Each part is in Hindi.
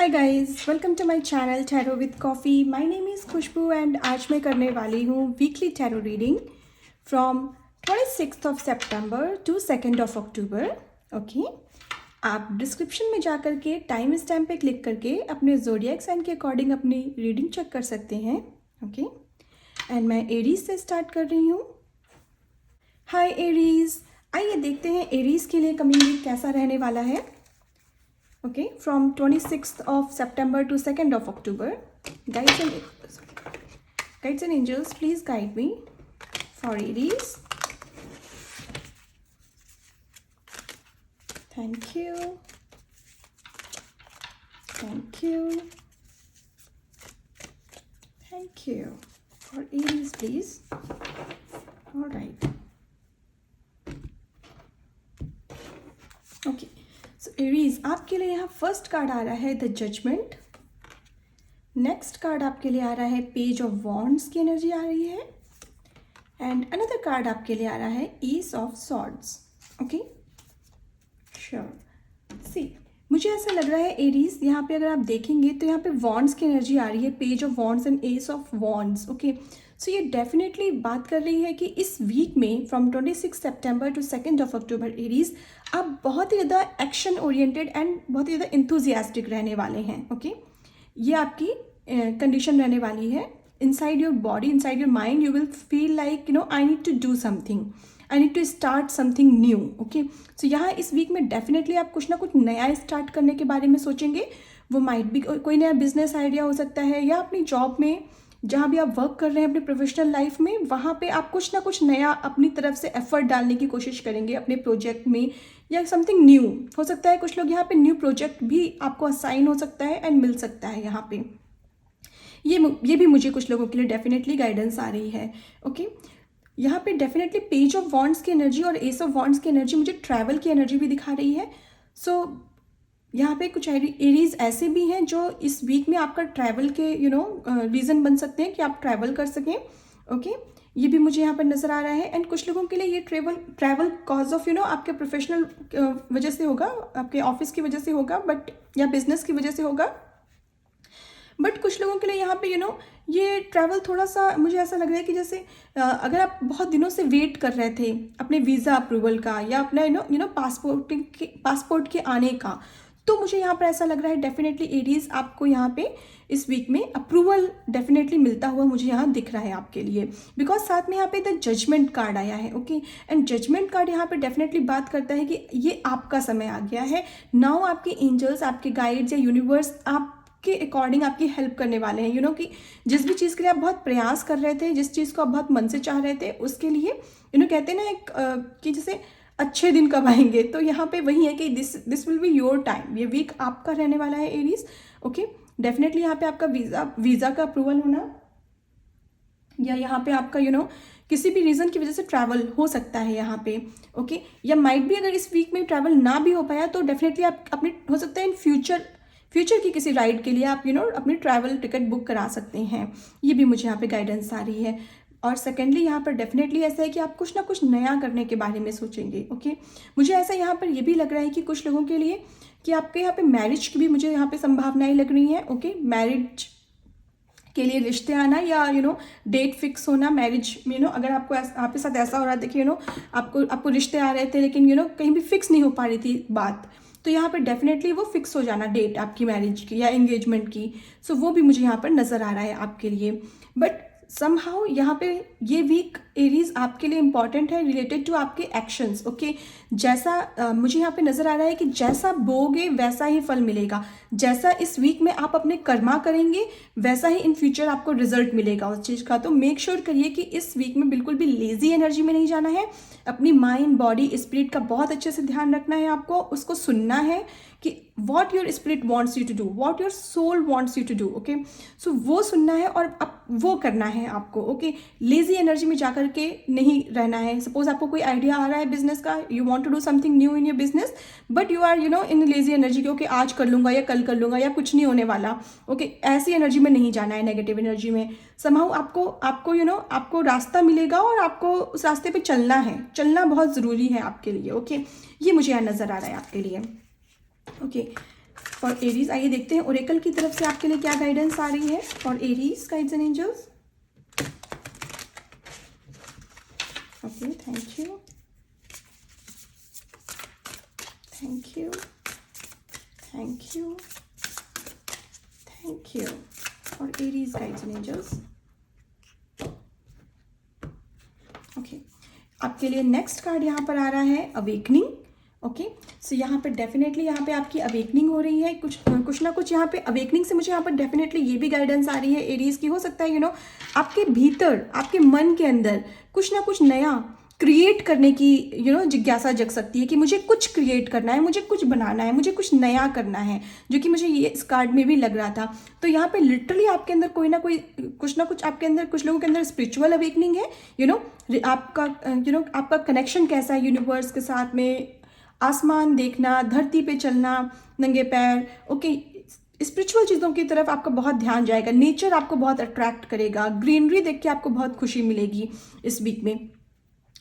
Hi guys, welcome to my channel tarot with coffee. My name is Khushboo and आज मैं करने वाली हूँ weekly tarot reading from 26th of सितंबर टू 2nd ऑफ अक्टूबर। ओके, आप डिस्क्रिप्शन में जा कर के टाइम स्टैम्प पे क्लिक करके अपने ज़ोडिएक साइन के अकॉर्डिंग अपनी रीडिंग चेक कर सकते हैं। ओके, एंड मैं एरीज से स्टार्ट कर रही हूँ। हाय एरीज, आइए देखते हैं एरीज के लिए कमिंग वीक कैसा रहने वाला है। Okay, from 26th of September to 2nd of October. Guides and angels, please guide me for Aries. Thank you. Thank you. Thank you. For Aries, please. All right. Okay. So Aries, आपके लिए यहाँ फर्स्ट कार्ड आ रहा है द जजमेंट। नेक्स्ट कार्ड आपके लिए आ रहा है पेज ऑफ वॉन्ड्स की एनर्जी आ रही है। एंड अनदर कार्ड आपके लिए आ रहा है ace of swords. Okay, sure. See, मुझे ऐसा लग रहा है एरीज, यहाँ पे अगर आप देखेंगे तो यहाँ पे वॉन्ड्स की एनर्जी आ रही है, page of wands and ace of wands. Okay, so ये डेफिनेटली बात कर रही है कि इस वीक में फ्रॉम 26 सितंबर टू 2nd ऑफ अक्टूबर एरीज आप बहुत ही ज़्यादा एक्शन ओरिएंटेड एंड बहुत ही ज़्यादा इंथुजियास्टिक रहने वाले हैं। ओके, ये आपकी कंडीशन रहने वाली है। Inside your body, inside your mind, you will feel like I need to do something, I need to start something new. Okay, so यहाँ इस वीक में डेफिनेटली आप कुछ ना कुछ नया स्टार्ट करने के बारे में सोचेंगे। वो माइट भी कोई नया बिजनेस आइडिया हो सकता है, या अपनी जॉब में जहाँ भी आप वर्क कर रहे हैं अपनी प्रोफेशनल लाइफ में, वहाँ पे आप कुछ ना कुछ नया अपनी तरफ से एफर्ट डालने की कोशिश करेंगे अपने प्रोजेक्ट में, या समथिंग न्यू हो सकता है। कुछ लोग यहाँ पे न्यू प्रोजेक्ट भी आपको असाइन हो सकता है एंड मिल सकता है यहाँ पे। ये भी मुझे कुछ लोगों के लिए डेफिनेटली गाइडेंस आ रही है। ओके, यहाँ पे डेफिनेटली पेज ऑफ वॉन्ड्स की एनर्जी और एस ऑफ वॉन्ड्स की एनर्जी मुझे ट्रैवल की एनर्जी भी दिखा रही है। सो यहाँ पे कुछ एरीज ऐसे भी हैं जो इस वीक में आपका ट्रैवल के रीज़न बन सकते हैं कि आप ट्रैवल कर सकें। ओके, ये भी मुझे यहाँ पर नज़र आ रहा है। एंड कुछ लोगों के लिए ये ट्रैवल कॉज ऑफ आपके प्रोफेशनल वजह से होगा, आपके ऑफिस की वजह से होगा, बट या बिजनेस की वजह से होगा। बट कुछ लोगों के लिए यहाँ पे ये ट्रैवल थोड़ा सा मुझे ऐसा लग रहा है कि जैसे अगर आप बहुत दिनों से वेट कर रहे थे अपने वीज़ा अप्रूवल का या अपना पासपोर्ट के आने का, तो मुझे यहाँ पर ऐसा लग रहा है डेफिनेटली एरीज आपको यहाँ पे इस वीक में अप्रूवल डेफिनेटली मिलता हुआ मुझे यहाँ दिख रहा है आपके लिए, बिकॉज साथ में यहाँ पे द जजमेंट कार्ड आया है। ओके, एंड जजमेंट कार्ड यहाँ पे डेफिनेटली बात करता है कि ये आपका समय आ गया है। नाउ आपके एंजल्स, आपके गाइड्स या यूनिवर्स आपके अकॉर्डिंग आपकी हेल्प करने वाले हैं। कि जिस भी चीज़ के लिए आप बहुत प्रयास कर रहे थे, जिस चीज़ को आप बहुत मन से चाह रहे थे, उसके लिए कहते हैं ना एक कि जैसे अच्छे दिन कब आएंगे, तो यहाँ पे वही है कि this will be your time. ये वीक आपका रहने वाला है एरीज। ओके, डेफिनेटली यहाँ पे आपका वीज़ा का अप्रूवल होना, या यहाँ पे आपका किसी भी रीज़न की वजह से ट्रैवल हो सकता है यहाँ पे। ओके, या माइट भी अगर इस वीक में ट्रैवल ना भी हो पाया तो डेफिनेटली आप अपने हो सकता है इन फ्यूचर की किसी राइड के लिए आप अपनी ट्रैवल टिकट बुक करा सकते हैं। ये भी मुझे यहाँ पे गाइडेंस आ रही है। और सेकेंडली यहाँ पर डेफिनेटली ऐसा है कि आप कुछ ना कुछ नया करने के बारे में सोचेंगे। ओके, मुझे ऐसा यहाँ पर ये भी लग रहा है कि कुछ लोगों के लिए कि आपके यहाँ पे मैरिज की भी मुझे यहाँ पे संभावनाएं लग रही हैं। ओके, मैरिज के लिए रिश्ते आना या डेट फिक्स होना मैरिज में। अगर आपके साथ ऐसा हो रहा था कि आपको रिश्ते आ रहे थे लेकिन कहीं भी फिक्स नहीं हो पा रही थी बात, तो यहाँ पर डेफिनेटली वो फिक्स हो जाना डेट आपकी मैरिज की या एंगेजमेंट की। सो वो भी मुझे यहाँ पर नज़र आ रहा है आपके लिए। बट समहाउ यहाँ पे ये वीक एरीज आपके लिए इंपॉर्टेंट है रिलेटेड टू आपके एक्शंस। ओके, जैसा मुझे यहाँ पे नज़र आ रहा है कि जैसा बोगे वैसा ही फल मिलेगा। जैसा इस वीक में आप अपने कर्मा करेंगे वैसा ही इन फ्यूचर आपको रिजल्ट मिलेगा उस चीज़ का। तो मेक श्योर करिए कि इस वीक में बिल्कुल भी लेजी एनर्जी में नहीं जाना है। अपनी माइंड, बॉडी, स्पिरिट का बहुत अच्छे से ध्यान रखना है आपको। उसको सुनना है कि what your spirit wants you to do, what your soul wants you to do. Okay, so वो सुनना है और अब वो करना है आपको। ओके, लेजी एनर्जी में जाकर के नहीं रहना है। सपोज आपको कोई आइडिया आ रहा है बिजनेस का, you want to do something new in your business, but you are in lazy energy की, ओके आज कर लूंगा या कल कर लूंगा या कुछ नहीं होने वाला। ओके, ऐसी एनर्जी में नहीं जाना है, नेगेटिव एनर्जी में। समहाउ आपको रास्ता मिलेगा और आपको उस रास्ते पे चलना बहुत ज़रूरी है आपके लिए। ओके, ये मुझे यहाँ नज़र आ रहा है आपके लिए। Okay, for Aries. आइए देखते हैं ओरेकल की तरफ से आपके लिए क्या गाइडेंस आ रही है for Aries guides and angels. Okay, thank you, thank you, thank you, thank you for Aries guides and angels. Okay, आपके लिए नेक्स्ट कार्ड यहाँ पर आ रहा है अवेकनिंग। ओके, सो यहाँ पर डेफिनेटली यहाँ पे आपकी अवेकनिंग हो रही है, कुछ ना कुछ यहाँ पे अवेकनिंग से मुझे यहाँ पर डेफिनेटली ये भी गाइडेंस आ रही है एरीज की। हो सकता है आपके भीतर, आपके मन के अंदर कुछ ना कुछ नया क्रिएट करने की जिज्ञासा जग सकती है कि मुझे कुछ क्रिएट करना है, मुझे कुछ बनाना है, मुझे कुछ नया करना है, जो कि मुझे ये इस कार्ड में भी लग रहा था। तो यहाँ पे लिटरली आपके अंदर कोई ना कोई कुछ ना कुछ, आपके अंदर कुछ लोगों के अंदर स्पिरिचुअल अवेकनिंग है। आपका आपका कनेक्शन कैसा है यूनिवर्स के साथ में, आसमान देखना, धरती पे चलना नंगे पैर। ओके, स्पिरिचुअल चीज़ों की तरफ आपका बहुत ध्यान जाएगा, नेचर आपको बहुत अट्रैक्ट करेगा, ग्रीनरी देख के आपको बहुत खुशी मिलेगी इस वीक में।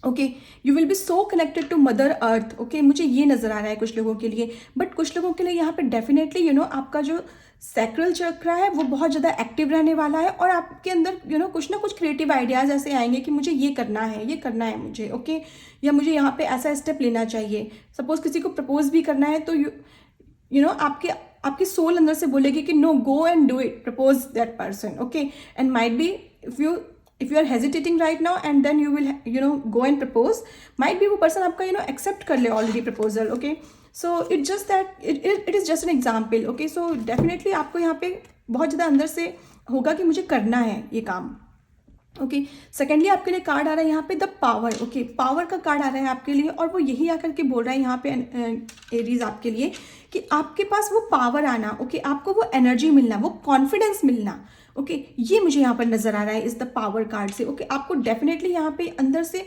Okay, you will be so connected to mother earth. Okay, मुझे ये नज़र आ रहा है कुछ लोगों के लिए, बट कुछ लोगों के लिए यहाँ पे डेफिनेटली आपका जो सैक्रल चक्र है वो बहुत ज़्यादा एक्टिव रहने वाला है, और आपके अंदर कुछ ना कुछ क्रिएटिव आइडियाज़ ऐसे आएंगे कि मुझे ये करना है, ये करना है मुझे। ओके, या मुझे यहाँ पे ऐसा स्टेप लेना चाहिए। सपोज किसी को प्रपोज भी करना है तो आपकी सोल अंदर से बोलेगी कि no, go and do it, propose that person. Okay, and might be if you are hesitating right now and then you will go and propose, might be वो person आपका accept कर ले already proposal। okay, so it just that it is just an example। okay, so definitely आपको यहाँ पे बहुत ज़्यादा अंदर से होगा कि मुझे करना है ये काम। ओके, सेकेंडली आपके लिए कार्ड आ रहा है यहाँ पे द पावर। ओके, पावर का कार्ड आ रहा है आपके लिए, और वो यही आकर के बोल रहा है यहाँ पे एरीज आपके लिए कि आपके पास वो पावर आना। ओके, आपको वो एनर्जी मिलना, वो कॉन्फिडेंस मिलना। ओके, ये मुझे यहाँ पर नजर आ रहा है इस द पावर कार्ड से। ओके, आपको डेफिनेटली यहाँ पे अंदर से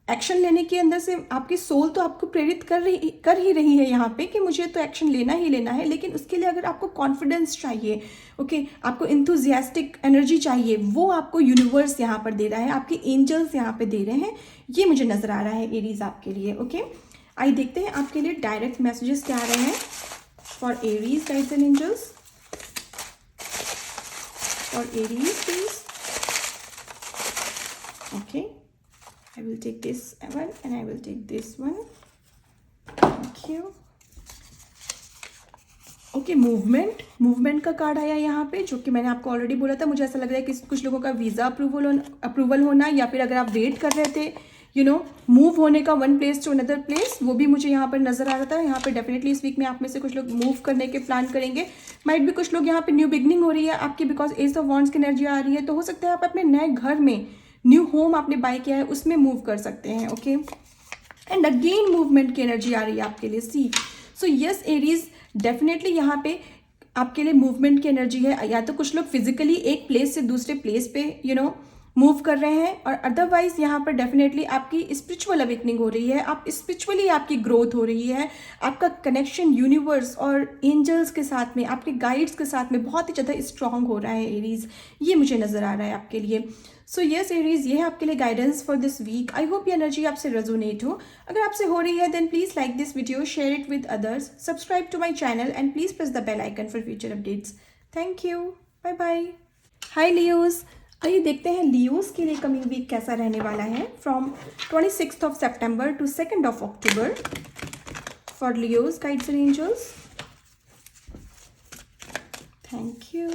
एक्शन लेने के अंदर से आपकी सोल तो आपको प्रेरित कर ही रही है यहाँ पे कि मुझे तो एक्शन लेना ही लेना है, लेकिन उसके लिए अगर आपको कॉन्फिडेंस चाहिए, ओके, आपको इंथुजियास्टिक एनर्जी चाहिए, वो आपको यूनिवर्स यहाँ पर दे रहा है, आपके एंजल्स यहाँ पे दे रहे हैं। ये मुझे नजर आ रहा है एरीज आपके लिए। ओके, आइए देखते हैं आपके लिए डायरेक्ट मैसेजेस क्या आ रहे हैं for Aries guides and angels. For Aries please. Okay, I will take this one and I will take this one. Thank you. Okay, movement का कार्ड आया यहाँ पे, जो कि मैंने आपको ऑलरेडी बोला था। मुझे ऐसा लग रहा है कि कुछ लोगों का वीज़ा अप्रूवल होना, या फिर अगर आप वेट कर रहे थे मूव होने का one place to another place, वो भी मुझे यहाँ पर नजर आ रहा था। यहाँ पे डेफिनेटली इस वीक में आप में से कुछ लोग मूव करने के प्लान करेंगे। माइट भी कुछ लोग यहाँ पे न्यू बिगनिंग हो रही है आपकी, बिकॉज एस ऑफ वॉन्ड्स की एनर्जी आ रही है। तो हो सकता है आप अपने नए घर में, न्यू होम आपने बाय किया है, उसमें मूव कर सकते हैं। ओके, एंड अगेन मूवमेंट की एनर्जी आ रही है आपके लिए। सी, सो यस एरीज, डेफिनेटली यहाँ पे आपके लिए मूवमेंट की एनर्जी है। या तो कुछ लोग फिजिकली एक प्लेस से दूसरे प्लेस पे मूव कर रहे हैं, और अदरवाइज यहाँ पर डेफिनेटली आपकी स्पिरिचुअल अवेकनिंग हो रही है, आप स्पिरिचुअली आपकी ग्रोथ हो रही है, आपका कनेक्शन यूनिवर्स और एंजल्स के साथ में, आपके गाइड्स के साथ में बहुत ही ज़्यादा स्ट्रांग हो रहा है एरीज। ये मुझे नज़र आ रहा है आपके लिए। सो यस एरीज, ये है आपके लिए guidance for this week. I hope ये एनर्जी आपसे रेजोनेट हो। अगर आपसे हो रही है then please like this video, share it with others, subscribe to my channel and please press the bell icon for future updates. Thank you, bye bye. Hi Leos, आइए देखते हैं लियोस के लिए कमिंग वीक कैसा रहने वाला है from 26th of September to 2nd of October for Leos guides and angels. Thank you,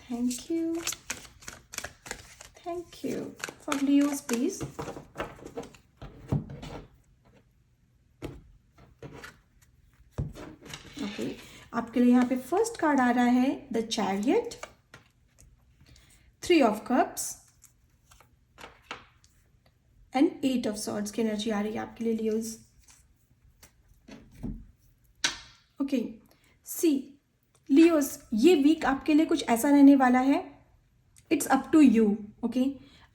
thank you, thank you for Leos please. Okay, आपके लिए यहाँ पे फर्स्ट कार्ड आ रहा है the chariot, 3 of Cups and 8 of Swords की एनर्जी आ रही है आपके लिए लियोस। ओके, सी लियोस, ये वीक आपके लिए कुछ ऐसा रहने वाला है, it's up to you. Okay,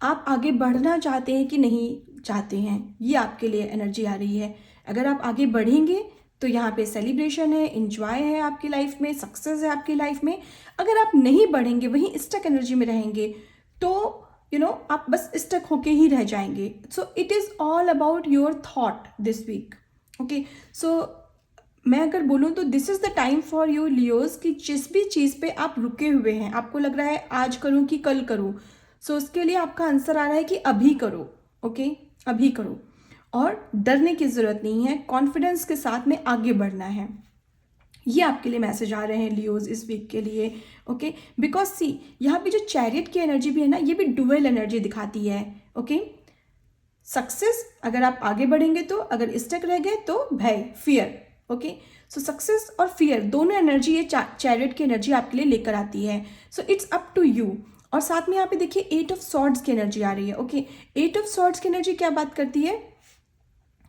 आप आगे बढ़ना चाहते हैं कि नहीं चाहते हैं, ये आपके लिए एनर्जी आ रही है। अगर आप आगे बढ़ेंगे तो यहाँ पे सेलिब्रेशन है, इंजॉय है आपकी लाइफ में, सक्सेस है आपकी लाइफ में। अगर आप नहीं बढ़ेंगे, वहीं स्टक एनर्जी में रहेंगे, तो आप बस स्टक होके ही रह जाएंगे। So it is all about your thought this week. Okay, so मैं अगर बोलूँ तो this is the time for you Leos कि जिस भी चीज़ पे आप रुके हुए हैं, आपको लग रहा है आज करूँ कि कल करूँ, सो उसके लिए आपका आंसर आ रहा है कि अभी करो। ओके, अभी करो, और डरने की ज़रूरत नहीं है, कॉन्फिडेंस के साथ में आगे बढ़ना है। ये आपके लिए मैसेज आ रहे हैं लियोज इस वीक के लिए। ओके, बिकॉज सी यहाँ पे जो चैरियट की एनर्जी भी है ना, ये भी डुअल एनर्जी दिखाती है। ओके, सक्सेस अगर आप आगे बढ़ेंगे तो, अगर स्टक रह गए तो भय, फियर। ओके, सो सक्सेस और फियर दोनों एनर्जी ये चैरियट की एनर्जी आपके लिए लेकर आती है। So it's up to you. और साथ में यहाँ पे देखिए 8 ऑफ सॉर्ड्स की एनर्जी आ रही है। ओके, 8 ऑफ सॉर्ड्स की एनर्जी क्या बात करती है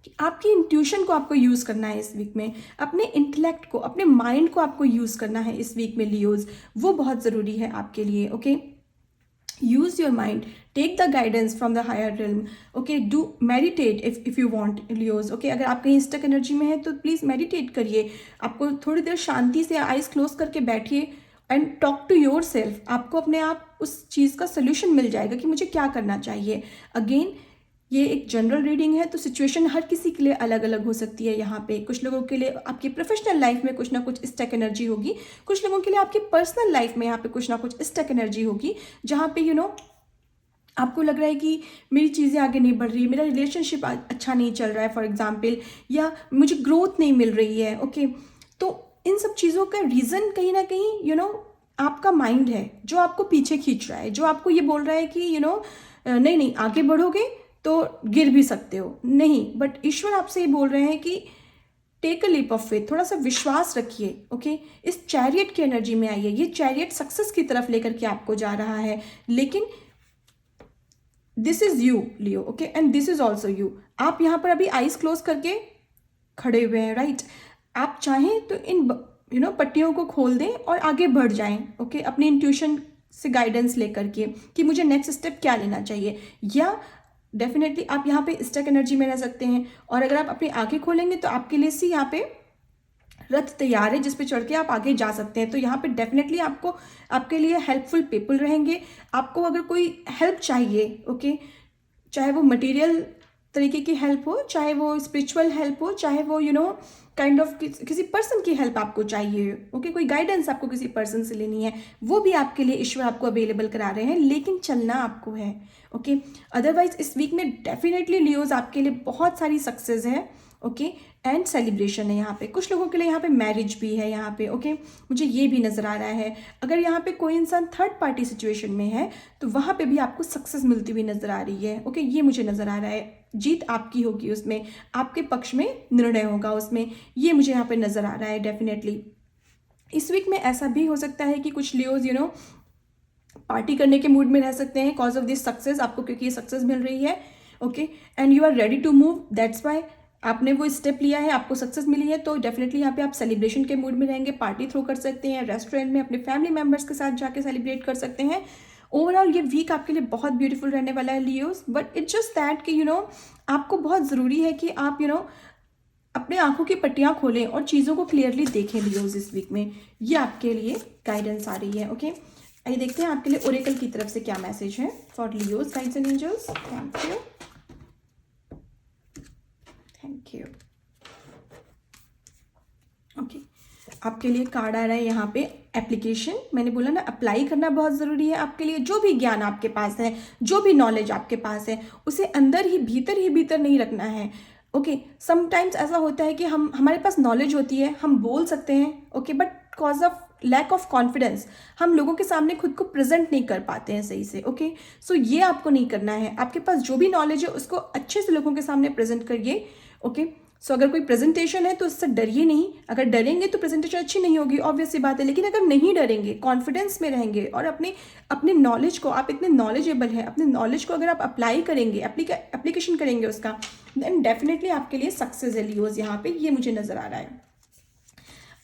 कि आपकी इंट्यूशन को आपको यूज़ करना है इस वीक में, अपने इंटेलेक्ट को, अपने माइंड को आपको यूज़ करना है इस वीक में लियोज, वो बहुत ज़रूरी है आपके लिए। Okay, use your mind, take the guidance from the higher realm. Okay, do meditate if you want, Leos. Okay, अगर आप कहीं स्टक एनर्जी में है तो प्लीज़ मेडिटेट करिए, आपको थोड़ी देर शांति से आइज क्लोज करके बैठिए and talk to yourself. आपको अपने आप उस चीज़ का सोल्यूशन मिल जाएगा कि मुझे क्या करना चाहिए। अगेन, ये एक जनरल रीडिंग है तो सिचुएशन हर किसी के लिए अलग अलग हो सकती है। यहाँ पे कुछ लोगों के लिए आपकी प्रोफेशनल लाइफ में कुछ ना कुछ स्टक एनर्जी होगी, कुछ लोगों के लिए आपकी पर्सनल लाइफ में यहाँ पे कुछ ना कुछ स्टक एनर्जी होगी, जहाँ पे आपको लग रहा है कि मेरी चीज़ें आगे नहीं बढ़ रही, मेरा रिलेशनशिप अच्छा नहीं चल रहा है फॉर एग्जाम्पल, या मुझे ग्रोथ नहीं मिल रही है। ओके, तो इन सब चीज़ों का रीज़न कहीं ना कहीं आपका माइंड है जो आपको पीछे खींच रहा है, जो आपको ये बोल रहा है कि नहीं नहीं आगे बढ़ोगे तो गिर भी सकते हो। नहीं, बट ईश्वर आपसे ये बोल रहे हैं कि take a leap of faith, थोड़ा सा विश्वास रखिए। ओके, इस चैरियट की एनर्जी में आइए। ये चैरियट सक्सेस की तरफ लेकर के आपको जा रहा है, लेकिन this is you Leo. Okay, and this is also you. आप यहाँ पर अभी आईज क्लोज करके खड़े हुए हैं, राइट? आप चाहें तो इन पट्टियों को खोल दें और आगे बढ़ जाएं। ओके, अपनी इंट्यूशन से गाइडेंस लेकर के कि मुझे नेक्स्ट स्टेप क्या लेना चाहिए। या डेफिनेटली आप यहाँ पे स्टक एनर्जी में रह सकते हैं, और अगर आप अपनी आंखें खोलेंगे तो आपके लिए यहाँ पे रथ तैयार है जिस पे चढ़ के आप आगे जा सकते हैं। तो यहाँ पे डेफिनेटली आपको, आपके लिए हेल्पफुल पीपल रहेंगे। आपको अगर कोई हेल्प चाहिए, ओके, चाहे वो मटेरियल तरीके की हेल्प हो, चाहे वो स्पिरिचुअल हेल्प हो, चाहे वो काइंड ऑफ किसी पर्सन की हेल्प आपको चाहिए। ओके, कोई गाइडेंस आपको किसी पर्सन से लेनी है, वो भी आपके लिए ईश्वर आपको अवेलेबल करा रहे हैं, लेकिन चलना आपको है। ओके, अदरवाइज इस वीक में डेफिनेटली लियोज आपके लिए बहुत सारी सक्सेस है। ओके, एंड सेलिब्रेशन है यहाँ पे। कुछ लोगों के लिए यहाँ पे मैरिज भी है यहाँ पे। ओके, मुझे ये भी नज़र आ रहा है। अगर यहाँ पे कोई इंसान थर्ड पार्टी सिचुएशन में है तो वहाँ पे भी आपको सक्सेस मिलती हुई नज़र आ रही है। ओके, ये मुझे नज़र आ रहा है। जीत आपकी होगी उसमें, आपके पक्ष में निर्णय होगा उसमें, ये मुझे यहाँ पे नज़र आ रहा है डेफिनेटली। इस वीक में ऐसा भी हो सकता है कि कुछ लियोज पार्टी करने के मूड में रह सकते हैं कॉज ऑफ दिस सक्सेस, आपको क्योंकि ये सक्सेस मिल रही है। Okay, and you are ready to move, that's why आपने वो स्टेप लिया है, आपको सक्सेस मिली है, तो डेफिनेटली यहाँ पे आप सेलिब्रेशन के मूड में रहेंगे, पार्टी थ्रो कर सकते हैं, रेस्टोरेंट में अपने फैमिली मेम्बर्स के साथ जाके सेलिब्रेट कर सकते हैं। ओवरऑल ये वीक आपके लिए बहुत ब्यूटीफुल रहने वाला है Leos, but it's just that कि आपको बहुत ज़रूरी है कि आप अपने आंखों की पट्टियाँ खोलें और चीज़ों को क्लियरली देखें लियोज इस वीक में। ये आपके लिए गाइडेंस आ रही है। ओके, आइए देखते हैं आपके लिए ओरेकल की तरफ से क्या मैसेज है for Leos guides and angels. Thank you, thank you. Okay, आपके लिए कार्ड आ रहा है यहाँ पे एप्लीकेशन। मैंने बोला ना, अप्लाई करना बहुत ज़रूरी है आपके लिए। जो भी ज्ञान आपके पास है, जो भी नॉलेज आपके पास है, उसे अंदर ही भीतर नहीं रखना है। ओके, समटाइम्स ऐसा होता है कि हमारे पास नॉलेज होती है, हम बोल सकते हैं, okay, but cause of lack of confidence हम लोगों के सामने खुद को प्रेजेंट नहीं कर पाते हैं सही से। ओके, सो ये आपको नहीं करना है। आपके पास जो भी नॉलेज है उसको अच्छे से लोगों के सामने प्रेजेंट करिए। ओके, सो अगर कोई प्रेजेंटेशन है तो उससे डरिए नहीं। अगर डरेंगे तो प्रेजेंटेशन अच्छी नहीं होगी, ऑब्वियस सी बात है। लेकिन अगर नहीं डरेंगे, कॉन्फिडेंस में रहेंगे और अपने नॉलेज को, आप इतने नॉलेजेबल हैं, अपने नॉलेज को अगर आप अप्लाई करेंगे, एप्लीकेशन करेंगे उसका, देन डेफिनेटली आपके लिए सक्सेस है लियोज यहाँ पे, ये मुझे नजर आ रहा है।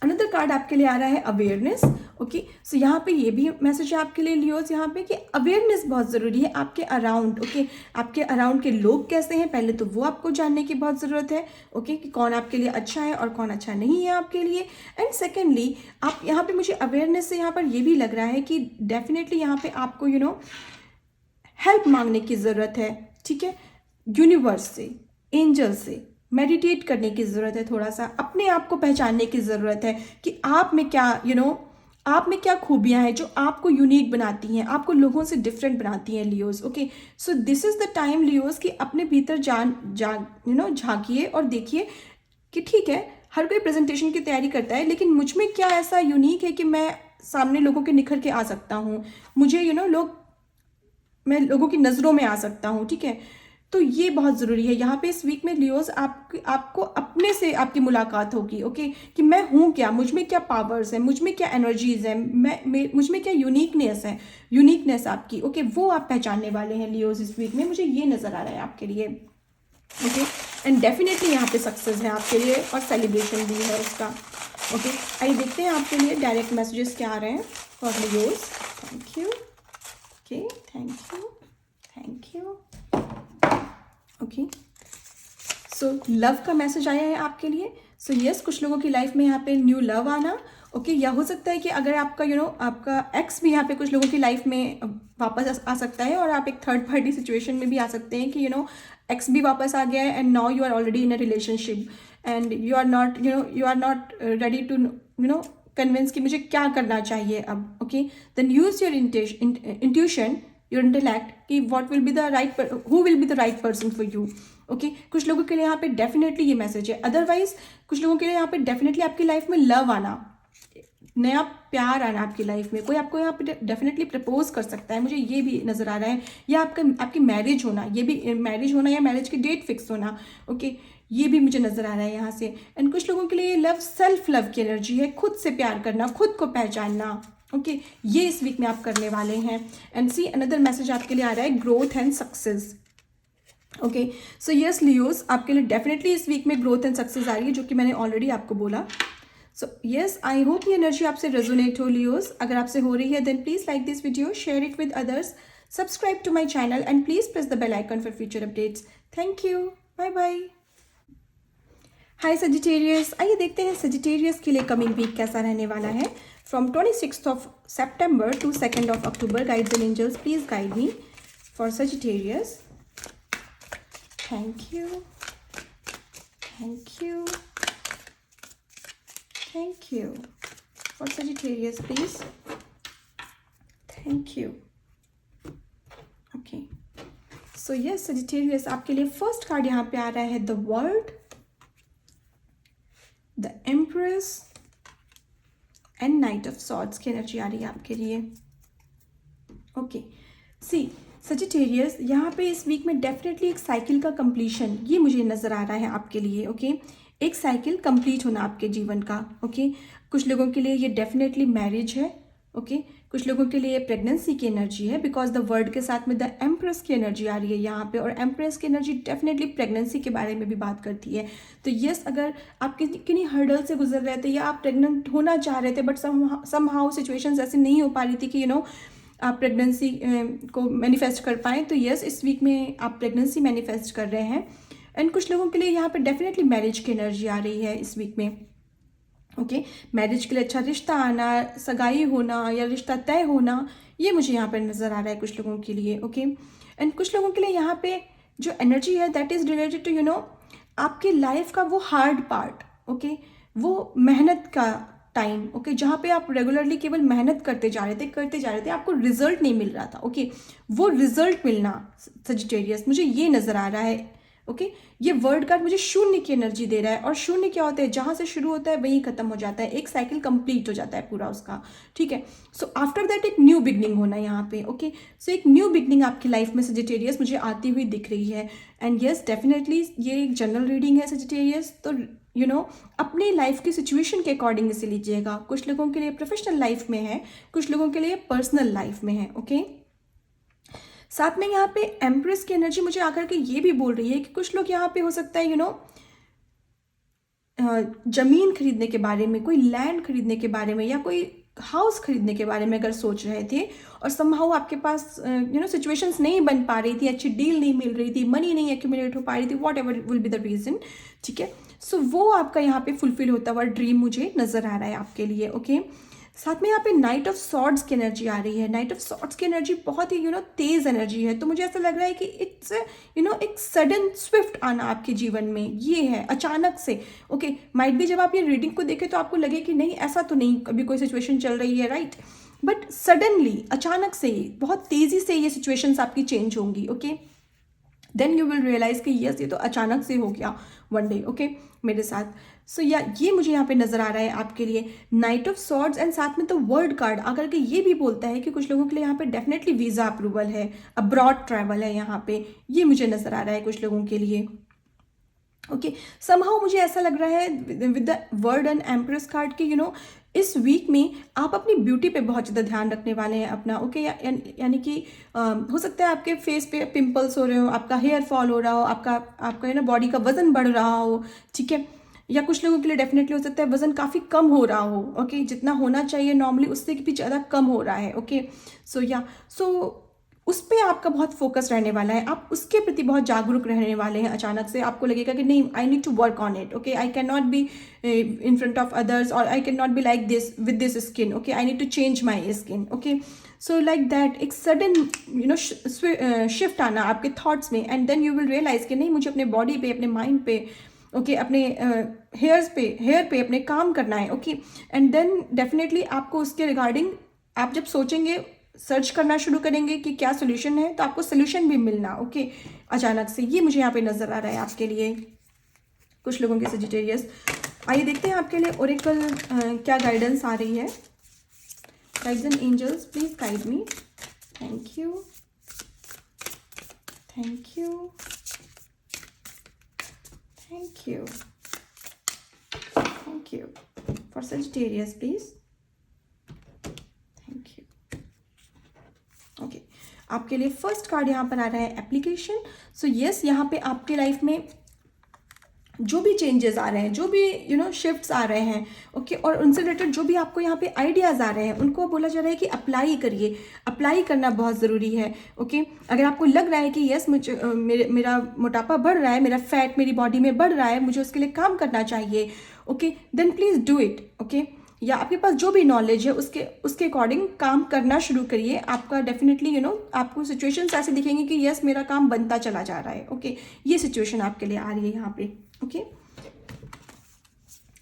अनदर कार्ड आपके लिए आ रहा है अवेयरनेस। ओके, सो यहाँ पे ये भी मैसेज है आपके लिए लियोज यहाँ पे कि अवेयरनेस बहुत ज़रूरी है आपके अराउंड। ओके, आपके अराउंड के लोग कैसे हैं, पहले तो वो आपको जानने की बहुत ज़रूरत है। ओके, कि कौन आपके लिए अच्छा है और कौन अच्छा नहीं है आपके लिए। एंड सेकेंडली, आप यहाँ पे, मुझे अवेयरनेस से यहाँ पर ये भी लग रहा है कि डेफिनेटली यहाँ पे आपको हेल्प मांगने की ज़रूरत है। ठीक है, यूनिवर्स से, एंजल से, मेडिटेट करने की ज़रूरत है, थोड़ा सा अपने आप को पहचानने की ज़रूरत है कि आप में क्या आप में क्या खूबियाँ हैं जो आपको यूनिक बनाती हैं, आपको लोगों से डिफरेंट बनाती हैं Leos. Okay, so this is the time Leos कि अपने भीतर झांकिए और देखिए कि ठीक है, हर कोई प्रेजेंटेशन की तैयारी करता है, लेकिन मुझ में क्या ऐसा यूनिक है कि मैं सामने लोगों के निखर के आ सकता हूँ, मुझे मैं लोगों की नज़रों में आ सकता हूँ। ठीक है, तो ये बहुत ज़रूरी है। यहाँ पे इस वीक में लियोज़ आपको अपने से आपकी मुलाकात होगी। ओके, कि मैं हूँ क्या, मुझ में क्या पावर्स हैं, मुझ में क्या एनर्जीज़ हैं, मुझ में क्या यूनिकनेस आपकी। ओके, वो आप पहचानने वाले हैं लियोज़ इस वीक में, मुझे ये नज़र आ रहा है आपके लिए। ओके, एंड डेफिनेटली यहाँ पे सक्सेस है आपके लिए और सेलिब्रेशन भी है उसका। ओके, आइए देखते हैं आपके लिए डायरेक्ट मैसेजेस क्या आ रहे हैं for Leos. Thank you. Okay, thank you. Okay, so love का मैसेज आया है आपके लिए। सो यस, कुछ लोगों की लाइफ में यहाँ पे न्यू लव आना। ओके, या हो सकता है कि अगर आपका आपका एक्स भी यहाँ पे कुछ लोगों की लाइफ में वापस आ सकता है, और आप एक थर्ड पार्टी सिचुएशन में भी आ सकते हैं कि एक्स भी वापस आ गया है and now you are already in a relationship and you are not ready to convince कि मुझे क्या करना चाहिए अब। Okay, then use your intuition, your intellect कि what will be the right, who will be the right person for you. Okay, कुछ लोगों के लिए यहाँ पे डेफिनेटली ये मैसेज है। अदरवाइज कुछ लोगों के लिए यहाँ पे डेफिनेटली आपकी लाइफ में लव आना, नया प्यार आना आपकी लाइफ में, कोई आपको यहाँ पे डेफिनेटली प्रपोज कर सकता है, मुझे ये भी नज़र आ रहा है। या आपकी मैरिज होना, ये भी मैरिज होना या मैरिज की डेट फिक्स होना। ओके, ये भी मुझे नज़र आ रहा है यहाँ से। एंड कुछ लोगों के लिए लव सेल्फ लव की एनर्जी है, खुद से प्यार करना, खुद को पहचानना। ओके, ये इस वीक में आप करने वाले हैं। एंड सी अनदर मैसेज आपके लिए आ रहा है, growth and success. Okay, so yes Leos, आपके लिए डेफिनेटली इस वीक में ग्रोथ एंड सक्सेस आ रही है, जो कि मैंने ऑलरेडी आपको बोला। सो यस, आई होप ये एनर्जी आपसे रेजोनेट हो लियोस। अगर आपसे हो रही है then please like this video, share it with others, subscribe to my channel and please press the bell icon for future updates. Thank you, bye bye. Hi Sagittarius, आइए देखते हैं सजिटेरियस के लिए कमिंग वीक कैसा रहने वाला है। From 26th of September to 2nd of October, guides and angels, please guide me for Sagittarius. Thank you. Thank you. Thank you. For Sagittarius, please. Thank you. Okay. So yes, Sagittarius, आपके लिए फर्स्ट कार्ड यहाँ पे आ रहा है the world, the empress and night of swords की एनर्जी आ रही है आपके लिए। ओके, सी सजिटेरियस, यहाँ पे इस वीक में डेफिनेटली एक साइकिल का कंप्लीशन ये मुझे नज़र आ रहा है आपके लिए। ओके, एक साइकिल कंप्लीट होना आपके जीवन का। ओके, कुछ लोगों के लिए ये डेफिनेटली मैरिज है। ओके, कुछ लोगों के लिए प्रेगनेंसी की एनर्जी है, बिकॉज द वर्ड के साथ में द एम्प्रेस की एनर्जी आ रही है यहाँ पे, और एम्प्रेस की एनर्जी डेफिनेटली प्रेगनेंसी के बारे में भी बात करती है। तो यस, अगर आप किन्हीं हर्डल से गुजर रहे थे या आप प्रेग्नेंट होना चाह रहे थे, बट समहाउ सिचुएशंस ऐसी नहीं हो पा रही थी कि आप प्रेगनेंसी को मैनिफेस्ट कर पाएँ, तो यस, इस वीक में आप प्रेगनेंसी मैनिफेस्ट कर रहे हैं। एंड कुछ लोगों के लिए यहाँ पे डेफिनेटली मैरिज की एनर्जी आ रही है इस वीक में। ओके, मैरिज के लिए अच्छा रिश्ता आना, सगाई होना या रिश्ता तय होना, ये मुझे यहाँ पर नज़र आ रहा है कुछ लोगों के लिए। ओके, एंड कुछ लोगों के लिए यहाँ पे जो एनर्जी है दैट इज़ रिलेटेड टू आपकी लाइफ का वो हार्ड पार्ट। ओके, वो मेहनत का टाइम। ओके, जहाँ पे आप रेगुलरली केवल मेहनत करते जा रहे थे, आपको रिजल्ट नहीं मिल रहा था। ओके, वो रिजल्ट मिलना सजिटेरियस, मुझे ये नज़र आ रहा है। ओके, ये वर्ड कार्ड मुझे शून्य की एनर्जी दे रहा है, और शून्य क्या होता है, जहाँ से शुरू होता है वहीं खत्म हो जाता है, एक साइकिल कंप्लीट हो जाता है पूरा उसका। ठीक है, सो आफ्टर दैट एक न्यू बिगनिंग होना यहाँ पे। ओके, सो एक न्यू बिगनिंग आपकी लाइफ में सजिटेरियस मुझे आती हुई दिख रही है। एंड यस, डेफिनेटली ये एक जनरल रीडिंग है सजिटेरियस, तो अपनी लाइफ की सिचुएशन के अकॉर्डिंग इसे लीजिएगा। कुछ लोगों के लिए प्रोफेशनल लाइफ में है, कुछ लोगों के लिए पर्सनल लाइफ में है। ओके, साथ में यहाँ पे एम्प्रेस की एनर्जी मुझे आकर के ये भी बोल रही है कि कुछ लोग यहाँ पे हो सकता है जमीन खरीदने के बारे में, कोई लैंड खरीदने के बारे में, या कोई हाउस खरीदने के बारे में अगर सोच रहे थे, और समहाउ आपके पास सिचुएशंस नहीं बन पा रही थी, अच्छी डील नहीं मिल रही थी, मनी नहीं एक्यूमुलेट हो पा रही थी, what ever will be the reason. ठीक है, सो वो आपका यहाँ पे फुलफिल होता हुआ ड्रीम मुझे नज़र आ रहा है आपके लिए। ओके, साथ में यहाँ पे नाइट ऑफ सॉर्ड्स की एनर्जी आ रही है। नाइट ऑफ सॉर्ड्स की एनर्जी बहुत ही तेज एनर्जी है। तो मुझे ऐसा लग रहा है कि इट्स एक सडन स्विफ्ट आना आपके जीवन में, ये है अचानक से। ओके, माइट भी जब आप ये रीडिंग को देखें तो आपको लगे कि नहीं ऐसा तो नहीं अभी कोई सिचुएशन चल रही है, राइट, बट सडनली अचानक से बहुत तेजी से ये सिचुएशंस आपकी चेंज होंगी। Okay, then you will realise कि यस ये तो अचानक से हो गया वन डे, ओके, मेरे साथ। सो या ये मुझे यहाँ पे नजर आ रहा है आपके लिए नाइट ऑफ सॉर्ड्स, एंड साथ में तो वर्ल्ड कार्ड आकर के ये भी बोलता है कि कुछ लोगों के लिए यहाँ पे डेफिनेटली वीजा अप्रूवल है, अब्रॉड ट्रैवल है यहाँ पे, ये मुझे नजर आ रहा है कुछ लोगों के लिए। ओके, समहाउ मुझे ऐसा लग रहा है with the word and empress card की इस वीक में आप अपनी ब्यूटी पे बहुत ज़्यादा ध्यान रखने वाले हैं अपना। ओके, यानी कि हो सकता है आपके फेस पे पिंपल्स हो रहे हो, आपका हेयर फॉल हो रहा हो, आपका बॉडी का वजन बढ़ रहा हो, ठीक है, या कुछ लोगों के लिए डेफिनेटली हो सकता है वजन काफ़ी कम हो रहा हो। ओके, जितना होना चाहिए नॉर्मली उससे भी ज़्यादा कम हो रहा है। ओके, सो उस पर आपका बहुत फोकस रहने वाला है, आप उसके प्रति बहुत जागरूक रहने वाले हैं। अचानक से आपको लगेगा कि नहीं, I need to work on it. Okay, I can not be in front of others, और I can not be like this with this skin. Okay, I need to change my skin. Okay, so like that एक सडन शिफ्ट आना आपके थॉट्स में, and then you will realise कि नहीं, मुझे अपने बॉडी पे, अपने माइंड पे, ओके, अपने हेयर पे अपने काम करना है। ओके, एंड देन डेफिनेटली आपको उसके रिगार्डिंग आप जब सोचेंगे, सर्च करना शुरू करेंगे कि क्या सोल्यूशन है, तो आपको सोल्यूशन भी मिलना। ओके, अचानक से ये मुझे यहाँ पे नजर आ रहा है आपके लिए कुछ लोगों के सजिटेरियस। आइए देखते हैं आपके लिए ओरेकल क्या गाइडेंस आ रही है। Guides and angels please guide me. Thank you, thank you, thank you, thank you for Sagittarius please. Thank you. Okay, आपके लिए फर्स्ट कार्ड यहाँ पर आ रहा है एप्लीकेशन। सो यस, यहाँ पे आपके लाइफ में जो भी चेंजेस आ रहे हैं, जो भी शिफ्ट्स आ रहे हैं, ओके, और उनसे रिलेटेड जो भी आपको यहाँ पे आइडियाज़ आ रहे हैं, उनको बोला जा रहा है कि अप्लाई करिए। अप्लाई करना बहुत ज़रूरी है। ओके, अगर आपको लग रहा है कि यस मुझे मेरा मोटापा बढ़ रहा है, मेरा फैट मेरी बॉडी में बढ़ रहा है, मुझे उसके लिए काम करना चाहिए, okay, then please do it. Okay, या आपके पास जो भी नॉलेज है उसके अकॉर्डिंग काम करना शुरू करिए। आपका डेफिनेटली आपको सिचुएशंस ऐसे दिखेंगे कि यस मेरा काम बनता चला जा रहा है। ओके, ये सिचुएशन आपके लिए आ रही है यहाँ पे। ओके,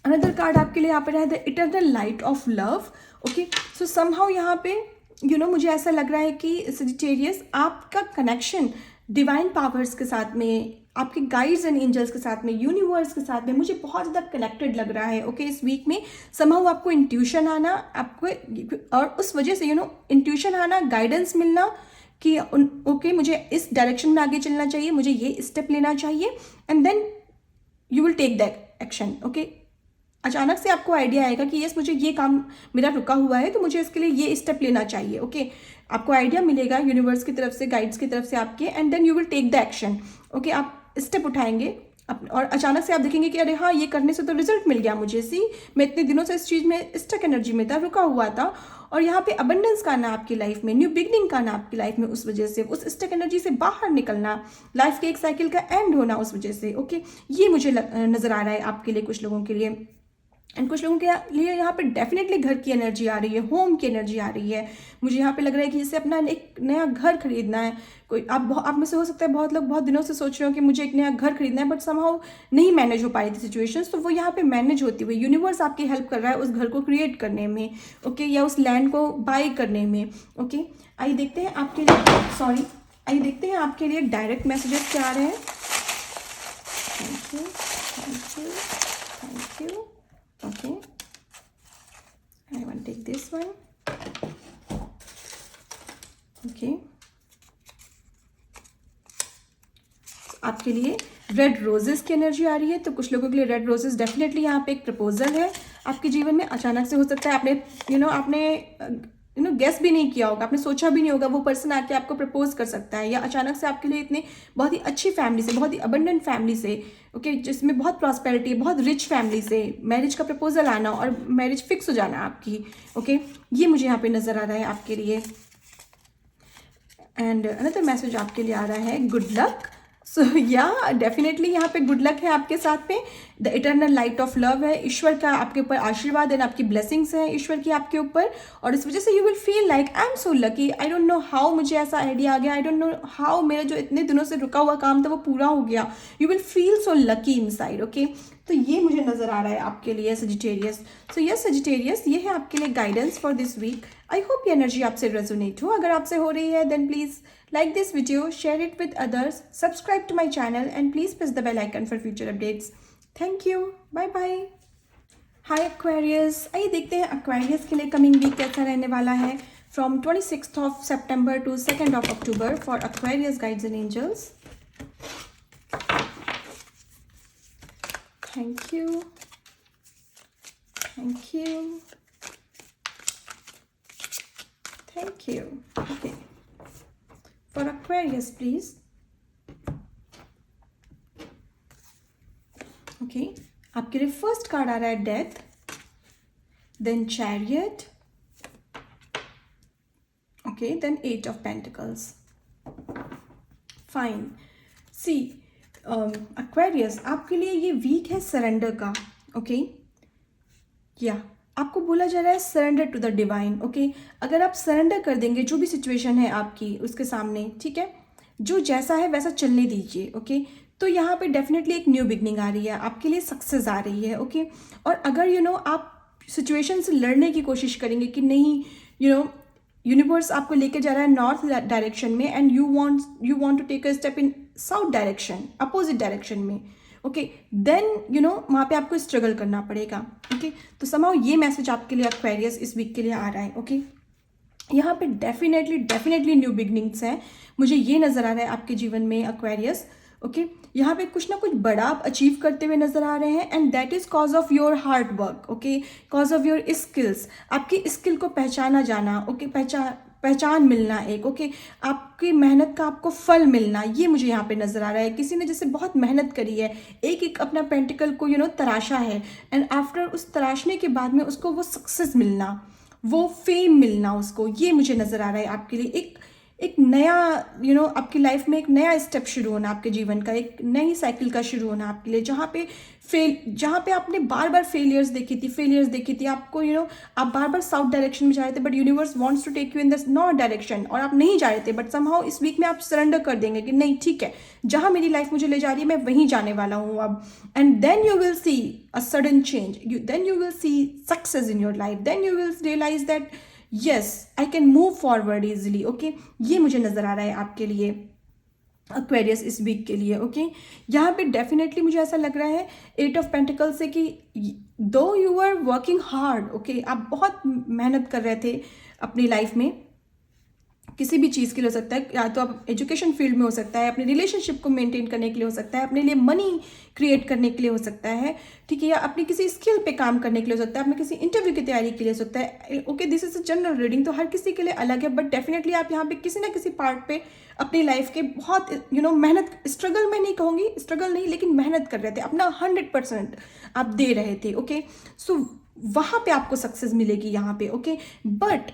अनदर कार्ड आपके लिए यहाँ पे है the eternal light of love. Okay, so somehow यहाँ पे मुझे ऐसा लग रहा है कि सजिटेरियस आपका कनेक्शन डिवाइन पावर्स के साथ में, आपके गाइड्स एंड एंजल्स के साथ में, यूनिवर्स के साथ में मुझे बहुत ज़्यादा कनेक्टेड लग रहा है। ओके, इस वीक में समहाउ आपको इंट्यूशन आना, आपको और उस वजह से इंट्यूशन आना, गाइडेंस मिलना कि ओके मुझे इस डायरेक्शन में आगे चलना चाहिए, मुझे ये स्टेप लेना चाहिए, and then you will take that action. Okay, अचानक से आपको आइडिया आएगा कि यस मुझे ये काम मेरा रुका हुआ है, तो मुझे इसके लिए ये स्टेप लेना चाहिए। ओके, आपको आइडिया मिलेगा यूनिवर्स की तरफ से, गाइड्स की तरफ से आपके, and then you will take the action. Okay, आप स्टेप उठाएंगे और अचानक से आप देखेंगे कि अरे हाँ, ये करने से तो रिजल्ट मिल गया मुझे। सी, मैं इतने दिनों से इस चीज़ में स्टक एनर्जी में था, रुका हुआ था, और यहाँ पे अबंडेंस का आना आपकी लाइफ में, न्यू बिगनिंग का आना आपकी लाइफ में, उस वजह से उस स्टक एनर्जी से बाहर निकलना, लाइफ के एक साइकिल का एंड होना उस वजह से। ओके, ये मुझे नजर आ रहा है आपके लिए, कुछ लोगों के लिए। एंड कुछ लोगों के लिए यहाँ पे डेफिनेटली घर की एनर्जी आ रही है, होम की एनर्जी आ रही है। मुझे यहाँ पे लग रहा है कि जैसे अपना एक नया घर खरीदना है। कोई आप में से हो सकता है बहुत लोग बहुत दिनों से सोच रहे हो कि मुझे एक नया घर खरीदना है, बट समहाउ नहीं मैनेज हो पाई थी सिचुएशंस, तो वो यहाँ पे मैनेज होती हुई यूनिवर्स आपकी हेल्प कर रहा है उस घर को क्रिएट करने में। ओके, या उस लैंड को बाई करने में। ओके, आइए देखते हैं आपके लिए आइए देखते हैं आपके लिए डायरेक्ट मैसेजेस क्या आ रहे हैं। Thank you, thank you, thank you. Okay, I want to take this one. Okay, आपके लिए रेड रोजेस की एनर्जी आ रही है, तो कुछ लोगों के लिए रेड रोजेस डेफिनेटली यहाँ पे एक प्रपोजल है आपके जीवन में। अचानक से हो सकता है आपने गेस भी नहीं किया होगा, आपने सोचा भी नहीं होगा, वो पर्सन आके आपको प्रपोज कर सकता है, या अचानक से आपके लिए इतने बहुत ही अच्छी फैमिली से, बहुत ही अबंडेंट फैमिली से, ओके, जिसमें बहुत प्रॉस्पेरिटी, बहुत रिच फैमिली से मैरिज का प्रपोजल आना और मैरिज फिक्स हो जाना आपकी। ओके, ये मुझे यहाँ पे नजर आ रहा है आपके लिए। एंड अनदर मैसेज आपके लिए आ रहा है गुड लक। सो या डेफिनेटली यहाँ पे गुड लक है आपके साथ में, the eternal light of love है, ईश्वर का आपके ऊपर आशीर्वाद एंड आपकी ब्लेसिंग्स है ईश्वर की आपके ऊपर, और इस वजह से you will feel like I am so lucky, I don't know how मुझे ऐसा आइडिया आ गया, आई डोंट नो हाउ मेरा जो इतने दिनों से रुका हुआ काम था वो पूरा हो गया, you will feel so lucky inside. Okay, तो ये मुझे नज़र आ रहा है आपके लिए सजिटेरियस। सो यस सजिटेरियस, ये है आपके लिए guidance for this week. I hope ये एनर्जी आपसे रेजोनेट हो, अगर आपसे हो रही है then please like this video, share it with others, subscribe to my channel and please press the bell icon for future updates. Thank you, bye bye. Hi Aquarius, आइए देखते हैं Aquarius के लिए कमिंग वीक कैसा रहने वाला है from 26th of September to 2nd of October for Aquarius guides and angels. Thank you, thank you, thank you. Okay, for Aquarius please. Okay, आपके लिए फर्स्ट कार्ड आ रहा है death, then chariot, okay, then eight of pentacles. Fine, see Aquarius, आपके लिए ये वीक है सरेंडर का। ओके, या आपको बोला जा रहा है surrender to the divine. Okay, अगर आप सरेंडर कर देंगे जो भी सिचुएशन है आपकी उसके सामने, ठीक है, जो जैसा है वैसा चलने दीजिए। ओके, तो यहाँ पे डेफिनेटली एक न्यू बिगनिंग आ रही है आपके लिए, सक्सेस आ रही है। ओके, और अगर आप सिचुएशन से लड़ने की कोशिश करेंगे कि नहीं, यूनिवर्स आपको लेके जा रहा है नॉर्थ डायरेक्शन में and you want to take a step in south direction, opposite direction में, ओके, देन वहाँ पे आपको स्ट्रगल करना पड़ेगा। ओके, तो समाउ ये मैसेज आपके लिए एक्वेरियस इस वीक के लिए आ रहा है। ओके, यहाँ पे डेफिनेटली न्यू बिगनिंग्स हैं, मुझे ये नज़र आ रहा है आपके जीवन में एक्वेरियस। ओके, यहाँ पे कुछ ना कुछ बड़ा आप अचीव करते हुए नजर आ रहे हैं and that is cause of your hard work. Okay, cause of your skills, आपकी स्किल को पहचाना जाना। ओके, पहचान मिलना एक। ओके, आपकी मेहनत का आपको फल मिलना, ये मुझे यहाँ पे नजर आ रहा है। किसी ने जैसे बहुत मेहनत करी है, एक एक अपना पेंटिकल को तराशा है एंड आफ्टर उस तराशने के बाद में उसको वो सक्सेस मिलना, वो फेम मिलना उसको, ये मुझे नजर आ रहा है आपके लिए। एक नया आपकी लाइफ में एक नया स्टेप शुरू होना, आपके जीवन का एक नई साइकिल का शुरू होना आपके लिए, जहाँ पे आपने बार बार फेलियर्स देखी थी आपको, आप बार बार साउथ डायरेक्शन में जा रहे थे but universe wants to take you in the north direction, और आप नहीं जा रहे थे, बट समहाउ इस वीक में आप सरेंडर कर देंगे कि नहीं ठीक है, जहाँ मेरी लाइफ मुझे ले जा रही है मैं वहीं जाने वाला हूँ अब, and then you will see a sudden change, then you will see success in your life, then you will realise that yes I can move forward easily. Okay, ये मुझे नज़र आ रहा है आपके लिए एक्वेरियस इस वीक के लिए। ओके, यहाँ पे डेफिनेटली मुझे ऐसा लग रहा है एट ऑफ पेंटिकल से कि though you are working hard, okay, आप बहुत मेहनत कर रहे थे अपनी लाइफ में, किसी भी चीज़ के लिए हो सकता है, या तो आप एजुकेशन फील्ड में हो सकता है, अपने रिलेशनशिप को मेंटेन करने के लिए हो सकता है, अपने लिए मनी क्रिएट करने के लिए हो सकता है, ठीक है, या अपनी किसी स्किल पे काम करने के लिए हो सकता है, अपने किसी इंटरव्यू की तैयारी के लिए हो सकता है। Okay, this is a general reading, तो हर किसी के लिए अलग है, बट डेफिनेटली आप यहाँ पे किसी ना किसी पार्ट पे अपनी लाइफ के बहुत मेहनत, स्ट्रगल में नहीं कहूँगी, स्ट्रगल नहीं, लेकिन मेहनत कर रहे थे, अपना 100% आप दे रहे थे। ओके, सो वहाँ पे आपको सक्सेस मिलेगी यहाँ पे। ओके, बट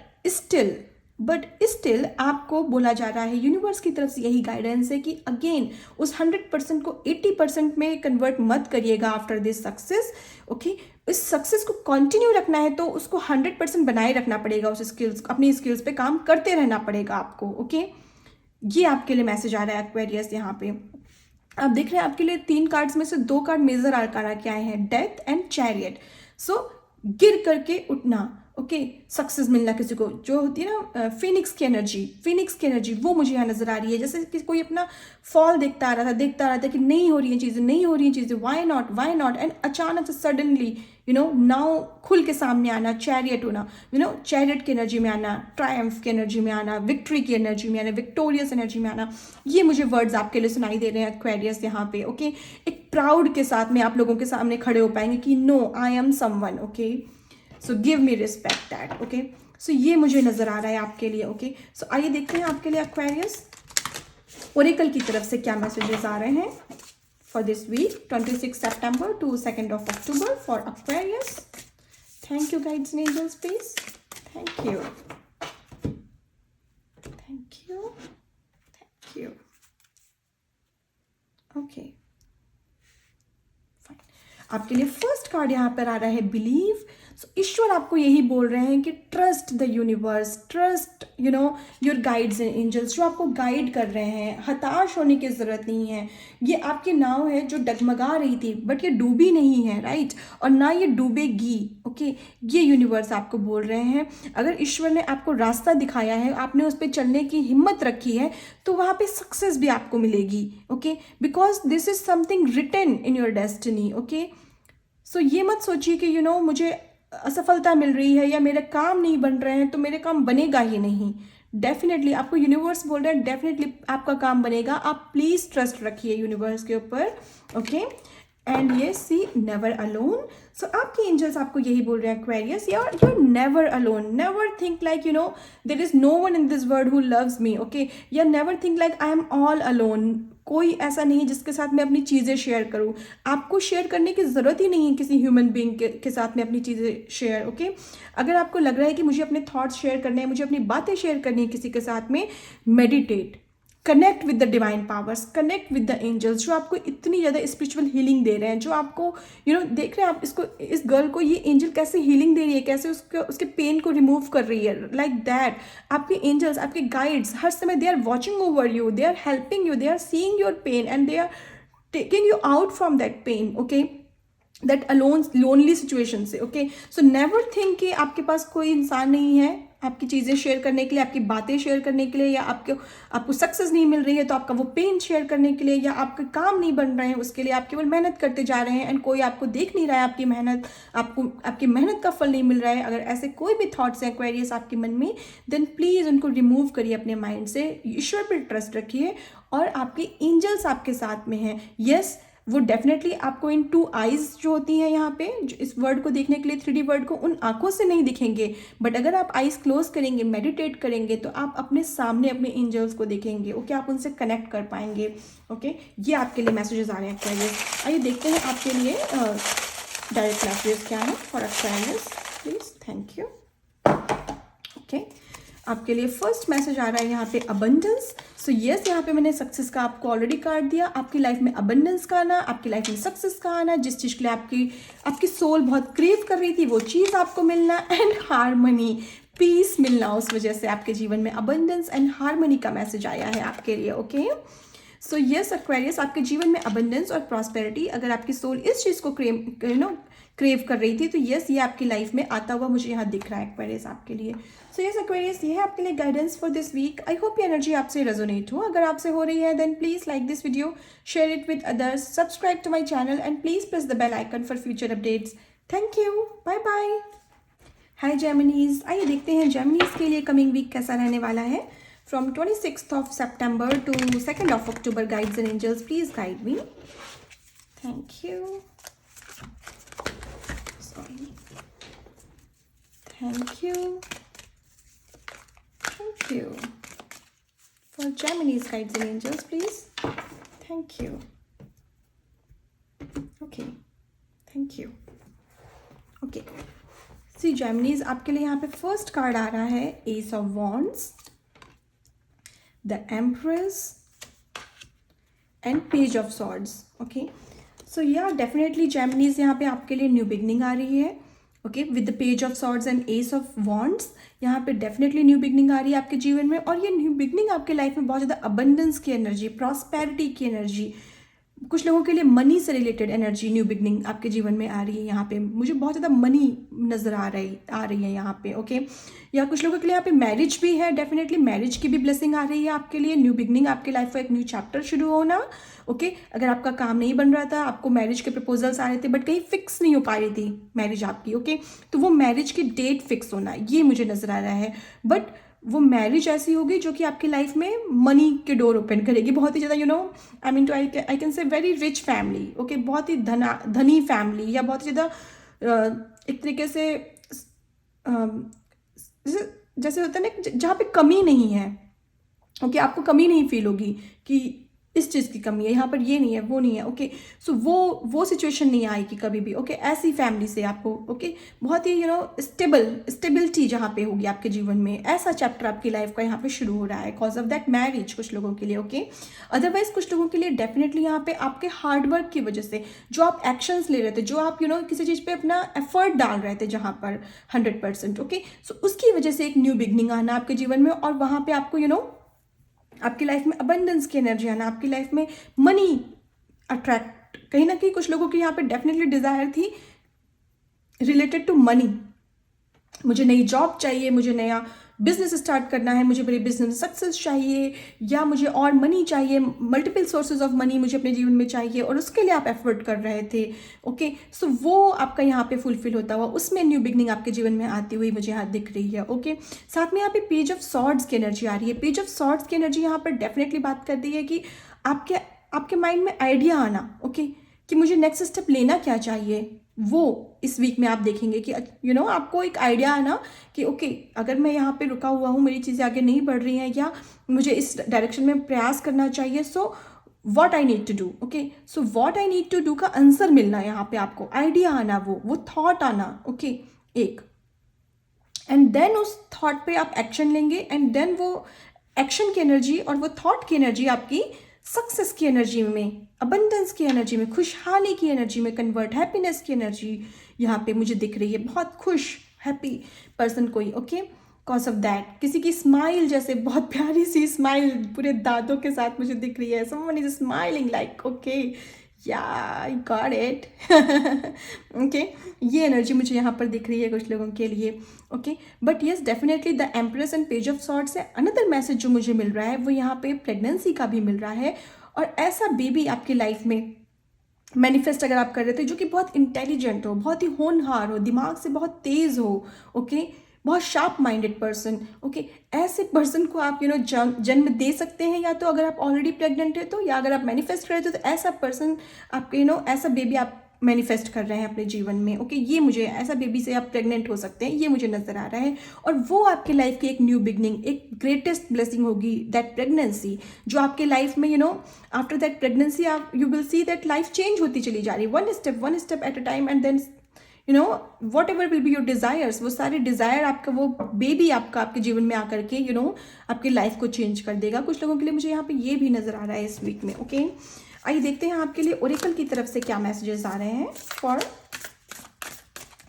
स्टिल आपको बोला जा रहा है, यूनिवर्स की तरफ से यही गाइडेंस है कि अगेन उस 100% को 80% में कन्वर्ट मत करिएगा आफ्टर दिस सक्सेस। ओके, इस सक्सेस को कंटिन्यू रखना है तो उसको 100% बनाए रखना पड़ेगा, उस स्किल्स, अपनी स्किल्स पे काम करते रहना पड़ेगा आपको। ओके, ये आपके लिए मैसेज आ रहा है एक्वेरियस। यहाँ पे आप देख रहे हैं आपके लिए 3 कार्ड्स में से 2 कार्ड मेजर आर्काना के आए हैं, डेथ एंड चैरियट। सो गिर करके उठना, ओके, सक्सेस मिलना, किसी को जो होती है ना फिनिक्स की एनर्जी वो मुझे यहाँ नजर आ रही है, जैसे कि कोई अपना फॉल देखता आ रहा था कि नहीं हो रही हैं चीज़ें, व्हाई नॉट, एंड अचानक से सडनली नाउ खुल के सामने आना, चैरियट होना, चैरियट की एनर्जी में आना, ट्रायम्फ की एनर्जी में आना, विक्ट्री की एनर्जी में आना, विक्टोरियस एनर्जी में आना, ये मुझे वर्ड्स आपके लिए सुनाई दे रहे हैं एक्वेरियस यहाँ पे। ओके, एक प्राउड के साथ में आप लोगों के सामने खड़े हो पाएंगे कि no, I am someone, okay, so give me respect that. Okay, so ये मुझे नजर आ रहा है आपके लिए। ओके, सो आइए देखते हैं आपके लिए एक्वेरियस ओरेकल की तरफ से क्या मैसेजेस आ रहे हैं for this week, 26 September to 2nd of October for Aquarius. Thank you, guides and angels, please. Thank you. Thank you. Thank you. आपके लिए फर्स्ट कार्ड यहाँ पर आ रहा है बिलीव। सो ईश्वर आपको यही बोल रहे हैं कि trust the universe, trust your guides and angels जो आपको गाइड कर रहे हैं। हताश होने की ज़रूरत नहीं है। ये आपकी नाव है जो डगमगा रही थी बट ये डूबी नहीं है, राइट, और ना ये डूबेगी। ओके, ये यूनिवर्स आपको बोल रहे हैं। अगर ईश्वर ने आपको रास्ता दिखाया है, आपने उस पर चलने की हिम्मत रखी है, तो वहाँ पे सक्सेस भी आपको मिलेगी। Okay, because this is something written in your destiny. Okay, so ये मत सोचिए कि मुझे असफलता मिल रही है या मेरे काम नहीं बन रहे हैं तो मेरे काम बनेगा ही नहीं। डेफिनेटली आपको यूनिवर्स बोल रहा है, डेफिनेटली आपका काम बनेगा। आप प्लीज ट्रस्ट रखिए यूनिवर्स के ऊपर। ओके, एंड ये सी नेवर अलोन। सो आपके एंजल्स आपको यही बोल रहे हैं Aquarius, you are never alone. Never think like there is no one in this world who loves me. Okay, या never think like I am all alone. कोई ऐसा नहीं है जिसके साथ मैं अपनी चीज़ें शेयर करूं। आपको शेयर करने की ज़रूरत ही नहीं है किसी ह्यूमन बीइंग के साथ में अपनी चीज़ें शेयर। ओके, अगर आपको लग रहा है कि मुझे अपने थॉट्स शेयर करने हैं, मुझे अपनी बातें शेयर करनी है किसी के साथ में, meditate, connect with the divine powers, connect with the angels जो आपको इतनी ज़्यादा स्पिरिचुअल हीलिंग दे रहे हैं, जो आपको देख रहे हैं आप इसको, इस गर्ल को ये एंजल कैसे हीलिंग दे रही है, कैसे उसके पेन को रिमूव कर रही है, लाइक दैट। आपके एंजल्स, आपके गाइड्स हर समय they are watching over you, they are helping you, they are seeing your pain and they are taking you out from that pain. Okay, that alone lonely situation से। ओके, सो नेवर थिंक कि आपके पास कोई इंसान नहीं है आपकी चीज़ें शेयर करने के लिए, आपकी बातें शेयर करने के लिए, या आपको सक्सेस नहीं मिल रही है तो आपका वो पेन शेयर करने के लिए, या आपके काम नहीं बन रहे हैं उसके लिए आप केवल मेहनत करते जा रहे हैं एंड कोई आपको देख नहीं रहा है आपकी मेहनत, आपकी मेहनत का फल नहीं मिल रहा है। अगर ऐसे कोई भी थॉट्स हैं एक्वेरियस आपके मन में, देन प्लीज़ उनको रिमूव करिए अपने माइंड से। ईश्वर पर ट्रस्ट रखिए और आपके एंजल्स आपके साथ में हैं। यस, वो डेफिनेटली आपको इन 2 आइज जो होती हैं यहाँ पे, जो इस वर्ड को देखने के लिए 3D वर्ड को, उन आंखों से नहीं दिखेंगे, बट अगर आप आइज क्लोज करेंगे, मेडिटेट करेंगे, तो आप अपने सामने अपने एंजल्स को देखेंगे। ओके, आप उनसे कनेक्ट कर पाएंगे। ओके, ये आपके लिए मैसेजेस आ रहे हैं एक्वेरियस। आइए देखते हैं आपके लिए डायरेक्ट मैसेजेस क्या है for Aquarius, please. Thank you. Okay, आपके लिए फर्स्ट मैसेज आ रहा है यहाँ पे अबंडेंस। सो यस, यहाँ पे मैंने सक्सेस का आपको ऑलरेडी कार्ड दिया। आपकी लाइफ में अबंडेंस का आना, आपकी लाइफ में सक्सेस का आना, जिस चीज़ के लिए आपकी सोल बहुत क्रेव कर रही थी वो चीज़ आपको मिलना, एंड हारमनी, पीस मिलना, उस वजह से आपके जीवन में अबंडेंस एंड हारमनी का मैसेज आया है आपके लिए। ओके, सो यस एक्वेरियस, आपके जीवन में अबंडेंस और प्रॉस्पेरिटी, अगर आपकी सोल इस चीज़ को क्रेव कर रही थी तो यस, ये आपकी लाइफ में आता हुआ मुझे यहाँ दिख रहा है एक्वेरियस आपके लिए। सो यस एक्वेरियस, ये है आपके लिए guidance for this week. I hope ये एनर्जी आपसे रेजोनेट हो। अगर आपसे हो रही है then please like this video, share it with others, subscribe to my channel and please press the bell icon for future updates. Thank you, bye bye. Hi Geminis, आइए देखते हैं जेमिनीज के लिए कमिंग वीक कैसा रहने वाला है। From 26th of September to 2nd of October, guides and angels, please guide me. Thank you. Sorry. Thank you. Thank you. For Gemini's guides and angels, please. Thank you. Okay. Thank you. Okay. See Gemini's, आपके लिए यहाँ पे फर्स्ट कार्ड आ रहा है Ace of Wands, the Empress and Page of Swords. Okay, so yeah, definitely Gemini's यहाँ पे आपके लिए न्यू बिगनिंग आ रही है। Okay, with the page of swords and ace of wands, यहाँ पे डेफिनेटली न्यू बिगनिंग आ रही है आपके जीवन में, और ये न्यू बिगनिंग आपके लाइफ में बहुत ज़्यादा अबंडेंस की एनर्जी, प्रॉस्पेरिटी की एनर्जी, कुछ लोगों के लिए मनी से रिलेटेड एनर्जी न्यू बिगनिंग आपके जीवन में आ रही है। यहाँ पे मुझे बहुत ज़्यादा मनी नज़र आ रही है यहाँ पे। ओके, या कुछ लोगों के लिए यहाँ पे मैरिज भी है, डेफिनेटली मैरिज की भी ब्लेसिंग आ रही है आपके लिए, न्यू बिगनिंग, आपके लाइफ का एक न्यू चैप्टर शुरू होना। ओके, अगर आपका काम नहीं बन रहा था, आपको मैरिज के प्रपोजल्स आ रहे थे बट कहीं फिक्स नहीं हो पा रही थी मैरिज आपकी, ओके, तो वो मैरिज की डेट फिक्स होना, ये मुझे नज़र आ रहा है। बट वो मैरिज ऐसी होगी जो कि आपकी लाइफ में मनी के डोर ओपन करेगी, बहुत ही ज़्यादा I mean to I can say very rich family. Okay, बहुत ही धनी फैमिली, या बहुत ही ज़्यादा एक तरीके से जैसे होता है ना जहाँ पे कमी नहीं है। ओके, आपको कमी नहीं फील होगी कि इस चीज़ की कमी है, यहाँ पर ये नहीं है, वो नहीं है, ओके। सो वो सिचुएशन नहीं आएगी कभी भी, ओके। ऐसी फैमिली से आपको, ओके, बहुत ही स्टेबिलिटी जहाँ पे होगी आपके जीवन में, ऐसा चैप्टर आपकी लाइफ का यहाँ पे शुरू हो रहा है, कॉज ऑफ दैट मैरिज कुछ लोगों के लिए, ओके। अदरवाइज कुछ लोगों के लिए डेफिनेटली यहाँ पे आपके हार्डवर्क की वजह से जो आप एक्शंस ले रहे थे, जो आप किसी चीज़ पे अपना एफर्ट डाल रहे थे जहाँ पर 100%, ओके। सो उसकी वजह से एक न्यू बिगनिंग आना आपके जीवन में, और वहाँ पे आपको आपकी लाइफ में अबंडेंस की एनर्जी आना, आपकी लाइफ में मनी अट्रैक्ट, कहीं ना कहीं कुछ लोगों की यहाँ पे डेफिनेटली डिजायर थी रिलेटेड टू मनी। मुझे नई जॉब चाहिए, मुझे नया बिजनेस स्टार्ट करना है, मुझे मेरे बिजनेस में सक्सेस चाहिए, या मुझे और मनी चाहिए, मल्टीपल सोर्सेज ऑफ मनी मुझे अपने जीवन में चाहिए, और उसके लिए आप एफर्ट कर रहे थे, ओके। सो वो आपका यहाँ पे फुलफिल होता हुआ, उसमें न्यू बिगनिंग आपके जीवन में आती हुई मुझे यहाँ दिख रही है, ओके। साथ में यहाँ पे पेज ऑफ सॉर्ड्स की एनर्जी आ रही है। पेज ऑफ सॉर्ड्स की एनर्जी यहाँ पर डेफिनेटली बात करती है कि आपके माइंड में आइडिया आना, ओके, कि मुझे नेक्स्ट स्टेप लेना क्या चाहिए, वो इस वीक में आप देखेंगे कि आपको एक आइडिया आना कि ओके, अगर मैं यहाँ पे रुका हुआ हूँ, मेरी चीज़ें आगे नहीं बढ़ रही हैं, या मुझे इस डायरेक्शन में प्रयास करना चाहिए, so what I need to do, okay. So what I need to do का आंसर मिलना, यहाँ पे आपको आइडिया आना, वो थॉट आना, ओके, एक। एंड देन उस थॉट पे आप एक्शन लेंगे, एंड देन वो एक्शन की एनर्जी और वो थॉट की एनर्जी आपकी सक्सेस की एनर्जी में, अबंडेंस की एनर्जी में, खुशहाली की एनर्जी में कन्वर्ट, हैप्पीनेस की एनर्जी यहाँ पे मुझे दिख रही है। बहुत खुश हैप्पी पर्सन कोई, ओके। कॉज ऑफ दैट किसी की स्माइल, जैसे बहुत प्यारी सी स्माइल पूरे दांतों के साथ मुझे दिख रही है। Someone is smiling like okay, या आई गॉट इट, ओके। ये एनर्जी मुझे यहाँ पर दिख रही है कुछ लोगों के लिए, okay. But yes, definitely the empress and page of swords से अनदर मैसेज जो मुझे मिल रहा है वो यहाँ पे प्रेगनेंसी का भी मिल रहा है, और ऐसा बेबी आपकी लाइफ में मैनिफेस्ट अगर आप कर रहे थे जो कि बहुत इंटेलिजेंट हो, बहुत ही होनहार हो, दिमाग से बहुत तेज हो, ओके, बहुत शार्प माइंडेड पर्सन, ओके। ऐसे पर्सन को आप जन्म दे सकते हैं, या तो अगर आप ऑलरेडी प्रेग्नेंट है तो, या अगर आप मैनिफेस्ट कर रहे थे तो ऐसा पर्सन आपके ऐसा बेबी आप मैनिफेस्ट कर रहे हैं अपने जीवन में, ओके। ये मुझे ऐसा बेबी से आप प्रेग्नेंट हो सकते हैं, ये मुझे नजर आ रहा है, और वो आपके लाइफ की एक न्यू बिगनिंग, एक ग्रेटेस्ट ब्लेसिंग होगी, दैट प्रेगनेंसी, जो आपके लाइफ में आफ्टर दैट प्रेगनेंसी आप you will see that life change होती चली जा रही है, one step at a time, and then whatever will be your desires, वो सारे डिजायर आपका वो बेबी आपके जीवन में आकर के आपकी लाइफ को चेंज कर देगा। कुछ लोगों के लिए मुझे यहाँ पे ये भी नजर आ रहा है इस वीक में, ओके। आइए देखते हैं आपके लिए ओरेकल की तरफ से क्या मैसेजेस आ रहे हैं for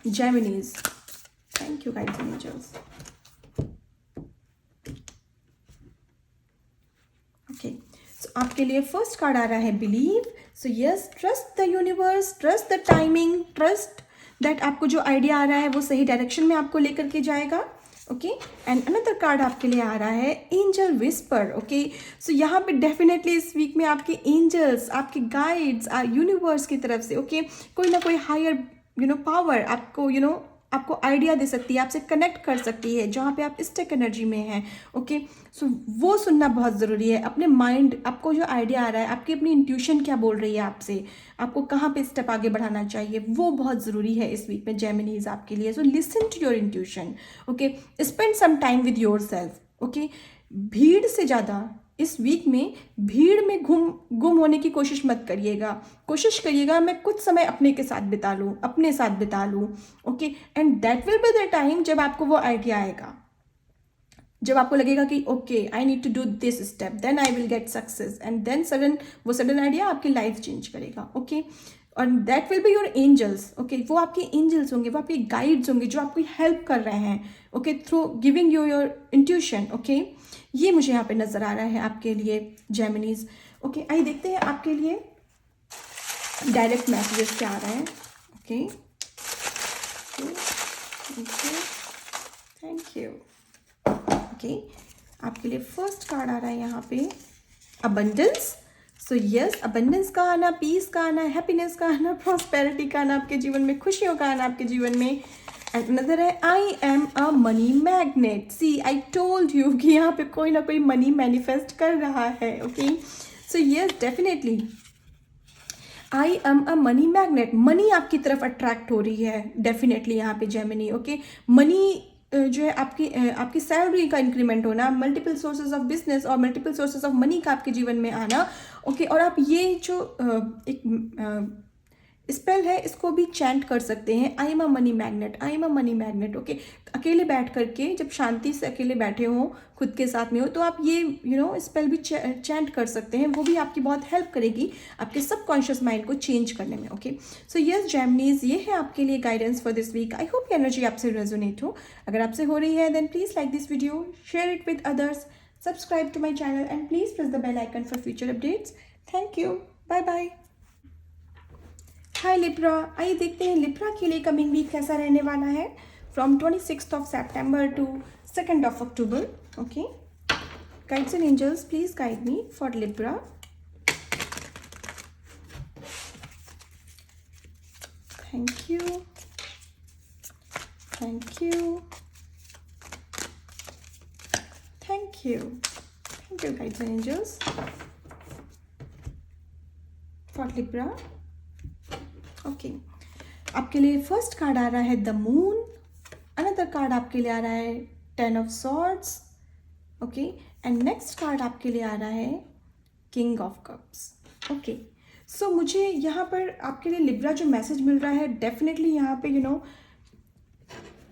Geminis. Thank you guides and angels, okay. So आपके लिए फर्स्ट कार्ड आ रहा है believe. So yes, trust the universe, trust the timing, trust that आपको जो आइडिया आ रहा है वो सही डायरेक्शन में आपको लेकर के जाएगा, ओके। एंड अनदर कार्ड आपके लिए आ रहा है एंजल विस्पर, ओके। सो यहाँ पे डेफिनेटली इस वीक में आपके एंजल्स, आपके गाइड्स, यूनिवर्स की तरफ से, ओके, कोई ना कोई हायर पावर आपको आपको आइडिया दे सकती है, आपसे कनेक्ट कर सकती है जहाँ पे आप स्टेक एनर्जी में हैं, ओके। सो वो सुनना बहुत ज़रूरी है। अपने माइंड, आपको जो आइडिया आ रहा है, आपकी अपनी इंट्यूशन क्या बोल रही है आपसे, आपको कहाँ पे स्टेप आगे बढ़ाना चाहिए, वो बहुत ज़रूरी है इस वीक में जेमिनीज आपके लिए। So listen to your intuition, okay. Spend some time with yourself, okay. भीड़ से ज़्यादा इस वीक में भीड़ में गुम होने की कोशिश मत करिएगा। कोशिश करिएगा मैं कुछ समय अपने के साथ बिता लूँ, अपने साथ बिता लूँ, okay. And that will be the time जब आपको वो आइडिया आएगा, जब आपको लगेगा कि okay I need to do this step, then I will get success, and then sudden idea आपकी लाइफ चेंज करेगा, ओके। और that will be your angels, okay. वो आपके एंजल्स होंगे, वो आपके गाइड्स होंगे जो आपको हेल्प कर रहे हैं, okay, through giving you your intuition, okay. ये मुझे यहाँ पे नजर आ रहा है आपके लिए जेमिनीज, ओके। आइए देखते हैं आपके लिए डायरेक्ट मैसेजेस क्या आ रहा है, ओके, थैंक यू, ओके। आपके लिए फर्स्ट कार्ड आ रहा है यहाँ पे अबंडेंस। सो यस, अबंडेंस का आना, पीस का आना, हैप्पीनेस का आना, प्रॉस्पेरिटी का आना आपके जीवन में, खुशियों का आना आपके जीवन में। एंड अनदर है I am a money magnet. See I told you कि यहाँ पे कोई ना कोई मनी मैनिफेस्ट कर रहा है, okay. So yes, definitely I am a money magnet, money आपकी तरफ अट्रैक्ट हो रही है डेफिनेटली यहाँ पे जेमिनी, ओके। मनी जो है आपकी सैलरी का इंक्रीमेंट होना, मल्टीपल सोर्सेज ऑफ बिजनेस और मल्टीपल सोर्सेज ऑफ मनी का आपके जीवन में आना। ओके, और आप ये जो एक स्पेल है इसको भी चैंट कर सकते हैं, आई am a money magnet, I am a money magnet. Okay, अकेले बैठ करके, जब शांति से अकेले बैठे हो, खुद के साथ में हो, तो आप ये स्पेल भी चैंट कर सकते हैं। वो भी आपकी बहुत हेल्प करेगी आपके सबकॉन्शियस माइंड को चेंज करने में। ओके, सो यस जैमनीज, ये है आपके लिए guidance for this week. I hope energy आपसे रेजोनेट हो। अगर आपसे हो रही है then please like this video, share it with others, subscribe to my channel and please press the bell icon for future updates. Thank you, bye bye. Hi Libra, आइए देखते हैं लिब्रा के लिए कमिंग वीक कैसा रहने वाला है from 26th of September to 2nd of October. Okay, guides and angels, please guide me for Libra. Thank you, thank you, thank you, thank you guides and angels for Libra. Okay, आपके लिए फर्स्ट कार्ड आ रहा है द मून, अनदर कार्ड आपके लिए आ रहा है 10 of Swords. Okay, and next card आपके लिए आ रहा है किंग ऑफ कप्स. ओके, सो मुझे यहाँ पर आपके लिए लिब्रा जो मैसेज मिल रहा है, डेफिनेटली यहाँ पे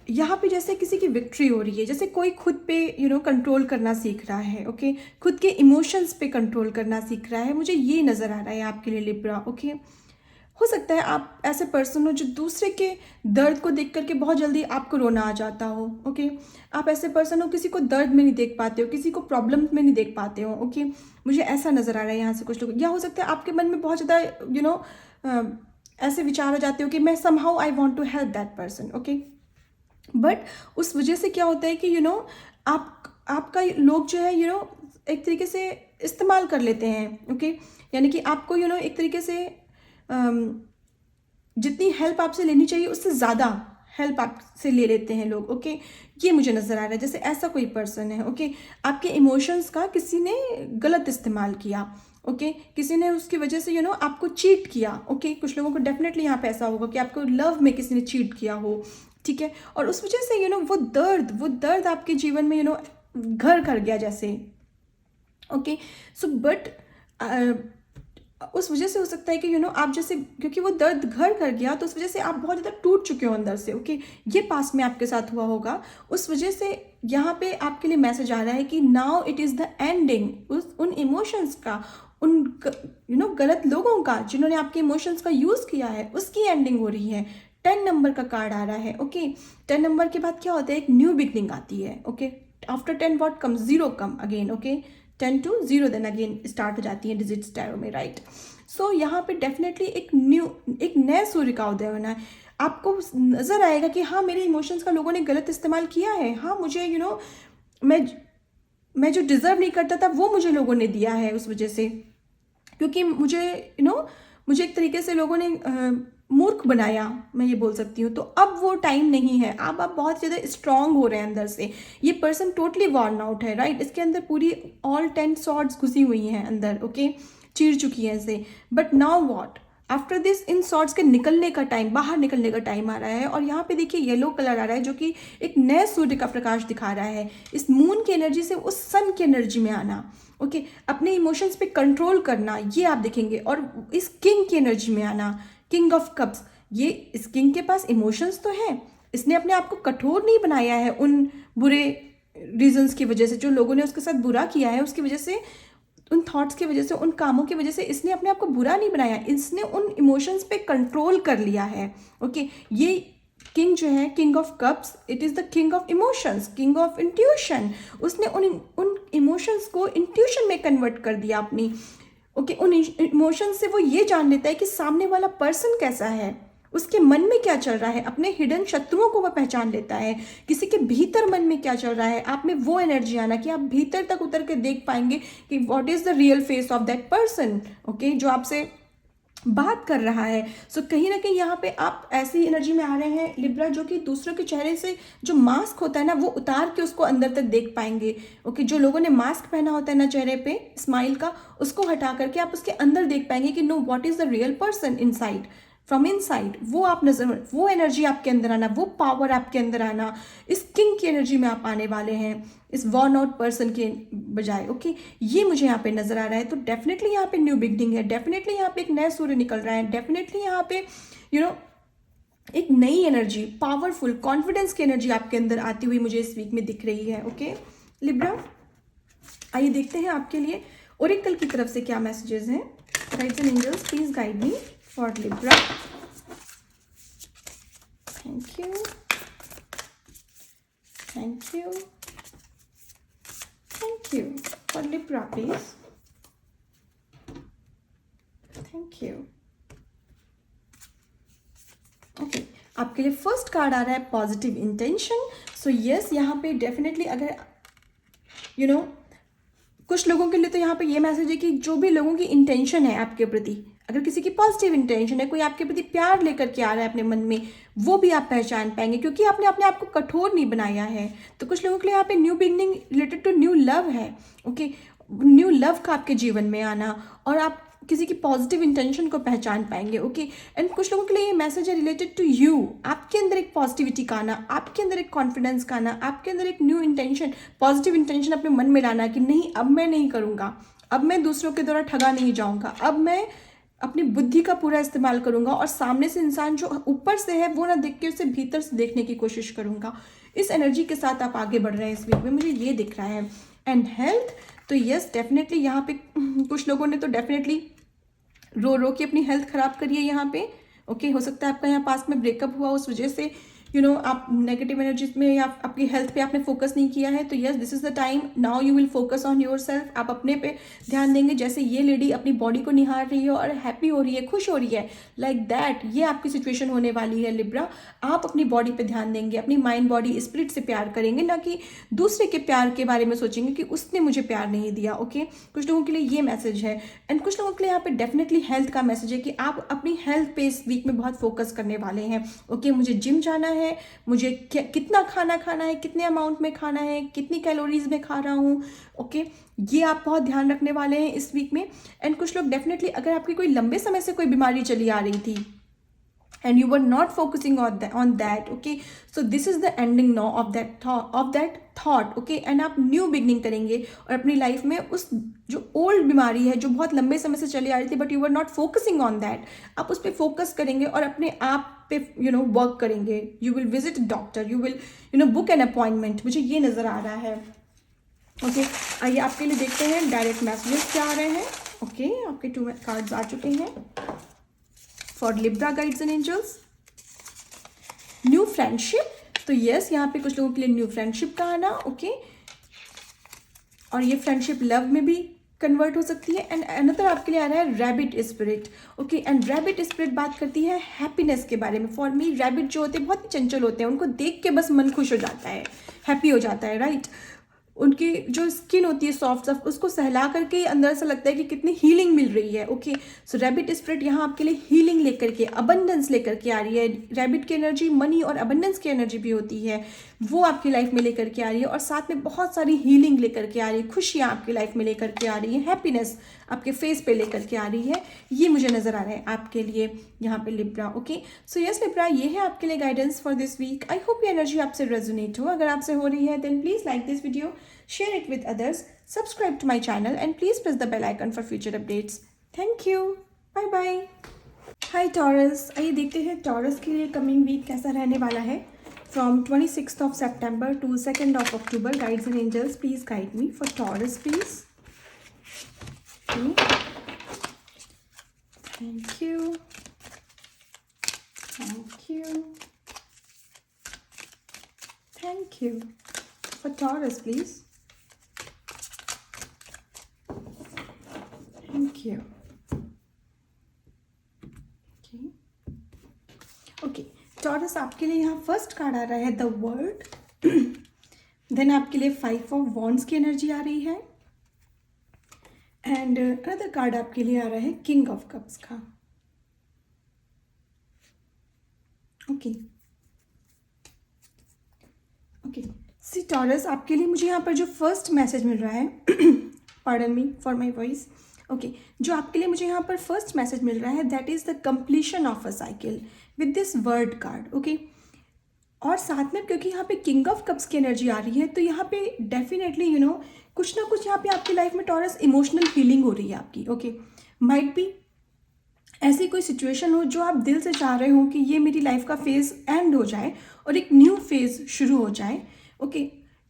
यहाँ पे जैसे किसी की विक्ट्री हो रही है, जैसे कोई खुद पे कंट्रोल करना सीख रहा है। ओके, खुद के इमोशंस पे कंट्रोल करना सीख रहा है, मुझे ये नज़र आ रहा है आपके लिए लिब्रा। ओके, हो सकता है आप ऐसे पर्सन हो जो दूसरे के दर्द को देख करके बहुत जल्दी आपको रोना आ जाता हो। ओके, आप ऐसे पर्सन हो किसी को दर्द में नहीं देख पाते हो, किसी को प्रॉब्लम में नहीं देख पाते हो। ओके, मुझे ऐसा नज़र आ रहा है यहाँ से कुछ लोग, या हो सकता है आपके मन में बहुत ज़्यादा ऐसे विचार हो जाते हो कि मैं somehow I want to help that person. Okay, but उस वजह से क्या होता है कि आपका लोग जो है एक तरीके से इस्तेमाल कर लेते हैं। ओके, यानी कि आपको एक तरीके से जितनी हेल्प आपसे लेनी चाहिए उससे ज़्यादा हेल्प आपसे ले लेते हैं लोग। ओके, ये मुझे नज़र आ रहा है जैसे ऐसा कोई पर्सन है। ओके, आपके इमोशंस का किसी ने गलत इस्तेमाल किया। ओके, किसी ने उसकी वजह से आपको चीट किया। ओके, कुछ लोगों को डेफिनेटली यहाँ पे ऐसा होगा कि आपको लव में किसी ने चीट किया हो। ठीक है, और उस वजह से वो दर्द आपके जीवन में घर कर गया जैसे। ओके, सो बट उस वजह से हो सकता है कि आप जैसे, क्योंकि वो दर्द घर कर गया तो उस वजह से आप बहुत ज़्यादा टूट चुके हो अंदर से। ओके, ये पास में आपके साथ हुआ होगा, उस वजह से यहाँ पे आपके लिए मैसेज आ रहा है कि now it is the ending उन इमोशंस का, उन गलत लोगों का जिन्होंने आपके इमोशंस का यूज़ किया है, उसकी एंडिंग हो रही है। 10 नंबर का कार्ड आ रहा है। ओके, 10 नंबर के बाद क्या होता है, एक न्यू बिगनिंग आती है। Okay, after 10 what come, 0 come again. Okay, 10 to 0 then again start हो जाती है डिजिट्स टैरो में, राइट। सो यहाँ पे डेफिनेटली एक नए सूर्य का उदय होना है। आपको नज़र आएगा कि हाँ, मेरे इमोशंस का लोगों ने गलत इस्तेमाल किया है। हाँ, मुझे मैं जो डिज़र्व नहीं करता था वो मुझे लोगों ने दिया है, उस वजह से, क्योंकि मुझे एक तरीके से लोगों ने मूर्ख बनाया, मैं ये बोल सकती हूँ। तो अब वो टाइम नहीं है, अब आप बहुत ज़्यादा स्ट्रांग हो रहे हैं अंदर से। ये पर्सन टोटली वॉर्न आउट है, राइट। इसके अंदर पूरी ऑल 10 सॉर्ड्स घुसी हुई हैं अंदर। ओके, चीर चुकी है इसे। But now what, after this in swords के निकलने का टाइम, बाहर निकलने का टाइम आ रहा है। और यहाँ पे देखिए येलो कलर आ रहा है जो कि एक नए सूर्य का प्रकाश दिखा रहा है। इस मून की एनर्जी से उस सन की एनर्जी में आना। ओके, अपने इमोशंस पे कंट्रोल करना, ये आप देखेंगे। और इस किंग की एनर्जी में आना, किंग ऑफ कप्स। ये इस किंग के पास इमोशंस तो हैं, इसने अपने आप को कठोर नहीं बनाया है उन बुरे रीजंस की वजह से, जो लोगों ने उसके साथ बुरा किया है उसकी वजह से, उन थॉट्स की वजह से, उन कामों की वजह से इसने अपने आप को बुरा नहीं बनाया, इसने उन इमोशंस पे कंट्रोल कर लिया है। ओके, ये किंग जो है, king of cups, it is the king of emotions, king of intuition. उसने उन इमोशंस को इंट्यूशन में कन्वर्ट कर दिया अपनी। ओके, उन इमोशंस से वो ये जान लेता है कि सामने वाला पर्सन कैसा है, उसके मन में क्या चल रहा है, अपने हिडन शत्रुओं को वह पहचान लेता है, किसी के भीतर मन में क्या चल रहा है। आप में वो एनर्जी आना कि आप भीतर तक उतर के देख पाएंगे कि what is the real face of that person. Okay, जो आपसे बात कर रहा है। सो कहीं ना कहीं यहाँ पे आप ऐसी एनर्जी में आ रहे हैं लिब्रा, जो कि दूसरों के चेहरे से जो मास्क होता है ना, वो उतार के उसको अंदर तक देख पाएंगे। ओके, जो लोगों ने मास्क पहना होता है ना चेहरे पे स्माइल का, उसको हटा करके आप उसके अंदर देख पाएंगे कि no, what is the real person inside. From inside, वो आप नजर, वो एनर्जी आपके अंदर आना, वो पावर आपके अंदर आना, इस किंग की एनर्जी में आप आने वाले हैं, इस वर्न आउट पर्सन के बजाय। ओके, ये मुझे यहाँ पे नजर आ रहा है। तो डेफिनेटली यहाँ पे न्यू बिगनिंग है, डेफिनेटली यहाँ पे एक नया सूर्य निकल रहा है, डेफिनेटली यहाँ पे एक नई एनर्जी, पावरफुल कॉन्फिडेंस की एनर्जी आपके अंदर आती हुई मुझे इस वीक में दिख रही है। ओके लिब्रा, आइए देखते हैं आपके लिए ओरेकल की तरफ से क्या मैसेजेस हैं। Guides and angels, please guide me for Libra. Thank you, thank you, thank you for Libra please, thank you. Okay, आपके लिए फर्स्ट कार्ड आ रहा है पॉजिटिव इंटेंशन। सो यस, यहाँ पे डेफिनेटली अगर कुछ लोगों के लिए तो यहाँ पे ये मैसेज है कि जो भी लोगों की इंटेंशन है आपके प्रति, अगर किसी की पॉजिटिव इंटेंशन है, कोई आपके प्रति प्यार लेकर के आ रहा है अपने मन में, वो भी आप पहचान पाएंगे क्योंकि आपने अपने आप को कठोर नहीं बनाया है। तो कुछ लोगों के लिए यहाँ पे new beginning related to new love है। ओके, न्यू लव का आपके जीवन में आना, और आप किसी की पॉजिटिव इंटेंशन को पहचान पाएंगे। ओके, एंड कुछ लोगों के लिए ये मैसेज है रिलेटेड टू यू, आपके अंदर एक पॉजिटिविटी का आना, आपके अंदर एक कॉन्फिडेंस का आना, आपके अंदर एक न्यू इंटेंशन, पॉजिटिव इंटेंशन अपने मन में लाना कि नहीं, अब मैं नहीं करूँगा, अब मैं दूसरों के द्वारा ठगा नहीं जाऊँगा, अब मैं अपनी बुद्धि का पूरा इस्तेमाल करूँगा और सामने से इंसान जो ऊपर से है वो ना देख के उसे भीतर से देखने की कोशिश करूँगा। इस एनर्जी के साथ आप आगे बढ़ रहे हैं इस वीक में, मुझे ये दिख रहा है। एंड हेल्थ, तो यस डेफिनेटली यहाँ पे कुछ लोगों ने तो डेफिनेटली रो रो के अपनी हेल्थ खराब करी है यहाँ पे। ओके, हो सकता है आपका यहाँ पास में ब्रेकअप हुआ, उस वजह से आप नेगेटिव एनर्जीज में या आपकी हेल्थ पे आपने फोकस नहीं किया है। तो yes, this is the time, now you will focus on your self. आप अपने पे ध्यान देंगे, जैसे ये लेडी अपनी बॉडी को निहार रही है और हैप्पी हो रही है, खुश हो रही है, लाइक दैट ये आपकी सिचुएशन होने वाली है लिब्रा। आप अपनी बॉडी पे ध्यान देंगे, अपनी माइंड बॉडी स्पिरिट से प्यार करेंगे, ना कि दूसरे के प्यार के बारे में सोचेंगे कि उसने मुझे प्यार नहीं दिया। ओके, कुछ लोगों के लिए ये मैसेज है। एंड कुछ लोगों के लिए यहाँ पे डेफिनेटली हेल्थ का मैसेज है कि आप अपनी हेल्थ पे इस वीक में बहुत फोकस करने वाले हैं। ओके, मुझे जिम जाना है, मुझे कितना खाना खाना है, कितने अमाउंट में खाना है, कितनी कैलोरीज में खा रहा हूँ। ओके, ये आप बहुत ध्यान रखने वाले हैं इस वीक में। एंड कुछ लोग डेफिनेटली, अगर आपकी कोई लंबे समय से कोई बीमारी चली आ रही थी and you were not focusing on that, okay, so this is the ending now of that thought, okay, and आप न्यू बिगनिंग करेंगे और अपनी लाइफ में उस जो ओल्ड बीमारी है जो बहुत लंबे समय से चली आ रही थी but you were not focusing on that, आप उस पर फोकस करेंगे और अपने आप पे वर्क करेंगे। You will visit doctor, you will book an appointment, मुझे ये नज़र आ रहा है। ओके, आइए आपके लिए देखते हैं डायरेक्ट मैसेजेस क्या आ रहे हैं। ओके, आपके 2 कार्ड्स आ चुके हैं for Libra guides and angels. New friendship, तो यस यहाँ पे कुछ लोगों के लिए न्यू फ्रेंडशिप का आना। ओके, और ये फ्रेंडशिप लव में भी कन्वर्ट हो सकती है। एंड अनदर आपके लिए आ रहा है rabbit spirit. Okay, and rabbit spirit बात करती है हैप्पीनेस के बारे में। फॉर मी रैबिट जो होते हैं बहुत ही चंचल होते हैं, उनको देख के बस मन खुश हो जाता है, हैप्पी हो जाता है, राइट। उनकी जो स्किन होती है सॉफ्ट सॉफ्ट, उसको सहला करके अंदर से लगता है कि कितनी हीलिंग मिल रही है। ओके, सो रैबिट स्पिरिट यहाँ आपके लिए हीलिंग लेकर के, अबंडेंस लेकर के आ रही है। रैबिट की एनर्जी मनी और अबंडेंस की एनर्जी भी होती है, वो आपकी लाइफ में लेकर के आ रही है और साथ में बहुत सारी हीलिंग लेकर के आ रही है, खुशियाँ आपकी लाइफ में लेकर के आ रही है, हैप्पीनेस आपके फेस पे लेकर के आ रही है। ये मुझे नजर आ रहा है आपके लिए यहाँ पे Libra. Okay, so yes Libra, ये है आपके लिए guidance for this week. I hope ये एनर्जी आपसे रेजोनेट हो। अगर आपसे हो रही है then please like this video, share it with others, subscribe to my channel and please press the bell icon for future updates. Thank you. Bye bye. Hi Taurus, आइए देखते हैं Taurus के लिए कमिंग वीक कैसा रहने वाला है। From 26th of September to 2nd of October, guides and angels, please guide me for Taurus, please. Okay. Thank you. Thank you. Thank you. For Taurus, please. Thank you. Okay. Okay. Taurus, आपके लिए यहाँ फर्स्ट कार्ड आ रहा है द वर्ल्ड। देन आपके लिए 5 ऑफ वॉन्ड्स की एनर्जी आ रही है। एंड अनदर कार्ड आपके लिए आ रहा है किंग ऑफ कप्स का। ओके ओके, सी टॉरस, आपके लिए मुझे यहाँ पर जो फर्स्ट मैसेज मिल रहा है pardon me for my voice, okay, जो आपके लिए मुझे यहाँ पर फर्स्ट मैसेज मिल रहा है that is the completion of a cycle with this word card. Okay, और साथ में क्योंकि यहाँ पे किंग ऑफ कप्स की एनर्जी आ रही है तो यहाँ पे डेफिनेटली कुछ ना कुछ यहाँ पे आपकी लाइफ में टॉरस इमोशनल फीलिंग हो रही है आपकी। ओके, माइट बी ऐसी कोई सिचुएशन हो जो आप दिल से चाह रहे हो कि ये मेरी लाइफ का फेज़ एंड हो जाए और एक न्यू फेज़ शुरू हो जाए। ओके,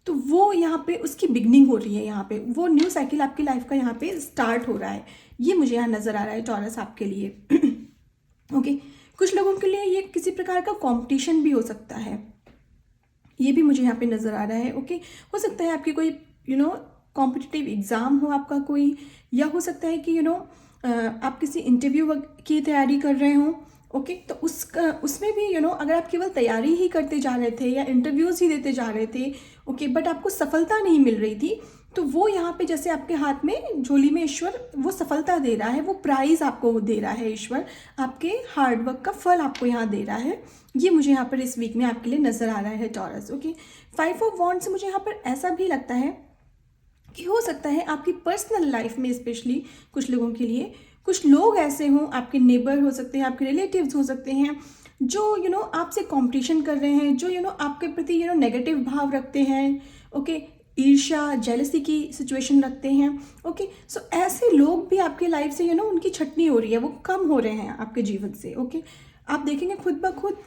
तो वो यहाँ पे उसकी बिगनिंग हो रही है, यहाँ पे वो न्यू साइकिल आपकी लाइफ का यहाँ पे स्टार्ट हो रहा है। ये मुझे यहाँ नज़र आ रहा है टॉरस आपके लिए। ओके, कुछ लोगों के लिए ये किसी प्रकार का कंपटीशन भी हो सकता है, ये भी मुझे यहाँ पे नज़र आ रहा है। ओके, हो सकता है आपकी कोई कॉम्पिटिटिव एग्ज़ाम हो आपका कोई, या हो सकता है कि आप किसी इंटरव्यू की तैयारी कर रहे हो। ओके, तो उसमें भी अगर आप केवल तैयारी ही करते जा रहे थे या इंटरव्यूज़ ही देते जा रहे थे, ओके, बट आपको सफलता नहीं मिल रही थी, तो वो यहाँ पे जैसे आपके हाथ में झोली में ईश्वर वो सफलता दे रहा है, वो प्राइज़ आपको दे रहा है ईश्वर, आपके हार्डवर्क का फल आपको यहाँ दे रहा है। ये मुझे यहाँ पर इस वीक में आपके लिए नज़र आ रहा है टॉरस। ओके, 5 ऑफ वॉन्ड से मुझे यहाँ पर ऐसा भी लगता है कि हो सकता है आपकी पर्सनल लाइफ में स्पेशली कुछ लोगों के लिए कुछ लोग ऐसे हों, आपके नेबर हो सकते हैं, आपके रिलेटिव्स हो सकते हैं, जो आपसे कंपटीशन कर रहे हैं, जो आपके प्रति नेगेटिव भाव रखते हैं। ओके, ईर्ष्या जेलसी की सिचुएशन रखते हैं। ओके, सो ऐसे लोग भी आपके लाइफ से उनकी छटनी हो रही है, वो कम हो रहे हैं आपके जीवन से। ओके, आप देखेंगे खुद ब खुद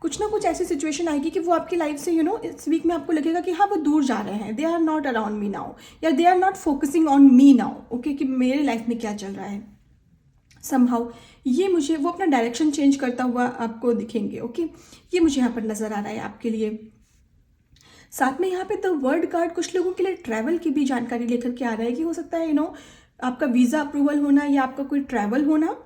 कुछ ना कुछ ऐसी सिचुएशन आएगी कि वो आपकी लाइफ से इस वीक में आपको लगेगा कि हाँ वो दूर जा रहे हैं, they are not around me now, या they are not focusing on me now. Okay, कि मेरे लाइफ में क्या चल रहा है समहाउ, ये मुझे वो अपना डायरेक्शन चेंज करता हुआ आपको दिखेंगे। ओके, ये मुझे यहाँ पर नज़र आ रहा है आपके लिए। साथ में यहाँ पे द वर्ड कार्ड कुछ लोगों के लिए ट्रैवल की भी जानकारी लेकर के आ रहा है कि हो सकता है आपका वीज़ा अप्रूवल होना या आपका कोई ट्रैवल होना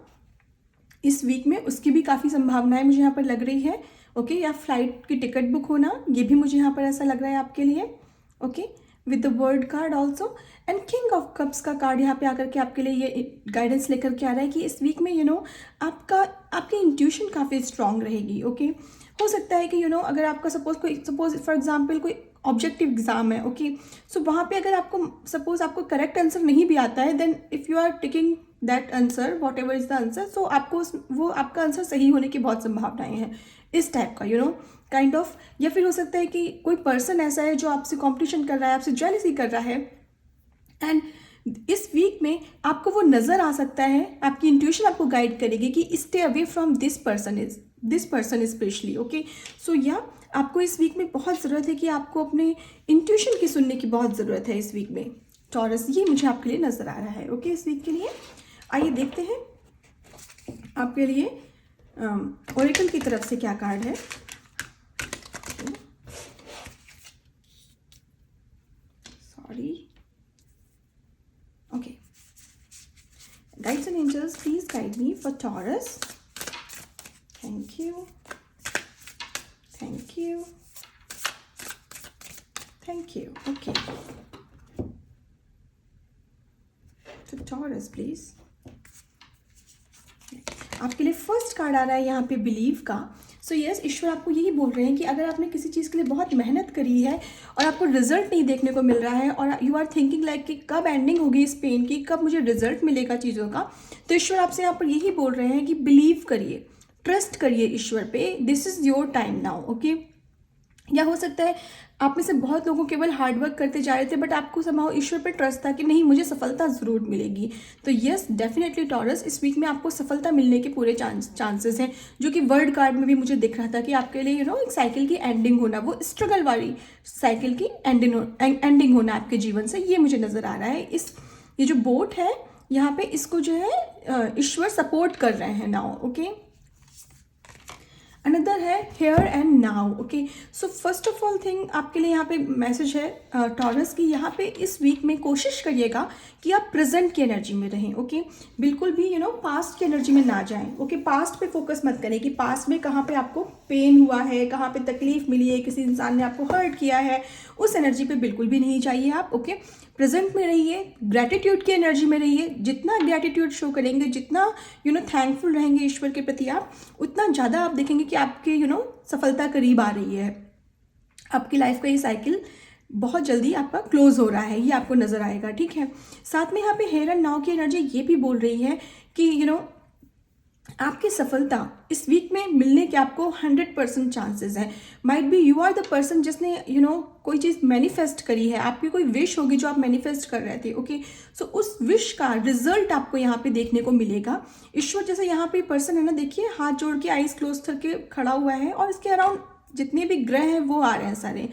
इस वीक में, उसकी भी काफ़ी संभावनाएं मुझे यहाँ पर लग रही है। ओके, या फ्लाइट की टिकट बुक होना, ये भी मुझे यहाँ पर ऐसा लग रहा है आपके लिए। Okay, with the word card also, and king of cups का कार्ड यहाँ पे आकर के आपके लिए ये गाइडेंस लेकर के आ रहा है कि इस वीक में आपकी इंट्यूशन काफ़ी स्ट्रांग रहेगी। ओके, हो सकता है कि अगर आपका सपोज फॉर एग्जांपल कोई ऑब्जेक्टिव एग्जाम है। ओके, सो वहाँ पे अगर आपको करेक्ट आंसर नहीं भी आता है, then if you are taking that answer whatever is the answer, so वो आपका आंसर सही होने की बहुत संभावनाएं हैं इस टाइप का काइंड ऑफ। या फिर हो सकता है कि कोई पर्सन ऐसा है जो आपसे कॉम्पिटिशन कर रहा है, आपसे जेलसी कर रहा है, एंड इस वीक में आपको वो नज़र आ सकता है, आपकी इंट्यूशन आपको गाइड करेगी कि stay away from this person specially. Okay, so या आपको इस वीक में बहुत ज़रूरत है कि आपको अपने इंट्यूशन की सुनने की बहुत ज़रूरत है इस वीक में टॉरस, ये मुझे आपके लिए नज़र आ रहा है। ओके, इस वीक के लिए आइए देखते हैं आपके लिए ओरेकल की तरफ से क्या कार्ड है। Sorry, okay, guides and angels please guide me for Taurus. Thank you, thank you, thank you. Okay, तो टॉरस प्लीज, आपके लिए फर्स्ट कार्ड आ रहा है यहाँ पे बिलीव का। सो यस, ईश्वर आपको यही बोल रहे हैं कि अगर आपने किसी चीज़ के लिए बहुत मेहनत करी है और आपको रिजल्ट नहीं देखने को मिल रहा है और यू आर थिंकिंग लाइक कि कब एंडिंग होगी इस पेन की, कब मुझे रिजल्ट मिलेगा चीज़ों का, तो ईश्वर आपसे यहाँ पर यही बोल रहे हैं कि बिलीव करिए, ट्रस्ट करिए ईश्वर पे, this is your time now. Okay, या हो सकता है आप में से बहुत लोगों केवल हार्डवर्क करते जा रहे थे, बट आपको समाओ ईश्वर पर ट्रस्ट था कि नहीं मुझे सफलता ज़रूर मिलेगी। तो यस, डेफिनेटली टॉरस, इस वीक में आपको सफलता मिलने के पूरे चांसेस हैं, जो कि वर्ड कार्ड में भी मुझे दिख रहा था कि आपके लिए एक साइकिल की एंडिंग होना, वो स्ट्रगल वाली साइकिल की एंडिंग होना आपके जीवन से, ये मुझे नज़र आ रहा है। ये जो बोट है यहाँ पे, इसको जो है ईश्वर सपोर्ट कर रहे हैं नाउ। ओके, अनदर है here and now. Okay, so first of all thing आपके लिए यहाँ पे मैसेज है टॉरस की, यहाँ पे इस वीक में कोशिश करिएगा कि आप प्रेजेंट की एनर्जी में रहें। ओके, बिल्कुल भी पास्ट की एनर्जी में ना जाएं। ओके, पास्ट पे फोकस मत करें कि पास्ट में कहाँ पे आपको पेन हुआ है, कहाँ पे तकलीफ मिली है, किसी इंसान ने आपको हर्ट किया है, उस एनर्जी पे बिल्कुल भी नहीं चाहिए आप। ओके, प्रेजेंट में रहिए, ग्रैटिट्यूड की एनर्जी में रहिए। जितना ग्रैटिट्यूड शो करेंगे, जितना थैंकफुल रहेंगे ईश्वर के प्रति आप, उतना ज़्यादा आप देखेंगे कि आपके सफलता करीब आ रही है। आपकी लाइफ का ये साइकिल बहुत जल्दी आपका क्लोज हो रहा है, ये आपको नज़र आएगा, ठीक है। साथ में यहाँ पे हेयर एंड नाउ की एनर्जी ये भी बोल रही है कि आपकी सफलता इस वीक में मिलने के आपको 100% चांसेस हैं। Might be you are the person जिसने कोई चीज़ मैनिफेस्ट करी है, आपकी कोई विश होगी जो आप मैनिफेस्ट कर रहे थे, ओके। सो उस विश का रिजल्ट आपको यहाँ पे देखने को मिलेगा। ईश्वर जैसे यहाँ पे पर्सन है ना, देखिए हाथ जोड़ के आईज क्लोज करके खड़ा हुआ है, और इसके अराउंड जितने भी ग्रह हैं वो आ रहे हैं, सारे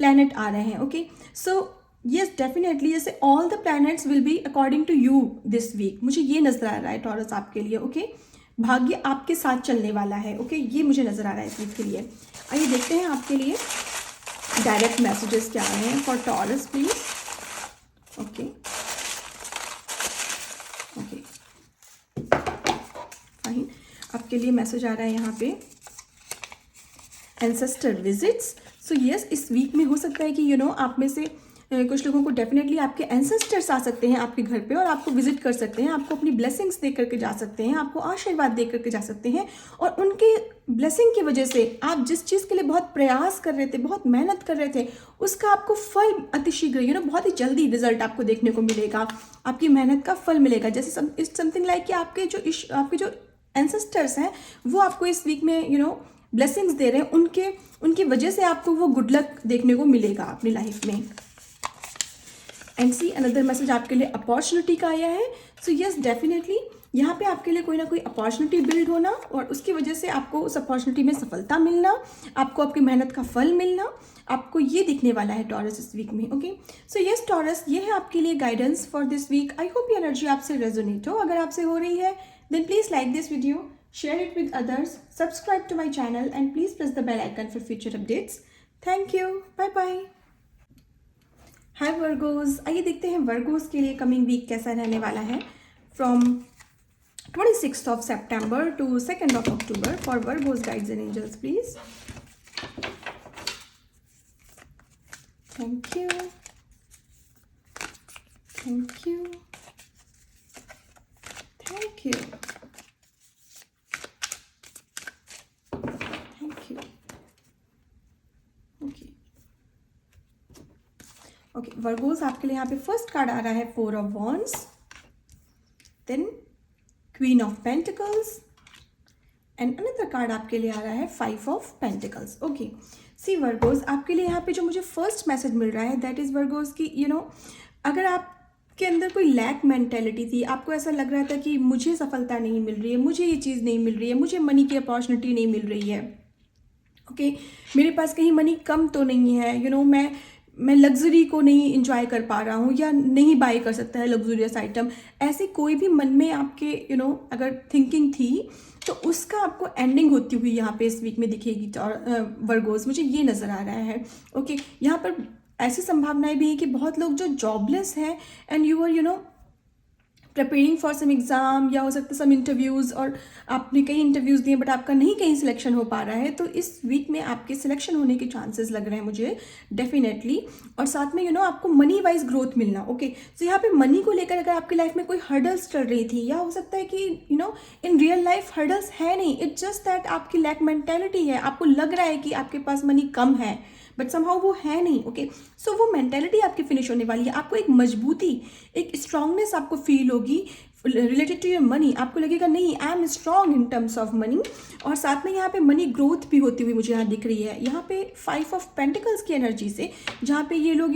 प्लैनेट आ रहे हैं, ओके। सो यस डेफिनेटली, जैसे all the planets will be according to you this week, मुझे ये नजर आ रहा है टॉरस आपके लिए, ओके। भाग्य आपके साथ चलने वाला है, ओके, ये मुझे नजर आ रहा है इस वीक के लिए। आइए देखते हैं आपके लिए डायरेक्ट मैसेजेस क्या आ रहे हैं for taurus please. Okay okay fine, आपके लिए मैसेज आ रहा है यहाँ पे एंसेस्टर विजिट्स। सो यस, इस वीक में हो सकता है कि आप में से कुछ लोगों को डेफिनेटली आपके एंसेस्टर्स आ सकते हैं आपके घर पे और आपको विजिट कर सकते हैं, आपको अपनी ब्लेसिंग्स दे करके जा सकते हैं, आपको आशीर्वाद दे करके जा सकते हैं, और उनके ब्लेसिंग की वजह से आप जिस चीज़ के लिए बहुत प्रयास कर रहे थे, बहुत मेहनत कर रहे थे, उसका आपको फल अतिशीघ्र बहुत ही जल्दी रिजल्ट आपको देखने को मिलेगा, आपकी मेहनत का फल मिलेगा। जैसे इट्स समथिंग लाइक कि आपके जो एंसेस्टर्स हैं वो आपको इस वीक में ब्लेसिंग्स दे रहे हैं, उनकी वजह से आपको वो गुड लक देखने को मिलेगा अपनी लाइफ में। एंड सी अनदर मैसेज आपके लिए अपॉर्चुनिटी का आया है। सो यस डेफिनेटली, यहाँ पे आपके लिए कोई ना कोई अपॉर्चुनिटी बिल्ड होना, और उसकी वजह से आपको उस अपॉर्चुनिटी में सफलता मिलना, आपको आपकी मेहनत का फल मिलना, आपको ये दिखने वाला है टॉरस इस वीक में, ओके। सो यस टॉरस, ये है आपके लिए guidance for this week. I hope ये एनर्जी आपसे रेजोनेट हो। अगर आपसे हो रही है then please like this video, share it with others, subscribe to my channel, and please press the bell icon for future updates. Thank you. Bye bye. Hi Virgos, आइए देखते हैं वर्गोस के लिए कमिंग वीक कैसा रहने वाला है from 26th of September to 2nd of October for Virgos guides and angels please. Thank you. Thank you. Thank you. Okay Virgo's, आपके लिए यहाँ पे फर्स्ट कार्ड आ रहा है 4 of Wands, then Queen of Pentacles, and another card आपके लिए आ रहा है 5 of Pentacles. Okay see Virgos, आपके लिए यहाँ पे जो मुझे फर्स्ट मैसेज मिल रहा है दैट इज वर्गोस की अगर आपके अंदर कोई लैक मेंटेलिटी थी, आपको ऐसा लग रहा था कि मुझे सफलता नहीं मिल रही है, मुझे ये चीज़ नहीं मिल रही है, मुझे मनी की अपॉर्चुनिटी नहीं मिल रही है, ओके मेरे पास कहीं मनी कम तो नहीं है, मैं लग्जरी को नहीं इंजॉय कर पा रहा हूँ या नहीं बाय कर सकता है लग्जूरियस आइटम, ऐसी कोई भी मन में आपके अगर थिंकिंग थी तो उसका आपको एंडिंग होती हुई यहाँ पे इस वीक में दिखेगी वर्गोस, मुझे ये नज़र आ रहा है, ओके। यहाँ पर ऐसी संभावनाएं भी हैं कि बहुत लोग जो जॉबलेस हैं and you are preparing for some exam, या हो सकता है सम इंटरव्यूज़, और आपने कई इंटरव्यूज़ दिए बट आपका नहीं कहीं सिलेक्शन हो पा रहा है, तो इस वीक में आपके सिलेक्शन होने के चांसेस लग रहे हैं मुझे डेफिनेटली। और साथ में आपको मनी वाइज ग्रोथ मिलना, ओके। तो यहाँ पे मनी को लेकर अगर आपकी लाइफ में कोई हर्डल्स चल रही थी, या हो सकता है कि इन रियल लाइफ हर्डल्स है नहीं, इट्स जस्ट दैट आपकी लैक मेंटेलिटी है, आपको लग रहा है कि आपके पास मनी कम है बट समहाउ वो है नहीं, ओके। सो वो मेंटेलिटी आपकी फिनिश होने वाली है, आपको एक मजबूती, एक स्ट्रांगनेस आपको फील होगी रिलेटेड टू योर मनी, आपको लगेगा नहीं I am strong in terms of money. और साथ में यहाँ पे मनी ग्रोथ भी होती हुई मुझे यहाँ दिख रही है, यहाँ पे 5 of Pentacles की एनर्जी से, जहाँ पे ये लोग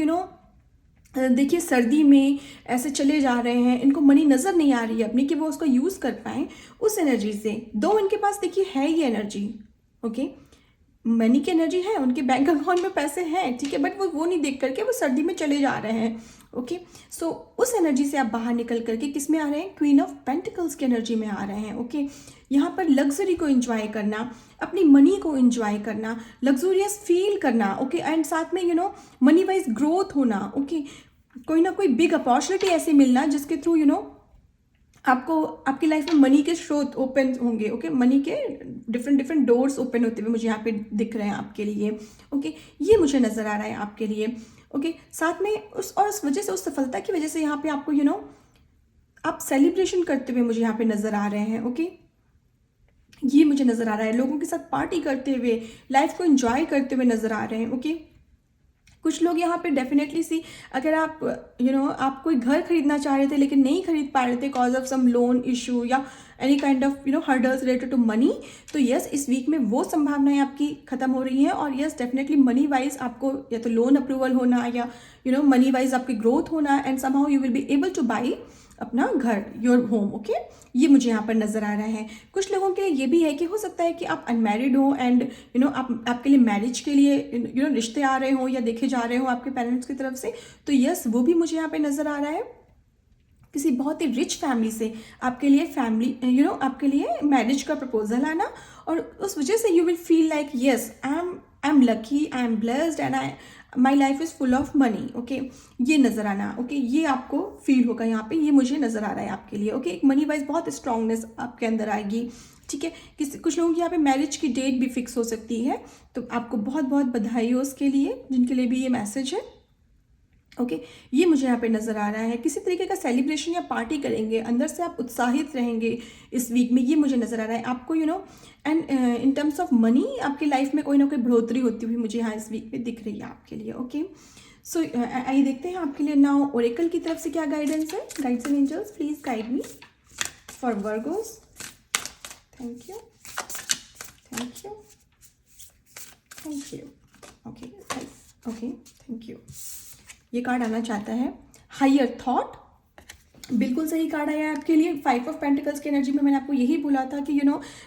देखिए सर्दी में ऐसे चले जा रहे हैं, इनको मनी नज़र नहीं आ रही है अपनी कि वो उसको यूज़ कर पाएँ, उस एनर्जी से दो इनके पास देखिए है ये एनर्जी, ओके मनी की एनर्जी है, उनके बैंक अकाउंट में पैसे हैं, ठीक है, बट वो नहीं देख करके वो सर्दी में चले जा रहे हैं, ओके। सो उस एनर्जी से आप बाहर निकल करके किस में आ रहे हैं, क्वीन ऑफ पेंटिकल्स की एनर्जी में आ रहे हैं, ओके। यहाँ पर लग्जरी को एंजॉय करना, अपनी मनी को एंजॉय करना, लग्जूरियस फील करना, ओके, एंड साथ में मनी वाइज ग्रोथ होना, ओके। कोई ना कोई बिग अपॉर्चुनिटी ऐसे मिलना जिसके थ्रू आपको आपकी लाइफ में मनी के स्रोत ओपन होंगे, ओके मनी के डिफरेंट डोर्स ओपन होते हुए मुझे यहाँ पे दिख रहे हैं आपके लिए, ओके ये मुझे नज़र आ रहा है आपके लिए, ओके। साथ में उस वजह से, उस सफलता की वजह से यहाँ पे आपको आप सेलिब्रेशन करते हुए मुझे यहाँ पे नज़र आ रहे हैं, ओके ये मुझे नज़र आ रहा है, लोगों के साथ पार्टी करते हुए, लाइफ को एंजॉय करते हुए नज़र आ रहे हैं, ओके। कुछ लोग यहाँ पे डेफिनेटली सी, अगर आप आप कोई घर खरीदना चाह रहे थे लेकिन नहीं खरीद पा रहे थे cause of some loan issue या any kind of hurdles related to money, तो यस इस वीक में वो संभावनाएं आपकी खत्म हो रही हैं और यस डेफिनेटली मनी वाइज आपको या तो लोन अप्रूवल होना या मनी वाइज आपकी ग्रोथ होना and somehow you will be able two by अपना घर, योर होम। ओके, ये मुझे यहाँ पर नज़र आ रहा है। कुछ लोगों के लिए ये भी है कि हो सकता है कि आप अनमैरिड हो एंड आपके लिए मैरिज के लिए रिश्ते आ रहे हो या देखे जा रहे हो आपके पेरेंट्स की तरफ से, तो यस वो भी मुझे यहाँ पे नज़र आ रहा है। किसी बहुत ही रिच फैमिली से आपके लिए आपके लिए मैरिज का प्रपोजल आना और उस वजह से you will feel like yes I am lucky, I am blessed and my life is full of money. Okay, ये नज़र आना, ओके ये आपको फील होगा यहाँ पे, ये मुझे नज़र आ रहा है आपके लिए। ओके, एक मनी वाइज बहुत स्ट्रांगनेस आपके अंदर आएगी। ठीक है, कुछ लोगों की यहाँ पे मैरिज की डेट भी फिक्स हो सकती है, तो आपको बहुत बहुत बधाई हो उसके लिए जिनके लिए भी ये मैसेज है। ओके, ये मुझे यहाँ पे नज़र आ रहा है। किसी तरीके का सेलिब्रेशन या पार्टी करेंगे, अंदर से आप उत्साहित रहेंगे इस वीक में, ये मुझे नज़र आ रहा है आपको and in terms of money आपकी लाइफ में कोई ना कोई बढ़ोतरी होती हुई मुझे यहाँ इस वीक में दिख रही है आपके लिए। ओके, सो आइए देखते हैं आपके लिए नाउ ओरेकल की तरफ से क्या गाइडेंस है। Guides and angels please guide me for Virgos. Thank you, thank you, thank you. Okay okay, thank you. ये कार्ड आना चाहता है हायर थॉट, बिल्कुल सही कार्ड आया है आपके लिए। 5 ऑफ पेंटिकल्स की एनर्जी में मैंने आपको यही बोला था कि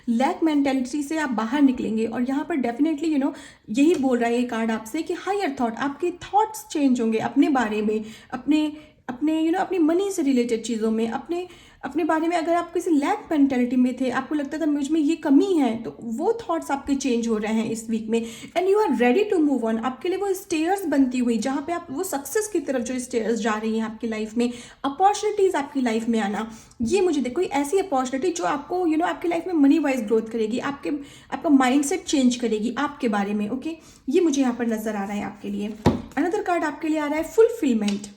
लैक मेंटेलिटी से आप बाहर निकलेंगे और यहाँ पर डेफिनेटली यही बोल रहा है ये कार्ड आपसे कि हायर थॉट, आपके थॉट्स चेंज होंगे अपने बारे में, अपने अपनी मनी से रिलेटेड चीज़ों में, अपने बारे में। अगर आप किसी लैक मेंटेलिटी में थे, आपको लगता था मुझ में ये कमी है, तो वो थॉट्स आपके चेंज हो रहे हैं इस वीक में and you are ready to move on. आपके लिए वो स्टेयर्स बनती हुई जहाँ पे आप वो सक्सेस की तरफ जो स्टेयर्स जा रही हैं आपकी लाइफ में, अपॉर्चुनिटीज आपकी लाइफ में आना, ये मुझे देखो ऐसी अपॉर्चुनिटी जो आपको आपकी लाइफ में मनी वाइज ग्रोथ करेगी, आपका माइंडसेट चेंज करेगी आपके बारे में। ओके, ये मुझे यहाँ पर नजर आ रहा है आपके लिए। अनदर कार्ड आपके लिए आ रहा है फुलफिलमेंट।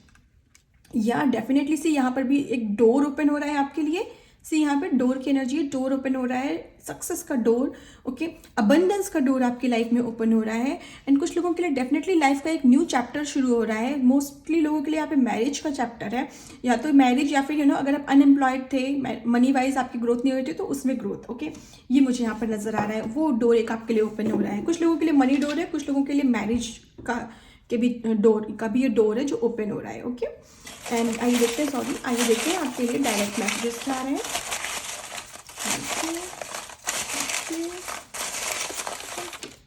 या डेफिनेटली सी यहाँ पर भी एक डोर ओपन हो रहा है आपके लिए। सी यहाँ पे डोर की एनर्जी है, डोर ओपन हो रहा है, सक्सेस का डोर। ओके, अबंडेंस का डोर आपकी लाइफ में ओपन हो रहा है एंड कुछ लोगों के लिए डेफिनेटली लाइफ का एक न्यू चैप्टर शुरू हो रहा है। मोस्टली लोगों के लिए यहाँ पे मैरिज का चैप्टर है, या तो मैरिज या फिर अगर आप अनएम्प्लॉयड थे, मनी वाइज आपकी ग्रोथ नहीं हुई थी तो उसमें ग्रोथ। ओके, ये मुझे यहाँ पर नजर आ रहा है, वो डोर एक आपके लिए ओपन हो रहा है। कुछ लोगों के लिए मनी डोर है, कुछ लोगों के लिए मैरिज के भी डोर का भी ये डोर है जो ओपन हो रहा है। ओके, एंड आइए देखते हैं, आइए देखते हैं आपके लिए डायरेक्ट मैसेजेस क्या आ रहे हैं।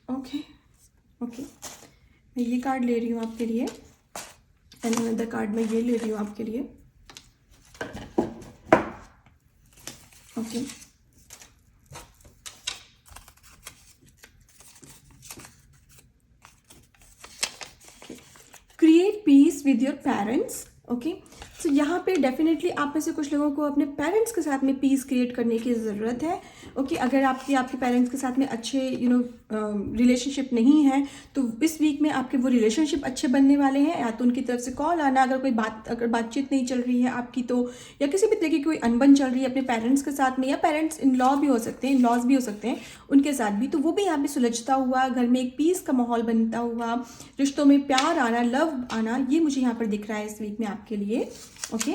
ओके ओके, मैं ये कार्ड ले रही हूँ आपके लिए एंड अनदर कार्ड मैं ये ले रही हूँ आपके लिए। Okay, create peace with your parents. Okay, so यहाँ पे डेफिनेटली आप में से कुछ लोगों को अपने पेरेंट्स के साथ में पीस क्रिएट करने की ज़रूरत है। ओके, अगर आपके पेरेंट्स के साथ में अच्छे रिलेशनशिप नहीं है तो इस वीक में आपके वो रिलेशनशिप अच्छे बनने वाले हैं। या तो उनकी तरफ से कॉल आना, अगर बातचीत नहीं चल रही है आपकी तो, या किसी भी तरीके की कोई अनबन चल रही है अपने पेरेंट्स के साथ में, या पेरेंट्स इन लॉ भी हो सकते हैं, इन लॉज भी हो सकते हैं उनके साथ भी, तो वो भी यहाँ पे सुलझता हुआ, घर में एक पीस का माहौल बनता हुआ, रिश्तों में प्यार आना, लव आना, ये मुझे यहाँ पर दिख रहा है इस वीक में आपके लिए। ओके,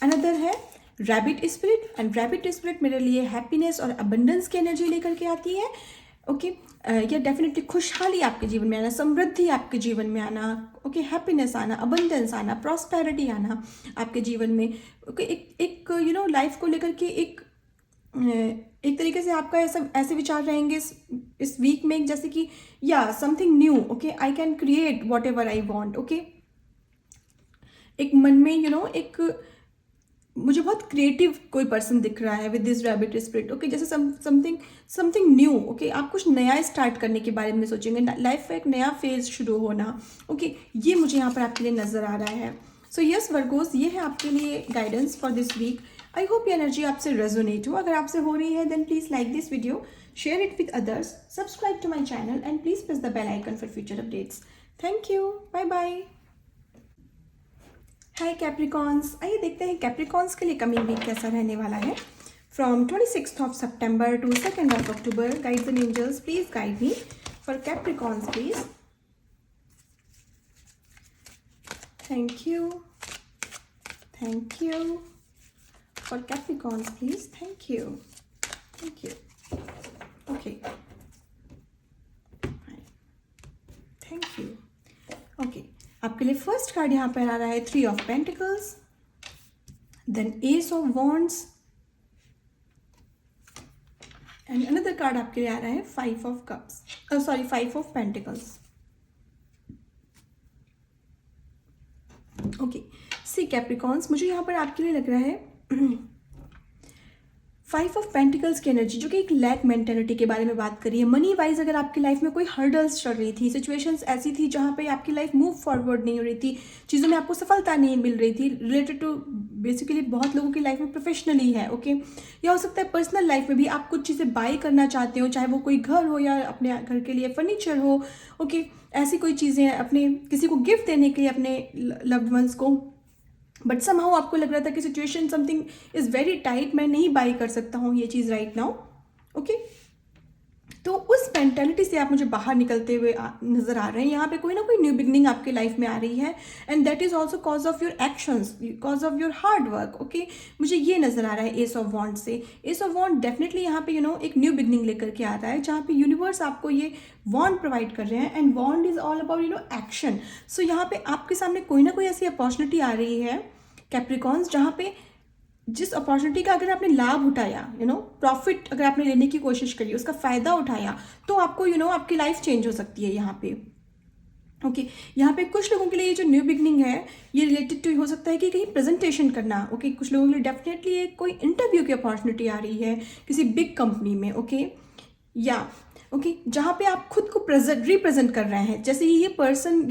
अनदर है rabbit spirit and rabbit spirit मेरे लिए हैप्पीनेस और अबंडेंस की एनर्जी लेकर के आती है। ओके, या डेफिनेटली खुशहाली आपके जीवन में आना, समृद्धि आपके जीवन में आना, ओके, हैप्पीनेस आना, अबंडेंस आना, प्रॉस्पेरिटी आना आपके जीवन में। ओके, एक लाइफ को लेकर के एक तरीके से आपका ऐसे विचार रहेंगे इस वीक में, जैसे कि या something new. Okay, I can create whatever I want. Okay, एक मन में एक मुझे बहुत क्रिएटिव कोई पर्सन दिख रहा है with this rabbit spirit. Okay, जैसे समथिंग न्यू। ओके, आप कुछ नया स्टार्ट करने के बारे में सोचेंगे, लाइफ का एक नया फेज शुरू होना। ओके, ये मुझे यहाँ पर आपके लिए नजर आ रहा है। सो यस वर्गोस, ये है आपके लिए guidance for this week. I hope ये एनर्जी आपसे रेजोनेट हो। अगर आपसे हो रही है then please like this video, share it with others, subscribe to my channel and please press the bell icon for future updates. Thank you, bye bye. Hi Capricorns, आइए देखते हैं कैप्रिकॉन्स के लिए कमिंग वीक कैसा रहने वाला है। From 26th of September to 2nd of October, guides and angels please guide me for Capricorns please. Thank you. Thank you. For Capricorns, please. Thank you. Thank you. Okay. Thank you. Okay. आपके लिए फर्स्ट कार्ड यहाँ पर आ रहा है 3 of Pentacles, then Ace of Wands, and another card आपके लिए आ रहा है 5 of Cups. Sorry, 5 of Pentacles. Okay, see Capricorns, मुझे यहाँ पर आपके लिए लग रहा है 5 ऑफ पेंटिकल्स की एनर्जी, जो कि एक लैक मेंटेलिटी के बारे में बात करी है। मनी वाइज अगर आपकी लाइफ में कोई हर्डल्स चल रही थी, सिचुएशंस ऐसी थी जहाँ पे आपकी लाइफ मूव फॉरवर्ड नहीं हो रही थी, चीज़ों में आपको सफलता नहीं मिल रही थी, रिलेटेड टू बेसिकली बहुत लोगों की लाइफ में प्रोफेशनली है, ओके, या हो सकता है पर्सनल लाइफ में भी आप कुछ चीज़ें बाय करना चाहते हो, चाहे वो कोई घर हो या अपने घर के लिए फर्नीचर हो, ओके, ऐसी कोई चीज़ें अपने किसी को गिफ्ट देने के लिए अपने लव्ड वंस को, बट समहाउ आपको लग रहा था कि situation something is very tight, मैं नहीं बाई कर सकता हूँ ये चीज़ राइट नाउ, ओके। तो उस मेंटालिटी से आप मुझे बाहर निकलते हुए नज़र आ रहे हैं। यहाँ पे कोई ना कोई न्यू बिगनिंग आपके लाइफ में आ रही है, and that is also cause of your actions, cause of your hard work, okay. मुझे ये नज़र आ रहा है एस ऑफ वॉन्ड से। एस ऑफ वॉन्ड डेफिनेटली यहाँ पे एक न्यू बिगनिंग लेकर के आ रहा है, जहाँ पे यूनिवर्स आपको ये वॉन्ड प्रोवाइड कर रहे हैं, and wand is all about action. So यहाँ पे आपके सामने कोई ना कोई ऐसी अपॉर्चुनिटी आ रही है कैप्रिकॉन्स, जहाँ पे जिस अपॉर्चुनिटी का अगर आपने लाभ उठाया, प्रॉफिट अगर आपने लेने की कोशिश करी, उसका फ़ायदा उठाया, तो आपको आपकी लाइफ चेंज हो सकती है यहाँ पे, ओके। यहाँ पे कुछ लोगों के लिए ये जो न्यू बिगनिंग है, ये रिलेटेड टू हो सकता है कि कहीं प्रेजेंटेशन करना, ओके। कुछ लोगों के लिए डेफिनेटली एक कोई इंटरव्यू की अपॉर्चुनिटी आ रही है किसी बिग कंपनी में, ओके, या ओके, जहाँ पे आप खुद को रिप्रेजेंट कर रहे हैं, जैसे ये पर्सन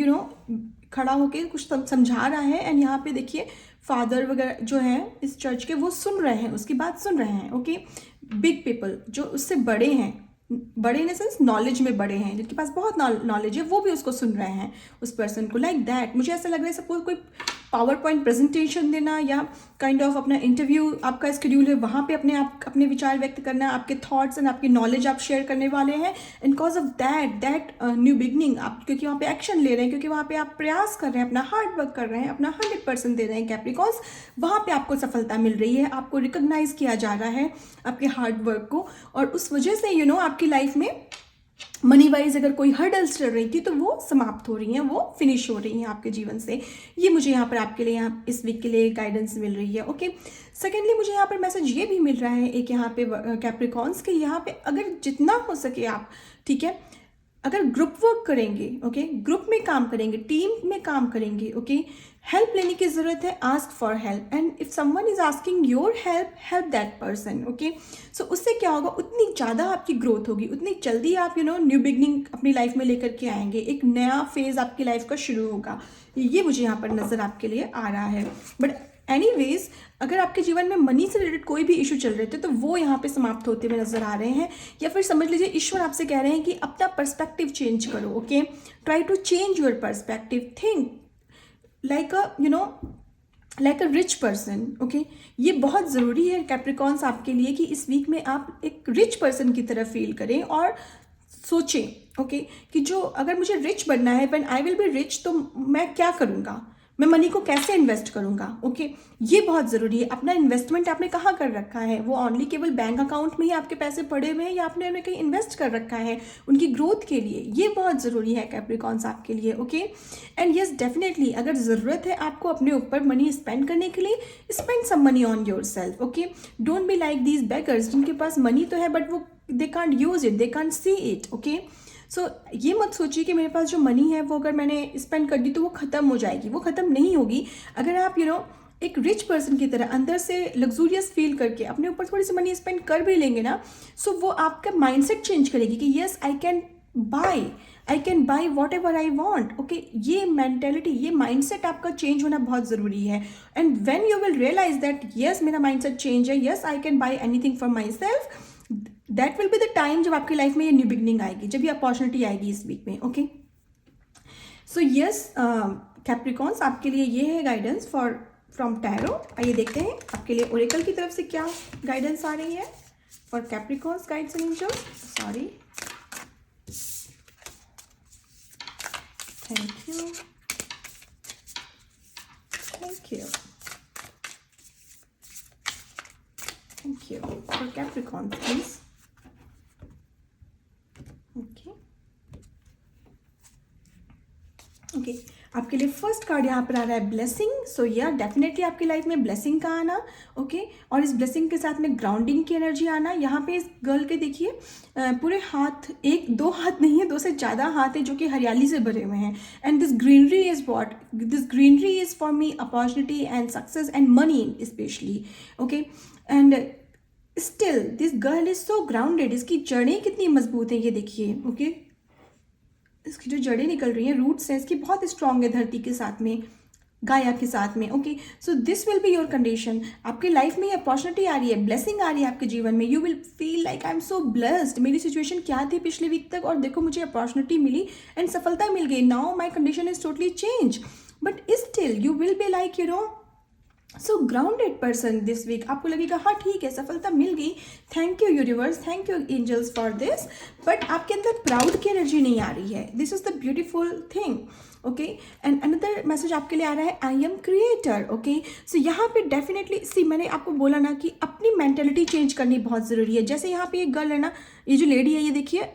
खड़ा होके कुछ समझा रहा है, एंड यहाँ पे देखिए फादर वगैरह जो है इस चर्च के, वो सुन रहे हैं, उसकी बात सुन रहे हैं, ओके। बिग पीपल जो उससे बड़े हैं, बड़े इन सेंस नॉलेज में बड़े हैं, जिनके पास बहुत नॉलेज है, वो भी उसको सुन रहे हैं, उस पर्सन को, लाइक दैट। मुझे ऐसा लग रहा है सपोज कोई पावर पॉइंट प्रेजेंटेशन देना, या काइंड ऑफ अपना इंटरव्यू आपका स्केड्यूल है, वहाँ पे अपने विचार व्यक्त करना, आपके थॉट्स एंड आपकी नॉलेज आप शेयर करने वाले हैं, and cause of that new beginning आप, क्योंकि वहाँ पे एक्शन ले रहे हैं, क्योंकि वहाँ पे आप प्रयास कर रहे हैं, अपना हार्ड वर्क कर रहे हैं, अपना 100% दे रहे हैं कैप्रिकॉन्स, वहाँ पे आपको सफलता मिल रही है, आपको रिकॉग्नाइज किया जा रहा है आपके हार्ड वर्क को, और उस वजह से आपकी लाइफ में मनी वाइज अगर कोई हर्डल्स चल रही थी, तो वो समाप्त हो रही हैं, वो फिनिश हो रही हैं आपके जीवन से। ये मुझे यहाँ पर आपके लिए यहाँ इस वीक के लिए गाइडेंस मिल रही है, ओके। सेकेंडली मुझे यहाँ पर मैसेज ये भी मिल रहा है एक यहाँ पे कैप्रिकॉन्स के, यहाँ पे अगर जितना हो सके आप, ठीक है, अगर ग्रुप वर्क करेंगे, ओके, ग्रुप में काम करेंगे, टीम में काम करेंगे, ओके, हेल्प लेने की ज़रूरत है, ask for help, and if someone is asking your help, help that person, okay. So उससे क्या होगा, उतनी ज़्यादा आपकी ग्रोथ होगी, उतनी जल्दी आप न्यू बिगनिंग अपनी लाइफ में लेकर के आएंगे, एक नया फेज आपकी लाइफ का शुरू होगा। ये मुझे यहाँ पर नज़र आपके लिए आ रहा है। बट एनीवेज, अगर आपके जीवन में मनी से रिलेटेड कोई भी इशू चल रहे थे, तो वो यहाँ पे समाप्त होते हुए नजर आ रहे हैं, या फिर समझ लीजिए ईश्वर आपसे कह रहे हैं कि अपना पर्सपेक्टिव चेंज करो, okay, try to change your perspective, think like a rich person, okay. ये बहुत ज़रूरी है कैप्रिकॉन्स आपके लिए कि इस वीक में आप एक रिच पर्सन की तरह फील करें और सोचें, ओके, कि जो अगर मुझे रिच बनना है, when I will be rich, तो मैं क्या करूँगा, मैं मनी को कैसे इन्वेस्ट करूँगा, ओके। ये बहुत ज़रूरी है। अपना इन्वेस्टमेंट आपने कहाँ कर रखा है, वो ओनली केवल बैंक अकाउंट में ही आपके पैसे पड़े हुए हैं, या आपने उन्हें कहीं इन्वेस्ट कर रखा है उनकी ग्रोथ के लिए, ये बहुत ज़रूरी है कैप्रिकॉन्स आपके लिए, ओके। एंड यस, डेफिनेटली अगर ज़रूरत है आपको अपने ऊपर मनी स्पेंड करने के लिए, spend some money on yourself, okay. Don't be like these beggars, जिनके पास मनी तो है बट वो they can't use it, they can't see it, okay. So ये मत सोचिए कि मेरे पास जो मनी है वो अगर मैंने स्पेंड कर दी तो वो ख़त्म हो जाएगी, वो ख़त्म नहीं होगी। अगर आप एक रिच पर्सन की तरह अंदर से लग्जूरियस फील करके अपने ऊपर थोड़ी सी मनी स्पेंड कर भी लेंगे ना, सो वो आपका माइंडसेट चेंज करेगी कि yes I can buy whatever I want, okay. ये मेंटेलिटी, ये माइंडसेट आपका चेंज होना बहुत ज़रूरी है, and when you will realise that yes मेरा माइंडसेट चेंज है, yes I can buy anything for myself, that will be the time जब आपकी लाइफ में ये न्यू बिगनिंग आएगी, जब ये अपॉर्चुनिटी आएगी इस वीक में, ओके। सो यस कैप्रिकॉन्स, आपके लिए ये है गाइडेंस फ्रॉम टैरो। आइए देखते हैं आपके लिए ओरेकल की तरफ से क्या गाइडेंस आ रही है for Capricorns, guides and angels. Sorry, thank you, Thank you. Thank you. For Capricorn, please. Okay. Okay आपके लिए फर्स्ट कार्ड यहाँ पर आ रहा है ब्लेसिंग. सो या डेफिनेटली आपकी लाइफ में ब्लेसिंग का आना. ओके और इस ब्लेसिंग के साथ में ग्राउंडिंग की एनर्जी आना. यहाँ पे इस गर्ल के देखिए पूरे हाथ, एक दो हाथ नहीं है, दो से ज़्यादा हाथ है जो कि हरियाली से भरे हुए हैं. And this greenery is what, this greenery is for me opportunity and success and money specially. Okay and still this girl is so grounded. इसकी जड़ें कितनी मजबूत है ये देखिए. ओके इसकी जो जड़ें निकल रही हैं, रूट्स हैं इसकी बहुत स्ट्रांग है धरती के साथ में, गाया के साथ में. Okay so this will be your condition. आपकी लाइफ में ये अपॉर्चुनिटी आ रही है, ब्लेसिंग आ रही है आपके जीवन में. You will feel like I am so blessed. मेरी सिचुएशन क्या थी पिछले वीक तक और देखो मुझे अपॉर्चुनिटी मिली एंड सफलता मिल गई. Now my condition is totally change. But still you will be like you know so grounded person this week. आपको लगेगा हाँ ठीक है सफलता मिल गई, thank you universe, thank you angels for this. But आपके अंदर प्राउड की एनर्जी नहीं आ रही है. This is the beautiful thing. Okay and another message आपके लिए आ रहा है I am creator. Okay so यहाँ पे डेफिनेटली सी मैंने आपको बोला ना कि अपनी मेंटेलिटी चेंज करनी बहुत ज़रूरी है. जैसे यहाँ पे एक गर्ल है ना, ये जो लेडी है ये देखिए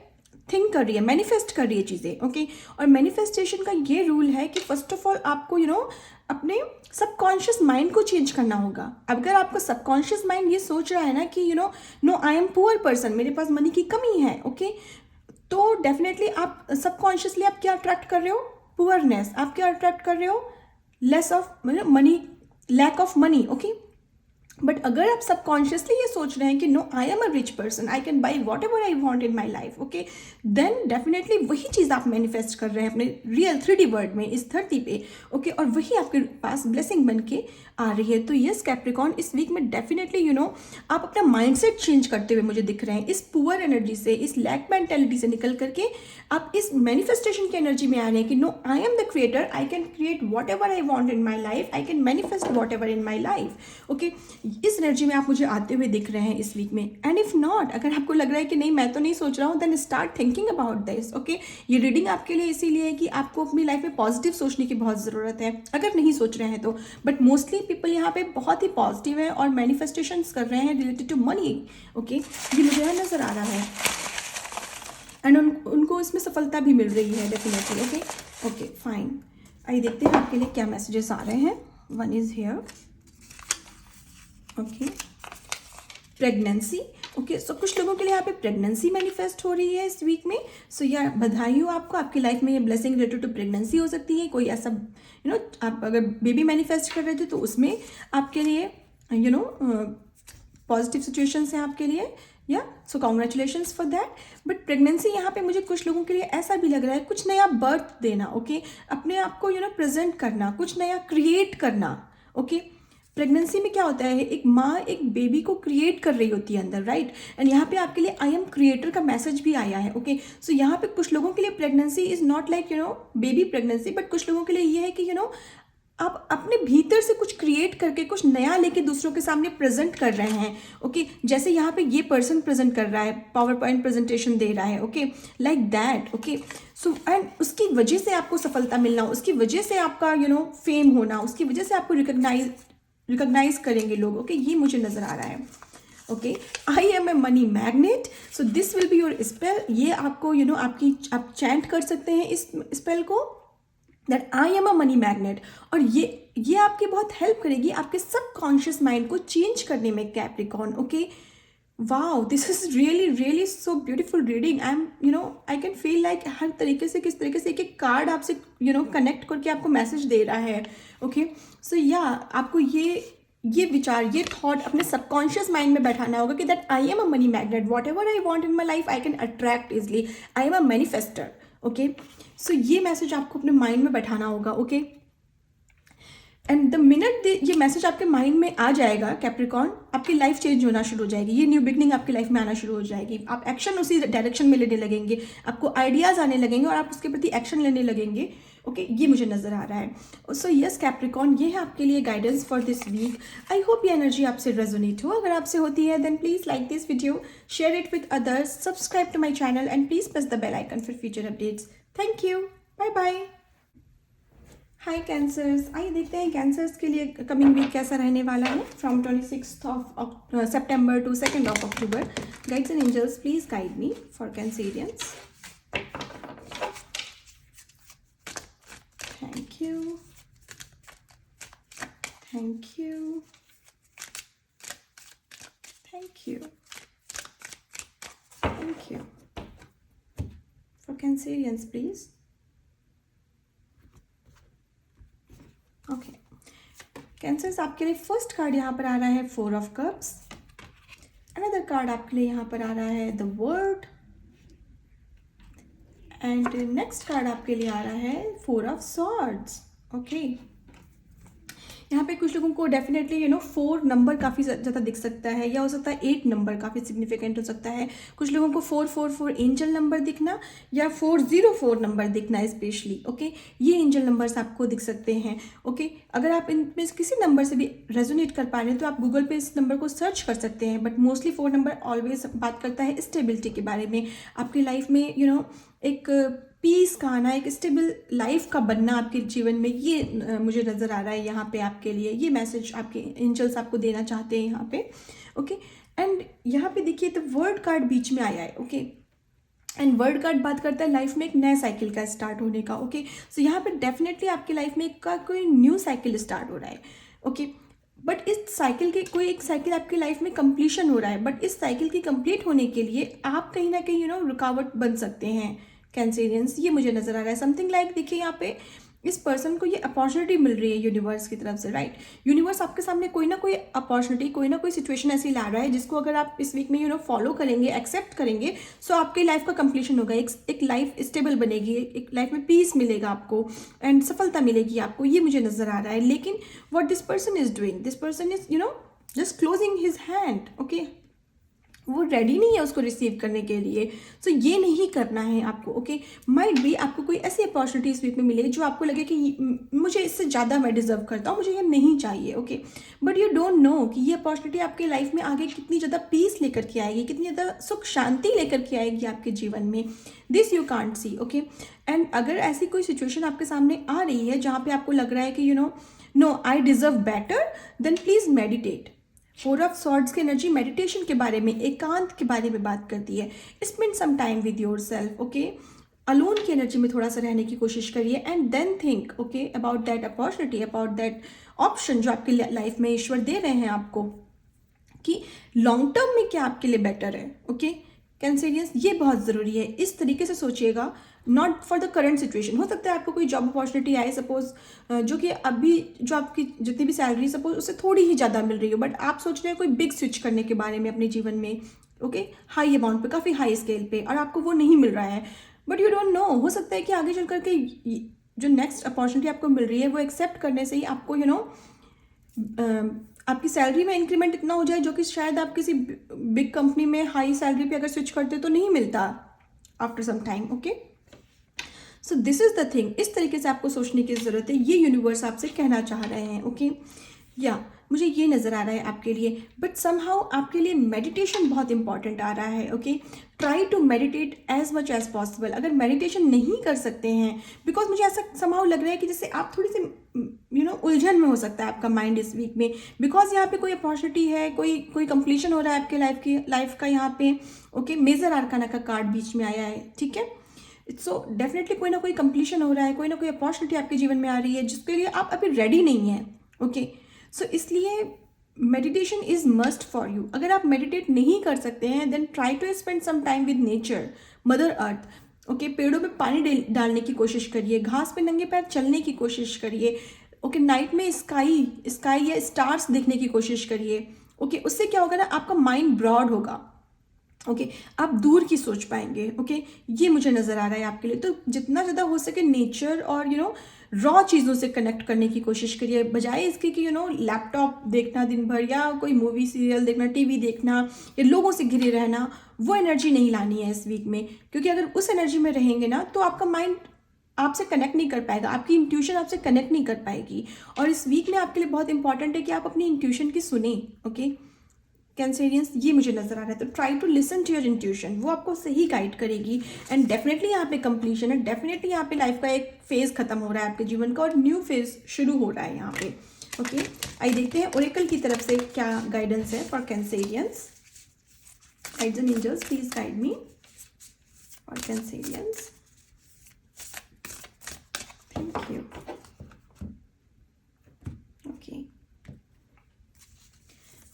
थिंक कर रही है, मैनिफेस्ट कर रही है चीज़ें. ओके और मैनिफेस्टेशन का ये रूल है कि फर्स्ट ऑफ ऑल आपको यू नो अपने सबकॉन्शियस माइंड को चेंज करना होगा. अगर आपका सबकॉन्शियस माइंड ये सोच रहा है ना कि you know I M poor person, मेरे पास मनी की कमी है. ओके तो डेफिनेटली आप सबकॉन्शियसली आप क्या अट्रैक्ट कर रहे हो, पुअरनेस. आप क्या अट्रैक्ट कर रहे हो, less of money, lack of money. Okay but अगर आप सबकॉन्शियसली ये सोच रहे हैं कि no I am a rich person, I can buy whatever I want in my life. Okay then definitely वही चीज़ आप मैनिफेस्ट कर रहे हैं अपने रियल 3D वर्ल्ड में, इस धरती पे. ओके और वही आपके पास ब्लेसिंग बन के आ रही है. तो यस कैप्रिकॉर्न इस वीक में डेफिनेटली यू नो आप अपना माइंडसेट चेंज करते हुए मुझे दिख रहे हैं. इस पुअर एनर्जी से, इस लैक मेंटेलिटी से निकल करके आप इस मैनिफेस्टेशन की एनर्जी में आ रहे हैं कि no I am the creator, I can create whatever I want in my life, I can manifest whatever in my life. Okay इस एनर्जी में आप मुझे आते हुए दिख रहे हैं इस वीक में. एंड इफ नॉट, अगर आपको लग रहा है कि नहीं मैं तो नहीं सोच रहा हूँ, then start thinking about this. Okay ये रीडिंग आपके लिए इसीलिए है कि आपको अपनी लाइफ में पॉजिटिव सोचने की बहुत ज़रूरत है अगर नहीं सोच रहे हैं तो. बट मोस्टली पीपल यहाँ पे बहुत ही पॉजिटिव है और मैनिफेस्टेशन कर रहे हैं रिलेटेड टू मनी. ओके ये मुझे यहाँ नज़र आ रहा है एंड उनको इसमें सफलता भी मिल रही है डेफिनेटली. Okay okay fine. आइए देखते हैं आपके लिए क्या मैसेजेस आ रहे हैं. One is here. Okay pregnancy. Okay so कुछ लोगों के लिए यहाँ पे प्रेगनेंसी मैनिफेस्ट हो रही है इस वीक में. सो या बधाई हो आपको, आपकी लाइफ में ये ब्लेसिंग रिलेटेड टू प्रेगनेंसी हो सकती है. कोई ऐसा यू नो आप अगर बेबी मैनिफेस्ट कर रहे थे तो उसमें आपके लिए यू नो पॉजिटिव सिचुएशंस हैं आपके लिए. या सो congratulations for that. But pregnancy यहाँ पे मुझे कुछ लोगों के लिए ऐसा भी लग रहा है कुछ नया बर्थ देना. ओके अपने आप को यू नो प्रेजेंट करना, कुछ नया क्रिएट करना. ओके प्रेगनेंसी में क्या होता है, एक माँ एक बेबी को क्रिएट कर रही होती है अंदर, राइट. एंड यहाँ पे आपके लिए आई एम क्रिएटर का मैसेज भी आया है. ओके सो यहाँ पे कुछ लोगों के लिए pregnancy is not like you no baby pregnancy, but कुछ लोगों के लिए ये है कि यू नो आप अपने भीतर से कुछ क्रिएट करके कुछ नया लेके दूसरों के सामने प्रेजेंट कर रहे हैं. ओके जैसे यहाँ पे ये पर्सन प्रेजेंट कर रहा है, पावर पॉइंट प्रेजेंटेशन दे रहा है. Okay like that. Okay so and उसकी वजह से आपको सफलता मिलना, उसकी वजह से आपका यू नो फेम होना, उसकी वजह से आपको रिकॉग्नाइज करेंगे लोग. ओके ये मुझे नज़र आ रहा है. Okay I am a money magnet. So this will be your spell. ये आपको यू नो आप चैंट कर सकते हैं इस स्पेल को, that I am a money magnet. और ये आपकी बहुत हेल्प करेगी आपके सबकॉन्शियस माइंड को चेंज करने में Capricorn. Okay wow this is really really so beautiful reading. I am you know I can feel like हर तरीके से किस तरीके से एक एक कार्ड आपसे यू नो कनेक्ट करके आपको मैसेज दे रहा है. ओके सो या आपको ये विचार, ये थॉट अपने सबकॉन्शियस माइंड में बैठाना होगा कि that I am a money magnet, what ever I want in my life I can attract easily, I am a manifester. Okay so ये मैसेज आपको अपने माइंड में बैठाना होगा. ओके एंड द मिनट ये मैसेज आपके माइंड में आ जाएगा कैप्रिकॉर्न, आपकी लाइफ चेंज होना शुरू हो जाएगी. ये न्यू बिगनिंग आपकी लाइफ में आना शुरू हो जाएगी. आप एक्शन उसी डायरेक्शन में लेने लगेंगे, आपको आइडियाज़ आने लगेंगे और आप उसके प्रति एक्शन लेने लगेंगे. ओके ये मुझे नज़र आ रहा है. सो यस कैप्रिकॉर्न ये है आपके लिए guidance for this week. I hope ये एनर्जी आपसे रेजोनेट हो. अगर आपसे होती है then please like this video, share it with others, subscribe to my channel and please press the bell icon for future updates. Thank you. Bye bye. Hi Cancers, आइए देखते हैं कैंसर्स के लिए कमिंग वीक कैसा रहने वाला है from 26th of September to 2nd of October. Guides and angels, please guide me for Cancerians. Thank you, thank you, thank you, thank you. For Cancerians please. Okay Cancers, आपके लिए फर्स्ट कार्ड यहाँ पर आ रहा है 4 ऑफ कप्स. अनदर कार्ड आपके लिए यहाँ पर आ रहा है the world. And next card आपके लिए आ रहा है 4 ऑफ सॉर्ड्स. ओके, यहाँ पे कुछ लोगों को डेफिनेटली 4 नंबर काफ़ी ज़्यादा दिख सकता है, या हो सकता है 8 नंबर काफ़ी सिग्निफिकेंट हो सकता है. कुछ लोगों को 444 एंजल नंबर दिखना, या 404 नंबर दिखना स्पेशली. ओके, ये एंजल नंबर्स आपको दिख सकते हैं. ओके, अगर आप इनमें से किसी नंबर से भी रेजोनेट कर पा रहे हैं तो आप गूगल पे इस नंबर को सर्च कर सकते हैं. बट मोस्टली 4 नंबर ऑलवेज बात करता है स्टेबिलिटी के बारे में, आपकी लाइफ में एक पीस का आना, एक स्टेबल लाइफ का बनना आपके जीवन में. ये मुझे नज़र आ रहा है यहाँ पे आपके लिए. ये मैसेज आपके एंजल्स आपको देना चाहते हैं यहाँ पे. ओके, एंड यहाँ पे देखिए तो वर्ड कार्ड बीच में आया है. ओके, एंड वर्ड कार्ड बात करता है लाइफ में एक नया साइकिल का स्टार्ट होने का. ओके, सो यहाँ पे डेफिनेटली आपकी लाइफ में का कोई न्यू साइकिल स्टार्ट हो रहा है. ओके, बट इस साइकिल के कोई एक साइकिल आपकी लाइफ में कंप्लीशन हो रहा है. बट इस साइकिल की कंप्लीट होने के लिए आप कहीं ना कहीं रुकावट बन सकते हैं कैंसेरियंस. ये मुझे नजर आ रहा है. समथिंग लाइक देखिए यहाँ पे इस पर्सन को ये अपॉर्चुनिटी मिल रही है यूनिवर्स की तरफ से. राइट, यूनिवर्स आपके सामने कोई ना कोई अपॉर्चुनिटी, कोई ना कोई सिचुएशन ऐसी ला रहा है जिसको अगर आप इस वीक में फॉलो करेंगे, एक्सेप्ट करेंगे, सो आपकी लाइफ का कंप्लीशन होगा. एक लाइफ स्टेबल बनेगी, एक लाइफ में पीस मिलेगा आपको एंड सफलता मिलेगी आपको. ये मुझे नजर आ रहा है. लेकिन what this person is doing, this person is just closing his hand. Okay, वो रेडी नहीं है उसको रिसीव करने के लिए. सो ये नहीं करना है आपको. ओके, माइट भी आपको कोई ऐसी अपॉर्चुनिटी इस वीक में मिले जो आपको लगे कि मुझे इससे ज़्यादा मैं डिजर्व करता हूँ, मुझे ये नहीं चाहिए. Okay, but you don't know कि ये अपॉर्चुनिटी आपके लाइफ में आगे कितनी ज़्यादा पीस लेकर के आएगी, कितनी ज़्यादा सुख शांति लेकर के आएगी आपके जीवन में. This you can't see. Okay, and अगर ऐसी कोई सिचुएशन आपके सामने आ रही है जहाँ पे आपको लग रहा है कि no I deserve better, then please meditate. 4 of swords की एनर्जी मेडिटेशन के बारे में, एकांत के बारे में बात करती है. Spend some time with yourself. Okay, alone की एनर्जी में थोड़ा सा रहने की कोशिश करिए and then think okay about that opportunity, about that option जो आपकी लाइफ में ईश्वर दे रहे हैं आपको, कि लॉन्ग टर्म में क्या आपके लिए बेटर है. ओके कैंसेरियंस, ये बहुत ज़रूरी है. इस तरीके से सोचिएगा, not for the current situation. हो सकता है आपको कोई जॉब अपॉर्चुनिटी आए सपोज, जो कि अभी जो आपकी जितनी भी सैलरी सपोज उससे थोड़ी ही ज़्यादा मिल रही हो, बट आप सोच रहे हैं कोई बिग स्विच करने के बारे में अपने जीवन में. ओके, हाई अमाउंट पे, काफ़ी हाई स्केल पे, और आपको वो नहीं मिल रहा है. बट यू डोंट नो, हो सकता है कि आगे चल करके जो नेक्स्ट अपॉर्चुनिटी आपको मिल रही है वो एक्सेप्ट करने से ही आपको आपकी सैलरी में इंक्रीमेंट इतना हो जाए जो कि शायद आप किसी बिग कंपनी में हाई सैलरी पे अगर स्विच करते तो नहीं मिलता after some time. Okay, so this is the thing. इस तरीके से आपको सोचने की ज़रूरत है. ये यूनिवर्स आपसे कहना चाह रहे हैं. ओके, या मुझे ये नज़र आ रहा है आपके लिए. बट समहाउ आपके लिए मेडिटेशन बहुत इंपॉर्टेंट आ रहा है. Okay, try to meditate as much as possible. अगर मेडिटेशन नहीं कर सकते हैं, बिकॉज मुझे ऐसा समहाउ लग रहा है कि जैसे आप थोड़ी सी उलझन में हो सकता है आपका माइंड इस वीक में, बिकॉज यहाँ पे कोई अपॉर्चुनिटी है, कोई कंप्लीशन हो रहा है आपके लाइफ का यहाँ पे. ओके, मेजर आर्काना का कार्ड बीच में आया है. ठीक है, सो डेफिनेटली कोई ना कोई कंप्लीशन हो रहा है, कोई ना कोई अपॉर्चुनिटी आपके जीवन में आ रही है जिसके लिए आप अभी रेडी नहीं हैं. ओके, सो इसलिए meditation is must for you. अगर आप मेडिटेट नहीं कर सकते हैं then try to spend some time with nature, mother earth. Okay, पेड़ों में पानी डालने की कोशिश करिए, घास पे नंगे पैर चलने की कोशिश करिए. ओके, नाइट में स्काई या स्टार्स देखने की कोशिश करिए. ओके, उससे क्या होगा ना, आपका माइंड ब्रॉड होगा. ओके, आप दूर की सोच पाएंगे. ओके, ये मुझे नज़र आ रहा है आपके लिए. तो जितना ज़्यादा हो सके नेचर और रॉ चीज़ों से कनेक्ट करने की कोशिश करिए, बजाय इसके कि लैपटॉप देखना दिन भर, या कोई मूवी सीरियल देखना, टीवी देखना, या लोगों से घिरे रहना. वो एनर्जी नहीं लानी है इस वीक में, क्योंकि अगर उस एनर्जी में रहेंगे ना तो आपका माइंड आपसे कनेक्ट नहीं कर पाएगा, आपकी इंट्यूशन आपसे कनेक्ट नहीं कर पाएगी. और इस वीक में आपके लिए बहुत इंपॉर्टेंट है कि आप अपनी इंट्यूशन की सुने. ओके, कैंसेरियंस, ये मुझे नज़र आ रहा है। तो try to listen to your intuition, वो आपको सही गाइड करेगी। एंड डेफिनेटली यहाँ पे कंप्लीशन है, डेफिनेटली यहाँ पे लाइफ का एक फेज़ खत्म हो रहा है आपके जीवन का और न्यू फेज़ शुरू हो रहा है यहाँ पे। ओके, आइए देखते हैं ओरेकल की तरफ से क्या गाइडेंस है for Cancerians. Guides and angels, please guide me for Cancerians. Thank you.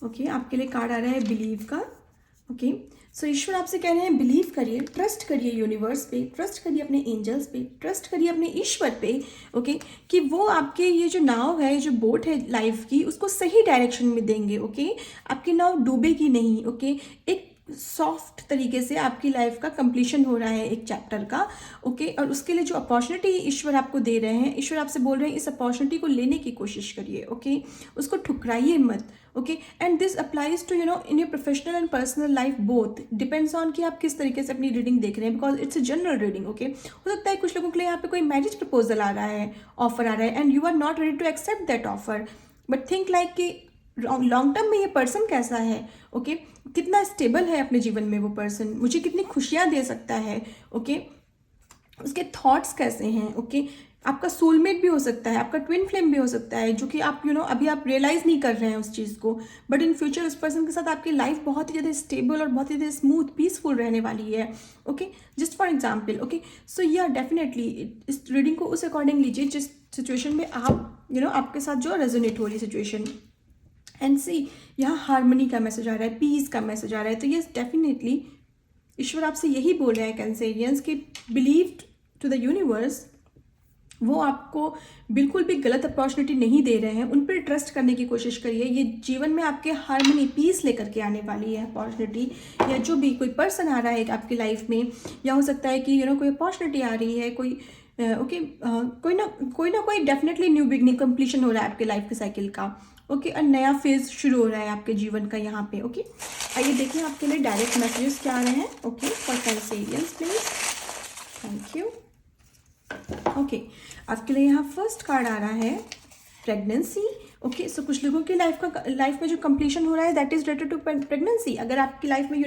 Okay, आपके लिए कार्ड आ रहा है बिलीव का। ओके, सो ईश्वर आपसे कह रहे हैं बिलीव करिए, ट्रस्ट करिए यूनिवर्स पे, ट्रस्ट करिए अपने एंजल्स पे, ट्रस्ट करिए अपने ईश्वर पे। ओके, कि वो आपके ये जो नाव है, जो बोट है लाइफ की, उसको सही डायरेक्शन में देंगे। ओके, आपकी नाव डूबेगी नहीं। ओके, एक सॉफ्ट तरीके से आपकी लाइफ का कंप्लीशन हो रहा है एक चैप्टर का। ओके, और उसके लिए जो अपॉर्चुनिटी ईश्वर आपको दे रहे हैं, ईश्वर आपसे बोल रहे हैं इस अपॉर्चुनिटी को लेने की कोशिश करिए। ओके, उसको ठुकराइए मत। Okay, and this applies to in your professional and personal life both, depends on कि आप किस तरीके से अपनी रीडिंग देख रहे हैं, because it's a general reading. Okay, हो सकता है कुछ लोगों के लिए यहाँ पे कोई मैरिज प्रपोजल आ रहा है, ऑफर आ रहा है, and you are not ready to accept that offer, but think like कि लॉन्ग टर्म में ये पर्सन कैसा है। ओके, कितना स्टेबल है अपने जीवन में वो पर्सन, मुझे कितनी खुशियाँ दे सकता है। ओके, उसके थॉट्स कैसे हैं। ओके, आपका सोलमेट भी हो सकता है, आपका ट्विन फ्लेम भी हो सकता है, जो कि आप अभी आप रियलाइज़ नहीं कर रहे हैं उस चीज़ को, बट इन फ्यूचर उस पर्सन के साथ आपकी लाइफ बहुत ही ज़्यादा स्टेबल और बहुत ही ज़्यादा स्मूथ पीसफुल रहने वाली है। Okay, just for example. Okay, so या डेफिनेटली इस रीडिंग को उस अकॉर्डिंग लीजिए जिस सिचुएशन में आप आपके साथ जो रेजोनेट हो रही सिचुएशन। एंड सी, यहाँ हार्मनी का मैसेज आ रहा है, पीस का मैसेज आ रहा है। तो यस, डेफिनेटली ईश्वर आपसे यही बोल रहे हैं कैंसेरियंस कि बिलीव टू द यूनिवर्स, वो आपको बिल्कुल भी गलत अपॉर्चुनिटी नहीं दे रहे हैं, उन पर ट्रस्ट करने की कोशिश करिए। ये जीवन में आपके हार्मनी, पीस लेकर के आने वाली है अपॉर्चुनिटी, या जो भी कोई पर्सन आ रहा है आपकी लाइफ में, या हो सकता है कि कोई अपॉर्चुनिटी आ रही है, कोई कोई ना कोई डेफिनेटली न्यू बिगनिंग, कंप्लीशन हो रहा है आपके लाइफ के साइकिल का। ओके, और नया फेज शुरू हो रहा है आपके जीवन का यहाँ पे। ओके, आइए देखिए आपके लिए डायरेक्ट मैसेजेस क्या आ रहे हैं। Okay, for Cancerians please. Thank you. Okay, आपके लिए यहाँ फर्स्ट कार्ड आ रहा है प्रेगनेंसी। ओके, सो कुछ लोगों की लाइफ में जो कंप्लीशन हो रहा है that is related to pregnancy. अगर आपकी लाइफ में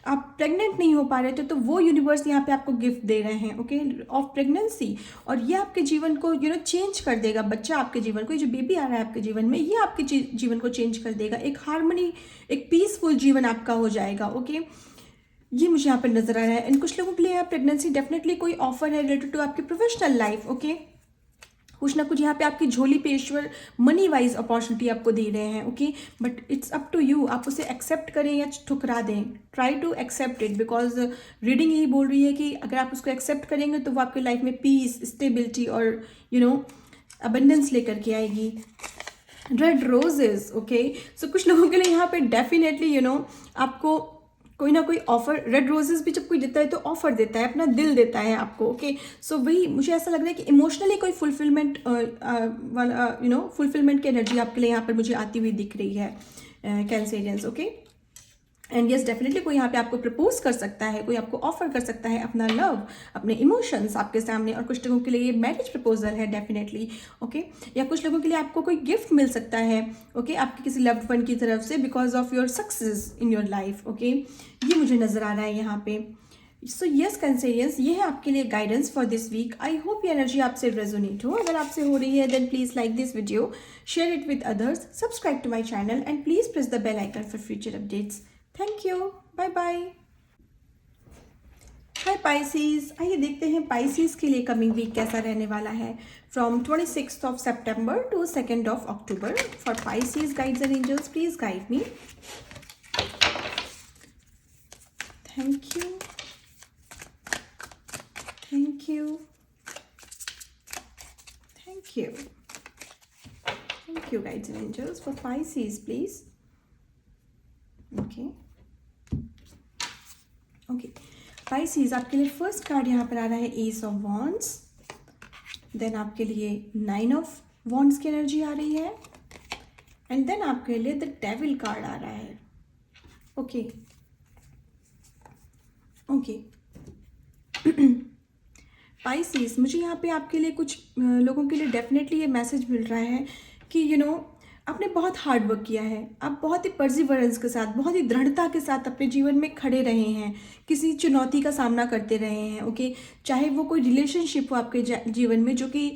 आप प्रेग्नेंट नहीं हो पा रहे थे, तो वो यूनिवर्स यहाँ पे आपको गिफ्ट दे रहे हैं। ओके, ऑफ प्रेगनेंसी, और ये आपके जीवन को चेंज कर देगा। बच्चा आपके जीवन को, ये जो बेबी आ रहा है आपके जीवन में, ये आपके जीवन को चेंज कर देगा। एक हार्मनी, एक पीसफुल जीवन आपका हो जाएगा। ओके, ये मुझे यहाँ पर नजर आ रहा है। एंड कुछ लोगों के लिए यहाँ प्रेगनेंसी डेफिनेटली कोई ऑफर है रिलेटेड टू आपकी प्रोफेशनल लाइफ। ओके, कुछ ना कुछ यहाँ पे आपकी झोली पे ईश्वर मनी वाइज अपॉर्चुनिटी आपको दे रहे हैं। Okay, but it's up to you, आप उसे एक्सेप्ट करें या ठुकरा दें। Try to accept it, because reading यही बोल रही है कि अगर आप उसको एक्सेप्ट करेंगे तो वो आपकी लाइफ में पीस, स्टेबिलिटी और अबंडेंस लेकर के आएगी। Red roses. ओके, सो कुछ लोगों के लिए यहाँ पे डेफिनेटली आपको कोई ना कोई ऑफर, रेड रोजेस भी जब कोई देता है तो ऑफर देता है, अपना दिल देता है आपको। ओके, सो वही मुझे ऐसा लग रहा है कि इमोशनली कोई फुलफिलमेंट फुलफिलमेंट की एनर्जी आपके लिए यहाँ पर मुझे आती हुई दिख रही है Cancerians. Okay, and yes, definitely कोई यहाँ पे आपको प्रपोज कर सकता है, कोई आपको ऑफर कर सकता है अपना लव, अपने इमोशंस आपके सामने। और कुछ लोगों के लिए ये मैरिज प्रपोजल है डेफिनेटली। ओके, या कुछ लोगों के लिए आपको कोई गिफ्ट मिल सकता है। ओके, आपके किसी लव्ड वन की तरफ से, because of your success in your life. Okay, ये मुझे नजर आ रहा है यहाँ पे। सो यस कैंसेरियंस, ये है आपके लिए guidance for this week. I hope ये एनर्जी आपसे रेजोनेट हो। अगर आपसे हो रही है then please like this video, share it with others, subscribe to my channel and please press the bell icon for future updates. Thank you, bye bye. Hi Pisces, आइए देखते हैं पाइसीज के लिए कमिंग वीक कैसा रहने वाला है from 26th of September to 2nd of October. For Pisces, guides and angels, please guide me. Thank you, thank you, thank you, thank you guides and angels. For Pisces please. Okay, okay, Pisces आपके लिए फर्स्ट कार्ड यहाँ पर आ रहा है एस ऑफ वॉन्ड्स। देन आपके लिए 9 ऑफ वॉन्ड्स की एनर्जी आ रही है, एंड देन आपके लिए द डेविल कार्ड आ रहा है। ओके, ओके, पाइसीज, मुझे यहाँ पे आपके लिए कुछ लोगों के लिए डेफिनेटली ये मैसेज मिल रहा है कि आपने बहुत हार्ड वर्क किया है, आप बहुत ही परसिवरेंस के साथ, बहुत ही दृढ़ता के साथ अपने जीवन में खड़े रहे हैं, किसी चुनौती का सामना करते रहे हैं, ओके। चाहे वो कोई रिलेशनशिप हो आपके जीवन में जो कि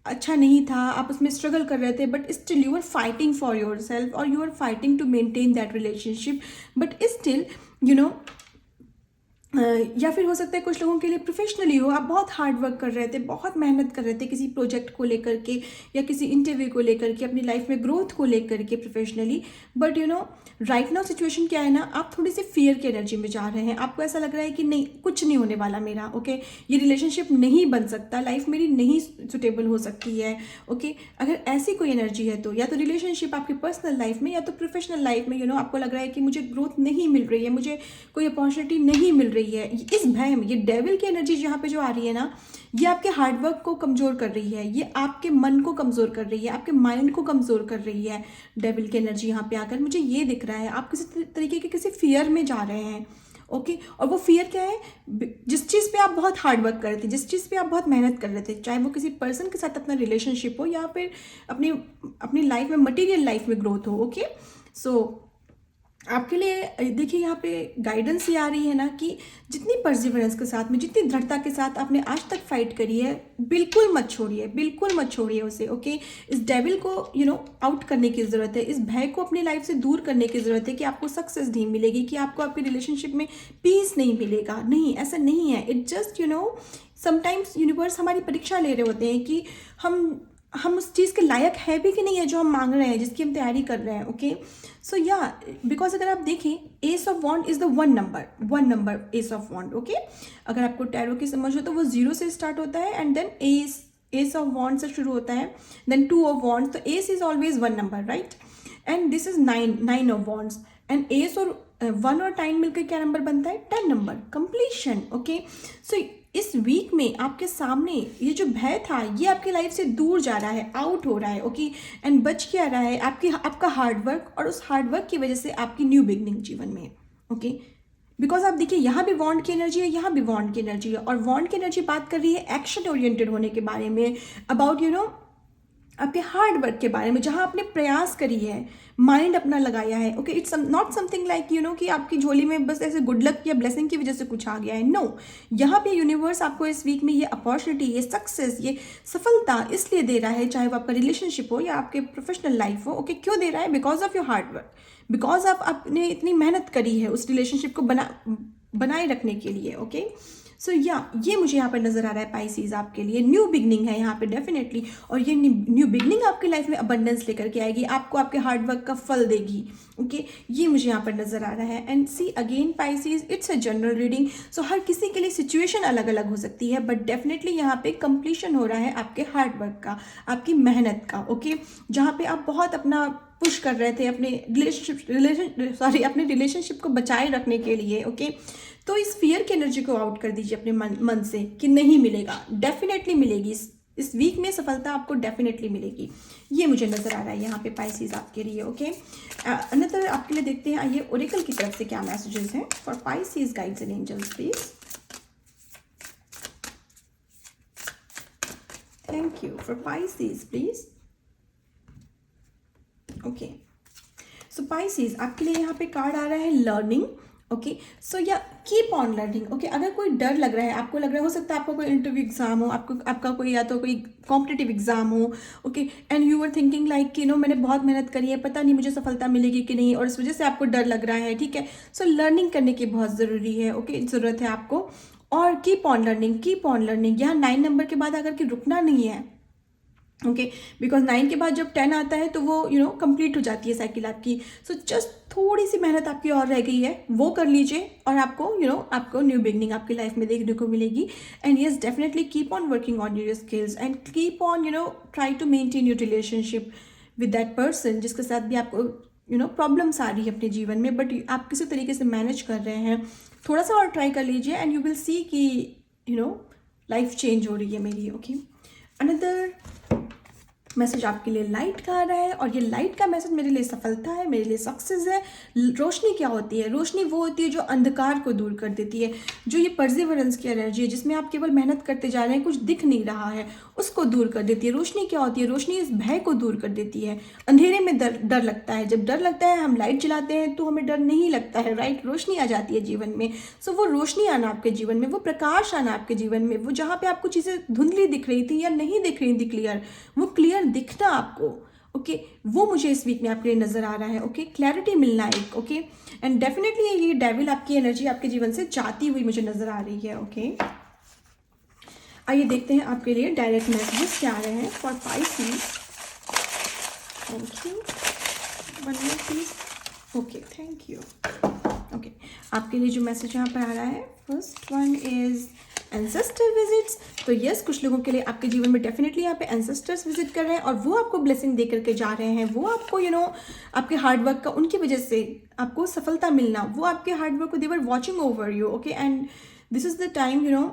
अच्छा नहीं था, आप उसमें स्ट्रगल कर रहे थे, but still you are fighting for yourself और you are fighting to maintain that relationship, but still you know या फिर हो सकता है कुछ लोगों के लिए प्रोफेशनली हो, आप बहुत हार्ड वर्क कर रहे थे, बहुत मेहनत कर रहे थे किसी प्रोजेक्ट को लेकर के या किसी इंटरव्यू को लेकर के, अपनी लाइफ में ग्रोथ को लेकर के professionally, but right now situation क्या है ना, आप थोड़ी सी फियर की एनर्जी में जा रहे हैं। आपको ऐसा लग रहा है कि नहीं, कुछ नहीं होने वाला मेरा, ओके, ये रिलेशनशिप नहीं बन सकता, लाइफ मेरी नहीं सुटेबल हो सकती है, ओके। अगर ऐसी कोई एनर्जी है तो या तो रिलेशनशिप आपकी पर्सनल लाइफ में या तो प्रोफेशनल लाइफ में आपको लग रहा है कि मुझे ग्रोथ नहीं मिल रही है, मुझे कोई अपॉर्चुनिटी नहीं मिल रही है। इस भय में ये डेविल की एनर्जी यहाँ पे जो आ रही है ना, ये आपके हार्डवर्क को कमज़ोर कर रही है, ये आपके मन को कमज़ोर कर रही है, आपके माइंड को कमज़ोर कर रही है। डेविल की एनर्जी यहाँ पे आकर मुझे ये दिख रहा है, आप किसी तरीके के किसी फियर में जा रहे हैं, ओके। और वो फियर क्या है, जिस चीज़ पे आप बहुत हार्ड वर्क कर रहे थे, जिस चीज़ पे आप बहुत मेहनत कर रहे थे, चाहे वो किसी पर्सन के साथ अपना रिलेशनशिप हो या फिर अपनी लाइफ में, मटीरियल लाइफ में ग्रोथ हो, ओके। सो आपके लिए देखिए यहाँ पे गाइडेंस ये आ रही है ना कि जितनी परसिवरेंस के साथ में, जितनी दृढ़ता के साथ आपने आज तक फाइट करी है, बिल्कुल मत छोड़िए, बिल्कुल मत छोड़िए उसे, ओके। इस डेविल को आउट करने की ज़रूरत है, इस भय को अपनी लाइफ से दूर करने की ज़रूरत है कि आपको सक्सेस नहीं मिलेगी, कि आपको आपके रिलेशनशिप में पीस नहीं मिलेगा। नहीं, ऐसा नहीं है। इट जस्ट समटाइम्स यूनिवर्स हमारी परीक्षा ले रहे होते हैं कि हम उस चीज़ के लायक है भी कि नहीं है जो हम मांग रहे हैं, जिसकी हम तैयारी कर रहे हैं, ओके। सो या बिकॉज अगर आप देखें, ace of wand is the one number ace of wand, okay. अगर आपको टैरो की समझ हो तो वो 0 से स्टार्ट होता है एंड देन एस ऑफ वॉन्ड से शुरू होता है, देन 2 ऑफ वॉन्ड्स, तो S is always 1 number, right. And this is 9 of wands, and S और 1 और 9 मिलकर क्या नंबर बनता है, 10 नंबर, कंप्लीशन, ओके। सो इस वीक में आपके सामने ये जो भय था, ये आपकी लाइफ से दूर जा रहा है, आउट हो रहा है, ओके। एंड बच क्या रहा है, आपका हार्डवर्क, और उस हार्डवर्क की वजह से आपकी न्यू बिगनिंग जीवन में, ओके। बिकॉज आप देखिए, यहाँ भी वॉन्ड की एनर्जी है, यहाँ भी वॉन्ड की एनर्जी है, और वॉन्ड की एनर्जी बात कर रही है एक्शन ओरिएंटेड होने के बारे में, अबाउट आपके हार्ड वर्क के बारे में, जहाँ आपने प्रयास करी है, माइंड अपना लगाया है, okay. It's not something like कि आपकी झोली में बस ऐसे गुड लक या ब्लेसिंग की वजह से कुछ आ गया है, नो। यहाँ पे यूनिवर्स आपको इस वीक में ये अपॉर्चुनिटी, ये सक्सेस, ये सफलता इसलिए दे रहा है, चाहे वो आपका रिलेशनशिप हो या आपके प्रोफेशनल लाइफ हो, ओके। क्यों दे रहा है, because of your hard work, because आपने इतनी मेहनत करी है उस रिलेशनशिप को बनाए रखने के लिए, ओके। सो ये मुझे यहाँ पर नज़र आ रहा है पाइसीज, आपके लिए न्यू बिगनिंग है यहाँ पे डेफिनेटली, और ये न्यू बिगनिंग आपकी लाइफ में अबंडेंस लेकर के आएगी, आपको आपके हार्डवर्क का फल देगी, ओके। ये मुझे यहाँ पर नज़र आ रहा है। And see again Pisces, it's a general reading, so हर किसी के लिए सिचुएशन अलग अलग हो सकती है, बट डेफिनेटली यहाँ पे कंप्लीशन हो रहा है आपके हार्डवर्क का, आपकी मेहनत का, ओके। जहाँ पे आप बहुत अपना पुश कर रहे थे अपने अपने रिलेशनशिप को बचाए रखने के लिए, ओके। तो इस फियर की एनर्जी को आउट कर दीजिए अपने मन से कि नहीं मिलेगा, डेफिनेटली मिलेगी, इस वीक में सफलता आपको डेफिनेटली मिलेगी। ये मुझे नजर आ रहा है यहाँ पे पाइसीज आपके लिए, ओके। अनदर आपके लिए देखते हैं, आइए ओरेकल की तरफ से क्या मैसेजेस हैं for Pisces, guides and angels please. Thank you for Pisces please, okay. So Pisces आपके लिए यहाँ पे कार्ड आ रहा है लर्निंग, ओके। सो या कीप ऑन लर्निंग, ओके। अगर कोई डर लग रहा है, आपको लग रहा है, हो सकता है आपको कोई इंटरव्यू एग्जाम हो, आपका कोई या तो कोई कॉम्पिटिटिव एग्जाम हो, okay. And you are thinking like मैंने बहुत मेहनत करी है, पता नहीं मुझे सफलता मिलेगी कि नहीं, और इस वजह से आपको डर लग रहा है, ठीक है। सो लर्निंग करने की बहुत ज़रूरी है, ओके, ज़रूरत है आपको, और कीप ऑन लर्निंग। यहाँ 9 नंबर के बाद अगर कि रुकना नहीं है, ओके, बिकॉज 9 के बाद जब 10 आता है तो वो कंप्लीट हो जाती है साइकिल आपकी। सो जस्ट थोड़ी सी मेहनत आपकी और रह गई है, वो कर लीजिए, और आपको आपको न्यू बिगनिंग आपकी लाइफ में देखने को मिलेगी। And yes, definitely keep on working on your skills and keep on try to maintain your relationship with that person जिसके साथ भी आपको प्रॉब्लम्स आ रही है अपने जीवन में, बट आप किसी तरीके से मैनेज कर रहे हैं। थोड़ा सा और ट्राई कर लीजिए एंड यू विल सी कि लाइफ चेंज हो रही है मेरी, ओके। अनदर मैसेज आपके लिए लाइट का आ रहा है और ये लाइट का मैसेज मेरे लिए सफलता है, मेरे लिए सक्सेस है। रोशनी क्या होती है? रोशनी वो होती है जो अंधकार को दूर कर देती है, जो ये परसिवरेंस की एनर्जी है जिसमें आप केवल मेहनत करते जा रहे हैं, कुछ दिख नहीं रहा है, उसको दूर कर देती है। रोशनी क्या होती है? रोशनी इस भय को दूर कर देती है। अंधेरे में डर लगता है, जब डर लगता है हम लाइट जलाते हैं तो हमें डर नहीं लगता है, राइट? रोशनी आ जाती है जीवन में। सो वो रोशनी आना आपके जीवन में, वो प्रकाश आना आपके जीवन में, वो जहाँ पे आपको चीज़ें धुंधली दिख रही थी या नहीं दिख रही थी क्लियर, वो क्लियर दिखना आपको, ओके, वो मुझे इस वीक में आपके लिए नजर आ रहा है। ओके, क्लैरिटी मिलना एक, ओके, एंड डेफिनेटली ये डेविल आपकी एनर्जी आपके जीवन से जाती हुई मुझे नजर आ रही है। ओके, आइए देखते हैं आपके लिए डायरेक्ट मैसेजेस क्या आ रहे हैं for Pisces. Thank you, one minute please. Okay, thank you. Okay, आपके लिए जो मैसेज यहाँ पर आ रहा है, first one is ancestor visits. तो यस, कुछ लोगों के लिए आपके जीवन में डेफिनेटली यहाँ पे एंसेस्टर्स विजिट कर रहे हैं और वो आपको ब्लेसिंग दे करके जा रहे हैं। वो आपको आपके हार्डवर्क का, उनकी वजह से आपको सफलता मिलना, वो आपके हार्डवर्क को they were watching over you. Okay, and this is the time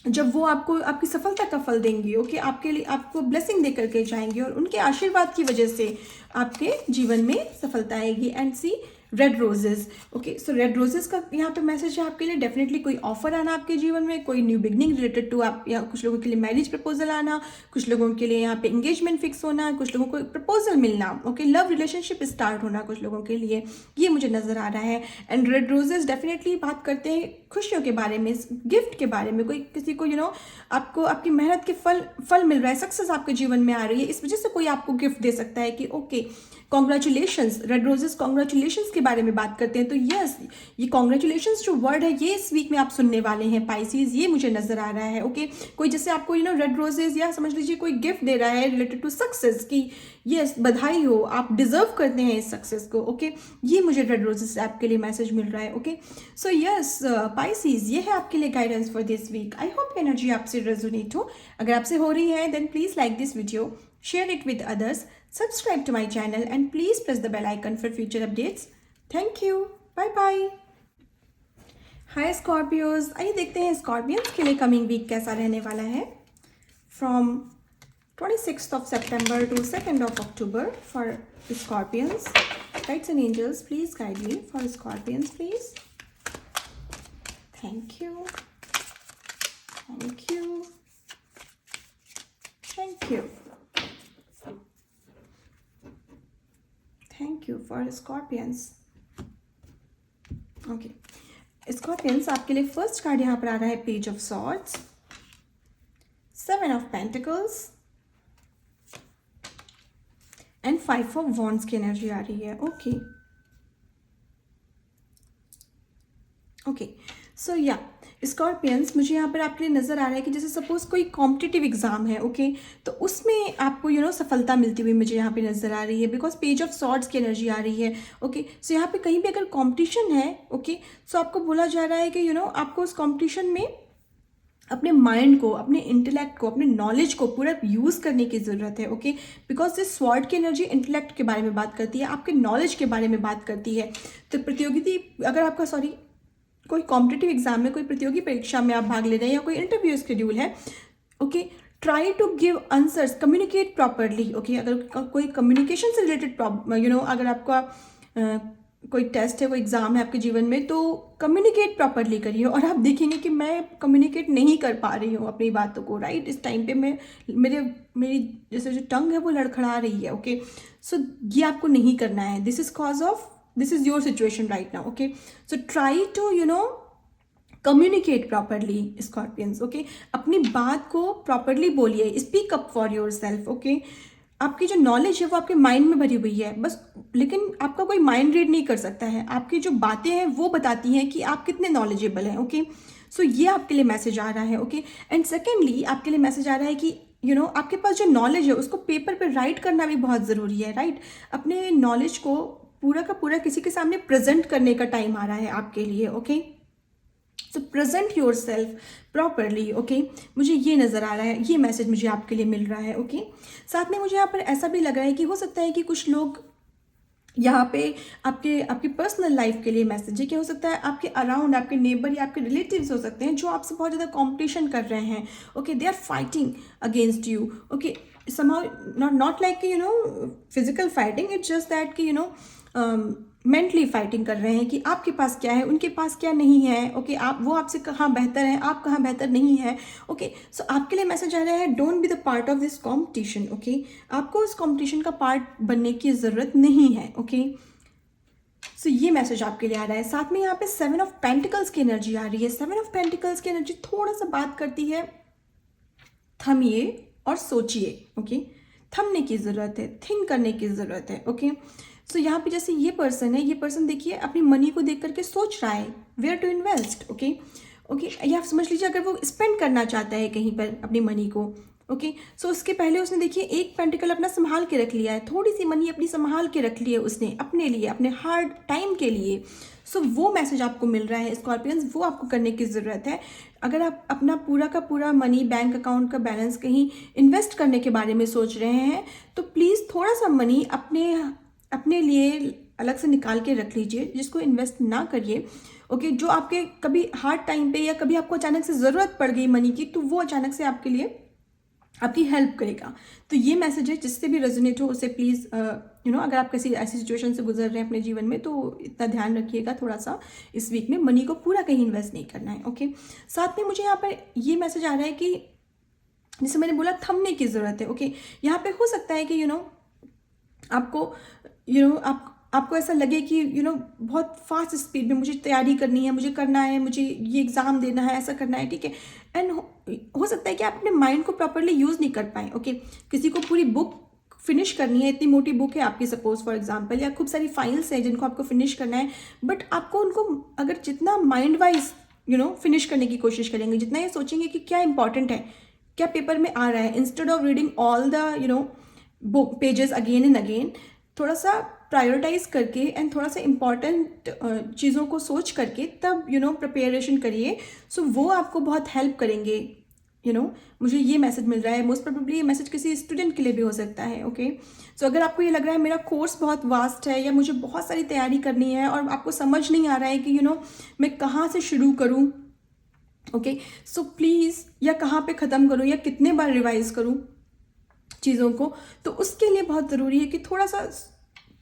जब वो आपको आपकी सफलता का फल देंगे। ओके, आपके लिए आपको ब्लेसिंग दे करके जाएंगे और उनके आशीर्वाद की वजह से आपके जीवन में सफलता आएगी। And see red roses. Okay, so red roses का यहाँ पे मैसेज है आपके लिए, डेफिनेटली कोई ऑफर आना आपके जीवन में, कोई न्यू बिगनिंग रिलेटेड टू आप, या कुछ लोगों के लिए मैरिज प्रपोजल आना, कुछ लोगों के लिए यहाँ पे एंगेजमेंट फिक्स होना, कुछ लोगों को प्रपोजल मिलना। ओके, लव रिलेशनशिप स्टार्ट होना कुछ लोगों के लिए, ये मुझे नजर आ रहा है। एंड रेड रोजेस डेफिनेटली बात करते हैं खुशियों के बारे में, गिफ्ट के बारे में, कोई किसी को आपको आपकी मेहनत के फल मिल रहा है, सक्सेस आपके जीवन में आ रही है, इस वजह से कोई आपको गिफ्ट दे सकता है कि okay congratulations. Red roses congratulations के बारे में बात करते हैं। तो यस, ये कॉन्ग्रेचुलेशंस जो वर्ड है ये इस वीक में आप सुनने वाले हैं पाइसेस, ये मुझे नजर आ रहा है। ओके, कोई जैसे आपको रेड रोजेस या समझ लीजिए कोई गिफ्ट दे रहा है रिलेटेड टू सक्सेस की यस बधाई हो, आप डिजर्व करते हैं इस सक्सेस को। ओके, ये मुझे रेड रोजेस से आपके लिए मैसेज मिल रहा है। ओके, सो यस पाइसेस, ये है आपके लिए guidance for this week. I hope energy आपसे रेजोनेट हो। अगर आपसे हो रही है then please like this video, share it with others, subscribe to my channel and please press the bell icon for future updates. Thank you. Bye bye. Hi Scorpios, आइए देखते हैं Scorpions के लिए कमिंग वीक कैसा रहने वाला है from 26th of September to 2nd of October for Scorpions. Guides and angels, please guide me for Scorpions, please. Thank you. Thank you. Thank you. Thank you for Scorpions. Okay, Scorpions आपके लिए फर्स्ट कार्ड यहाँ पर आ रहा है page of swords, 7 of pentacles and 5 of wands की एनर्जी आ रही है। ओके ओके, सो या स्कॉर्पियंस, मुझे यहाँ पर आपके लिए नज़र आ रहा है कि जैसे सपोज कोई कॉम्पिटिटिव एग्जाम है। ओके, तो उसमें आपको सफलता मिलती हुई मुझे यहाँ पे नज़र आ रही है, बिकॉज पेज ऑफ सॉर्ड्स की एनर्जी आ रही है। ओके, सो यहाँ पे कहीं भी अगर कंपटीशन है, ओके, सो आपको बोला जा रहा है कि आपको उस कंपटीशन में अपने माइंड को, अपने इंटेलेक्ट को, अपने नॉलेज को पूरा यूज़ करने की ज़रूरत है। ओके, बिकॉज दिस स्वॉर्ड की एनर्जी इंटेलेक्ट के बारे में बात करती है, आपके नॉलेज के बारे में बात करती है। तो प्रतियोगिता, अगर आपका कोई कॉम्पिटिटिव एग्जाम में, कोई प्रतियोगी परीक्षा में आप भाग ले रहे हैं या कोई इंटरव्यू शेड्यूल है, okay, try to give answers, communicate properly. Okay, अगर कोई कम्युनिकेशन से रिलेटेड अगर आपका कोई टेस्ट है, कोई एग्जाम है आपके जीवन में, तो कम्युनिकेट प्रॉपरली करिए। और आप देखेंगे कि मैं कम्युनिकेट नहीं कर पा रही हूँ अपनी बातों को, राइट? इस टाइम पे मेरी जैसे जो टंग है वो लड़खड़ा रही है। ओके, सो ये आपको नहीं करना है। This is your situation right now. Okay, so try to communicate properly Scorpions. Okay, अपनी बात को प्रॉपरली बोलिए, speak up for yourself. Okay, आपकी जो नॉलेज है वो आपके माइंड में भरी हुई है बस, लेकिन आपका कोई माइंड रीड नहीं कर सकता है। आपकी जो बातें हैं वो बताती हैं कि आप कितने नॉलेजेबल हैं। ओके, सो ये आपके लिए मैसेज आ रहा है। ओके, एंड सेकेंडली आपके लिए मैसेज आ रहा है कि आपके पास जो नॉलेज है उसको पेपर पे राइट करना भी बहुत ज़रूरी है, राइट? अपने नॉलेज को पूरा का पूरा किसी के सामने प्रेजेंट करने का टाइम आ रहा है आपके लिए। Okay, so present your self properly. Okay, मुझे ये नज़र आ रहा है, ये मैसेज मुझे आपके लिए मिल रहा है। ओके, साथ में मुझे यहाँ पर ऐसा भी लग रहा है कि हो सकता है कि कुछ लोग यहाँ पे आपकी पर्सनल लाइफ के लिए मैसेज है कि हो सकता है आपके अराउंड, आपके नेबर या आपके रिलेटिव्स हो सकते हैं जो आपसे बहुत ज़्यादा कंपटीशन कर रहे हैं। Okay, they are fighting against you. Okay, somehow not like कि physical fighting, it's just that कि मेंटली फाइटिंग कर रहे हैं कि आपके पास क्या है, उनके पास क्या नहीं है। ओके, आप वो आपसे कहाँ बेहतर है, आप कहाँ बेहतर नहीं है। ओके, सो आपके लिए मैसेज आ रहा है, don't be the part of this competition. Okay, आपको इस कॉम्पिटिशन का पार्ट बनने की ज़रूरत नहीं है। ओके, सो ये मैसेज आपके लिए आ रहा है। साथ में यहाँ पे 7 ऑफ पेंटिकल्स की एनर्जी आ रही है। 7 ऑफ पेंटिकल्स की एनर्जी थोड़ा सा बात करती है थमिए और सोचिए। ओके, थमने की ज़रूरत है, थिंक करने की ज़रूरत है। ओके, सो यहाँ पे जैसे ये पर्सन है, ये पर्सन देखिए अपनी मनी को देख करके सोच रहा है where to invest. Okay okay, या आप समझ लीजिए अगर वो स्पेंड करना चाहता है कहीं पर अपनी मनी को। ओके, सो उसके पहले उसने देखिए एक पेंटिकल अपना संभाल के रख लिया है, थोड़ी सी मनी अपनी संभाल के रख ली है उसने अपने लिए, अपने हार्ड टाइम के लिए। सो वो मैसेज आपको मिल रहा है स्कॉर्पियंस, वो आपको करने की ज़रूरत है। अगर आप अपना पूरा का पूरा मनी, बैंक अकाउंट का बैलेंस कहीं इन्वेस्ट करने के बारे में सोच रहे हैं, तो प्लीज़ थोड़ा सा मनी अपने लिए अलग से निकाल के रख लीजिए, जिसको इन्वेस्ट ना करिए। ओके, जो आपके कभी हार्ड टाइम पे या कभी आपको अचानक से ज़रूरत पड़ गई मनी की, तो वो अचानक से आपके लिए आपकी हेल्प करेगा। तो ये मैसेज है, जिससे भी रेजोनेट हो उसे प्लीज़ अगर आप किसी ऐसी सिचुएशन से गुजर रहे हैं अपने जीवन में, तो इतना ध्यान रखिएगा थोड़ा सा, इस वीक में मनी को पूरा कहीं इन्वेस्ट नहीं करना है। ओके, साथ में मुझे यहाँ पर ये मैसेज आ रहा है कि जैसे मैंने बोला थमने की ज़रूरत है। ओके, यहाँ पे हो सकता है कि आपको आपको ऐसा लगे कि बहुत फास्ट स्पीड में मुझे तैयारी करनी है, मुझे करना है, मुझे ये एग्ज़ाम देना है, ऐसा करना है। ठीक है, एंड हो सकता है कि आप अपने माइंड को प्रॉपरली यूज़ नहीं कर पाएँ। ओके, किसी को पूरी बुक फिनिश करनी है, इतनी मोटी बुक है आपकी सपोज फॉर एग्जांपल, या खूब सारी फाइल्स हैं जिनको आपको फिनिश करना है, बट आपको उनको अगर जितना माइंड वाइज फिनिश करने की कोशिश करेंगे, जितना ये सोचेंगे कि क्या इंपॉर्टेंट है, क्या पेपर में आ रहा है, instead of reading all the book pages again and again, थोड़ा सा प्रायोरिटाइज करके एंड थोड़ा सा इम्पॉर्टेंट चीज़ों को सोच करके तब प्रिपरेशन करिए। सो वो आपको बहुत हेल्प करेंगे। मुझे ये मैसेज मिल रहा है। मोस्ट प्रोबेबली ये मैसेज किसी स्टूडेंट के लिए भी हो सकता है। ओके, सो अगर आपको ये लग रहा है मेरा कोर्स बहुत वास्ट है, या मुझे बहुत सारी तैयारी करनी है और आपको समझ नहीं आ रहा है कि मैं कहाँ से शुरू करूँ। ओके, सो प्लीज़, या कहाँ पे ख़त्म करूँ, या कितने बार रिवाइज करूँ चीज़ों को, तो उसके लिए बहुत ज़रूरी है कि थोड़ा सा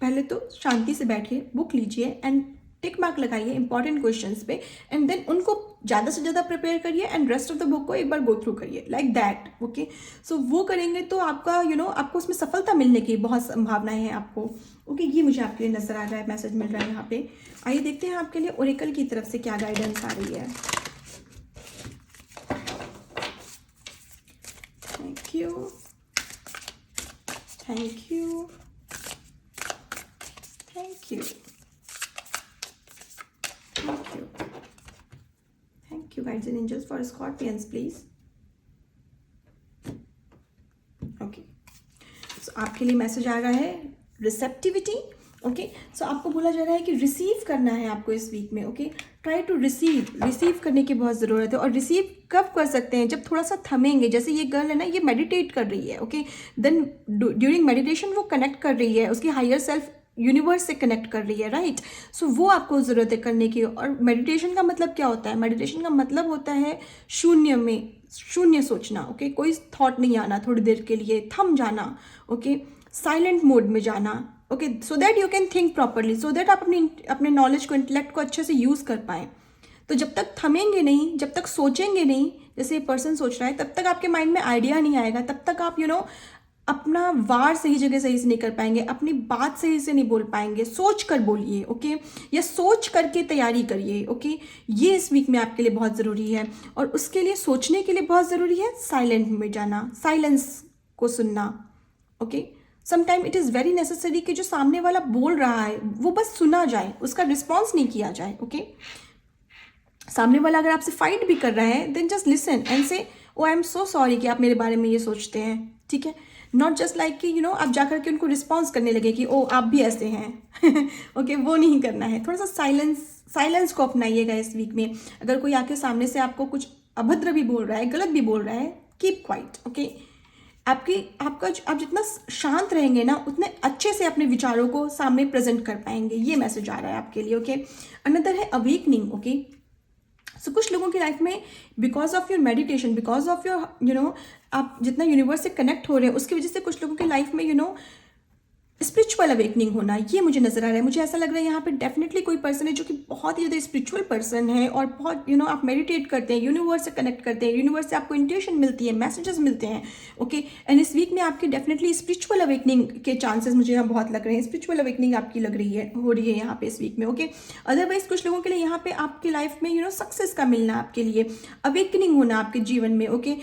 पहले तो शांति से बैठिए, बुक लीजिए एंड टिक मार्क लगाइए इंपॉर्टेंट क्वेश्चंस पे, एंड देन उनको ज़्यादा से ज़्यादा प्रिपेयर करिए and rest of the book को एक बार गो थ्रू करिए लाइक दैट। ओके, सो वो करेंगे तो आपका आपको उसमें सफलता मिलने की बहुत संभावनाएं हैं आपको। ओके, ये मुझे आपके लिए नज़र आ रहा है, मैसेज मिल रहा है यहाँ पे। आइए देखते हैं आपके लिए ओरेकल की तरफ से क्या गाइडेंस आ रही है। Thank you, thank you, thank you, thank you, thank you guides and angels for Scorpions please. Okay, so आपके लिए मैसेज आ रहा है रिसेप्टिविटी। ओके, सो आपको बोला जा रहा है कि रिसीव करना है आपको इस वीक में। ओके, ट्राई टू रिसीव करने की बहुत ज़रूरत है। और रिसीव कब कर सकते हैं, जब थोड़ा सा थमेंगे। जैसे ये गर्ल है ना, ये मेडिटेट कर रही है। ओके, देन ड्यूरिंग मेडिटेशन वो कनेक्ट कर रही है, उसकी हायर सेल्फ यूनिवर्स से कनेक्ट कर रही है, राइट। सो वो आपको ज़रूरत है करने की। और मेडिटेशन का मतलब क्या होता है? मेडिटेशन का मतलब होता है शून्य सोचना। ओके, कोई थॉट नहीं आना, थोड़ी देर के लिए थम जाना। ओके, साइलेंट मोड में जाना। Okay, so that you can think properly, so that आप अपने नॉलेज को, इंटेलेक्ट को अच्छे से यूज़ कर पाएँ। तो जब तक थमेंगे नहीं, जब तक सोचेंगे नहीं, जैसे ये पर्सन सोच रहा है, तब तक आपके माइंड में आइडिया नहीं आएगा, तब तक आप अपना वार सही जगह सही से नहीं कर पाएंगे, अपनी बात सही से नहीं बोल पाएंगे। सोच कर बोलिए। ओके, या सोच करके तैयारी करिए। ओके, ये इस वीक में आपके लिए बहुत ज़रूरी है। और उसके लिए, सोचने के लिए बहुत ज़रूरी है साइलेंट में जाना, साइलेंस को सुनना। Okay, sometime it is very necessary कि जो सामने वाला बोल रहा है वो बस सुना जाए, उसका रिस्पॉन्स नहीं किया जाए। ओके, सामने वाला अगर आपसे फाइट भी कर रहा है, देन जस्ट लिसन एंड से ओ आई एम सो सॉरी कि आप मेरे बारे में ये सोचते हैं। ठीक है, नॉट जस्ट लाइक कि आप जाकर के उनको रिस्पॉन्स करने लगे कि ओ आप भी ऐसे हैं। ओके, वो नहीं करना है। थोड़ा सा साइलेंस को अपनाइएगा इस वीक में। अगर कोई आके सामने से आपको कुछ अभद्र भी बोल रहा है, गलत भी बोल रहा है, कीप क्वाइट। ओके, आप जितना शांत रहेंगे ना, उतने अच्छे से अपने विचारों को सामने प्रेजेंट कर पाएंगे। ये मैसेज आ रहा है आपके लिए। ओके, अनदर है अवेकनिंग। ओके, सो कुछ लोगों की लाइफ में because of your meditation, because of your आप जितना यूनिवर्स से कनेक्ट हो रहे हैं उसकी वजह से कुछ लोगों की लाइफ में स्पिरिचुअल अवेकनिंग होना, ये मुझे नजर आ रहा है। मुझे ऐसा लग रहा है यहाँ पे डेफिनेटली कोई पर्सन है जो कि बहुत ही ज़्यादा स्पिरिचुअल पर्सन है और बहुत आप मेडिटेट करते हैं, यूनिवर्स से कनेक्ट करते हैं, यूनिवर्स से आपको इंट्यूशन मिलती है, मैसेजेस मिलते हैं। ओके, एंड इस वीक में आपकी डेफिनेटली स्पिरिचुअल अवेकनिंग के चांसेस मुझे यहाँ बहुत लग रहे हैं। स्पिरिचुअल अवेकनिंग आपकी हो रही है यहाँ पे इस वीक में। ओके, अदरवाइज कुछ लोगों के लिए यहाँ पे आपकी लाइफ में सक्सेस का मिलना, आपके लिए अवेकनिंग होना आपके जीवन में। ओके,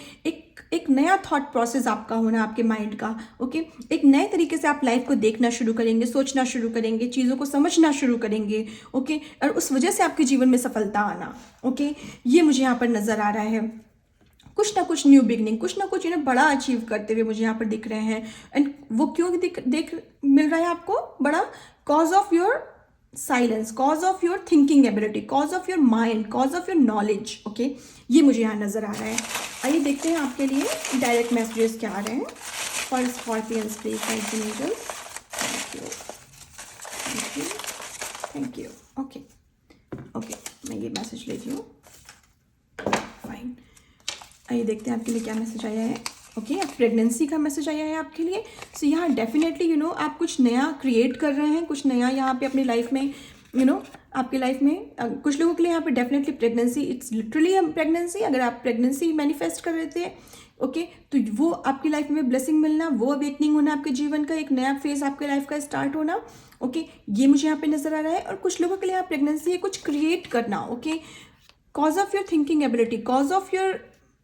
एक नया थॉट प्रोसेस आपका होना आपके माइंड का। ओके, एक नए तरीके से आप लाइफ को देखना शुरू करेंगे, सोचना शुरू करेंगे, चीज़ों को समझना शुरू करेंगे। ओके, और उस वजह से आपके जीवन में सफलता आना। ओके, ये मुझे यहाँ पर नज़र आ रहा है। कुछ ना कुछ न्यू बिगनिंग, कुछ ना कुछ बड़ा अचीव करते हुए मुझे यहाँ पर दिख रहे हैं। एंड वो क्यों देख मिल रहा है आपको बड़ा? Cause of your silence, cause of your thinking ability, cause of your mind, cause of your knowledge. Okay, ये मुझे यहाँ नज़र आ रहा है। आइए देखते हैं आपके लिए डायरेक्ट मैसेजेस क्या आ रहे हैं for Scorpions please. Thank you angel, thank you, thank you, thank you. Okay okay, मैं ये मैसेज लेती हूँ। फाइन, आइए देखते हैं आपके लिए क्या मैसेज आया है। ओके, प्रेगनेंसी का मैसेज आया है आपके लिए। सो यहाँ डेफिनेटली आप कुछ नया क्रिएट कर रहे हैं, कुछ नया यहाँ पे अपनी लाइफ में आपकी लाइफ में कुछ लोगों के लिए यहाँ पे definitely pregnancy, it's literally pregnancy. अगर आप प्रेगनेंसी मैनिफेस्ट कर रहे थे, ओके, तो वो आपकी लाइफ में ब्लेसिंग मिलना, वो अवेकनिंग होना, आपके जीवन का एक नया फेज आपके लाइफ का स्टार्ट होना। ओके, ये मुझे यहाँ पे नजर आ रहा है। और कुछ लोगों के लिए यहाँ प्रेगनेंसी है कुछ क्रिएट करना। Okay, cause of your thinking ability, cause of your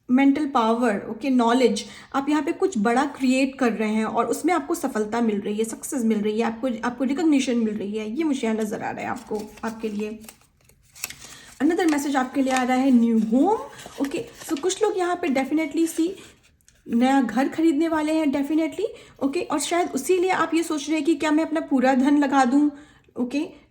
mental power, okay, knowledge, आप यहाँ पे कुछ बड़ा क्रिएट कर रहे हैं और उसमें आपको सफलता मिल रही है, सक्सेस मिल रही है, आपको रिकॉग्निशन मिल रही है। ये मुझे यहाँ नजर आ रहा है आपके लिए। अनदर मैसेज आपके लिए आ रहा है न्यू होम। ओके, सो कुछ लोग यहाँ पे डेफिनेटली नया घर खरीदने वाले हैं डेफिनेटली। ओके, और शायद उसी लिए आप ये सोच रहे हैं कि क्या मैं अपना पूरा धन लगा दूं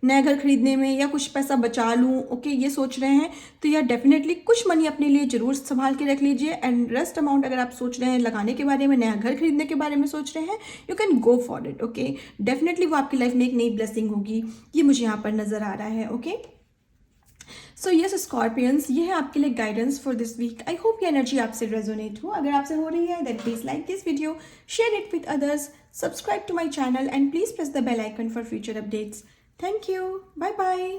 नया घर खरीदने में या कुछ पैसा बचा लूँ। ये सोच रहे हैं तो यार डेफिनेटली कुछ मनी अपने लिए जरूर संभाल के रख लीजिए। एंड रेस्ट अमाउंट अगर आप सोच रहे हैं लगाने के बारे में, नया घर खरीदने के बारे में सोच रहे हैं, you can go for it. Definitely वो आपकी लाइफ में एक नई ब्लेसिंग होगी, ये मुझे यहाँ पर नजर आ रहा है। सो यस स्कॉर्पियंस, ये है आपके लिए guidance for this week. I hope ये एनर्जी आपसे रेजोनेट हो। अगर आपसे हो रही है then please like this video, share it with others, subscribe to my channel and please press the bell icon for future updates. Thank you, bye bye.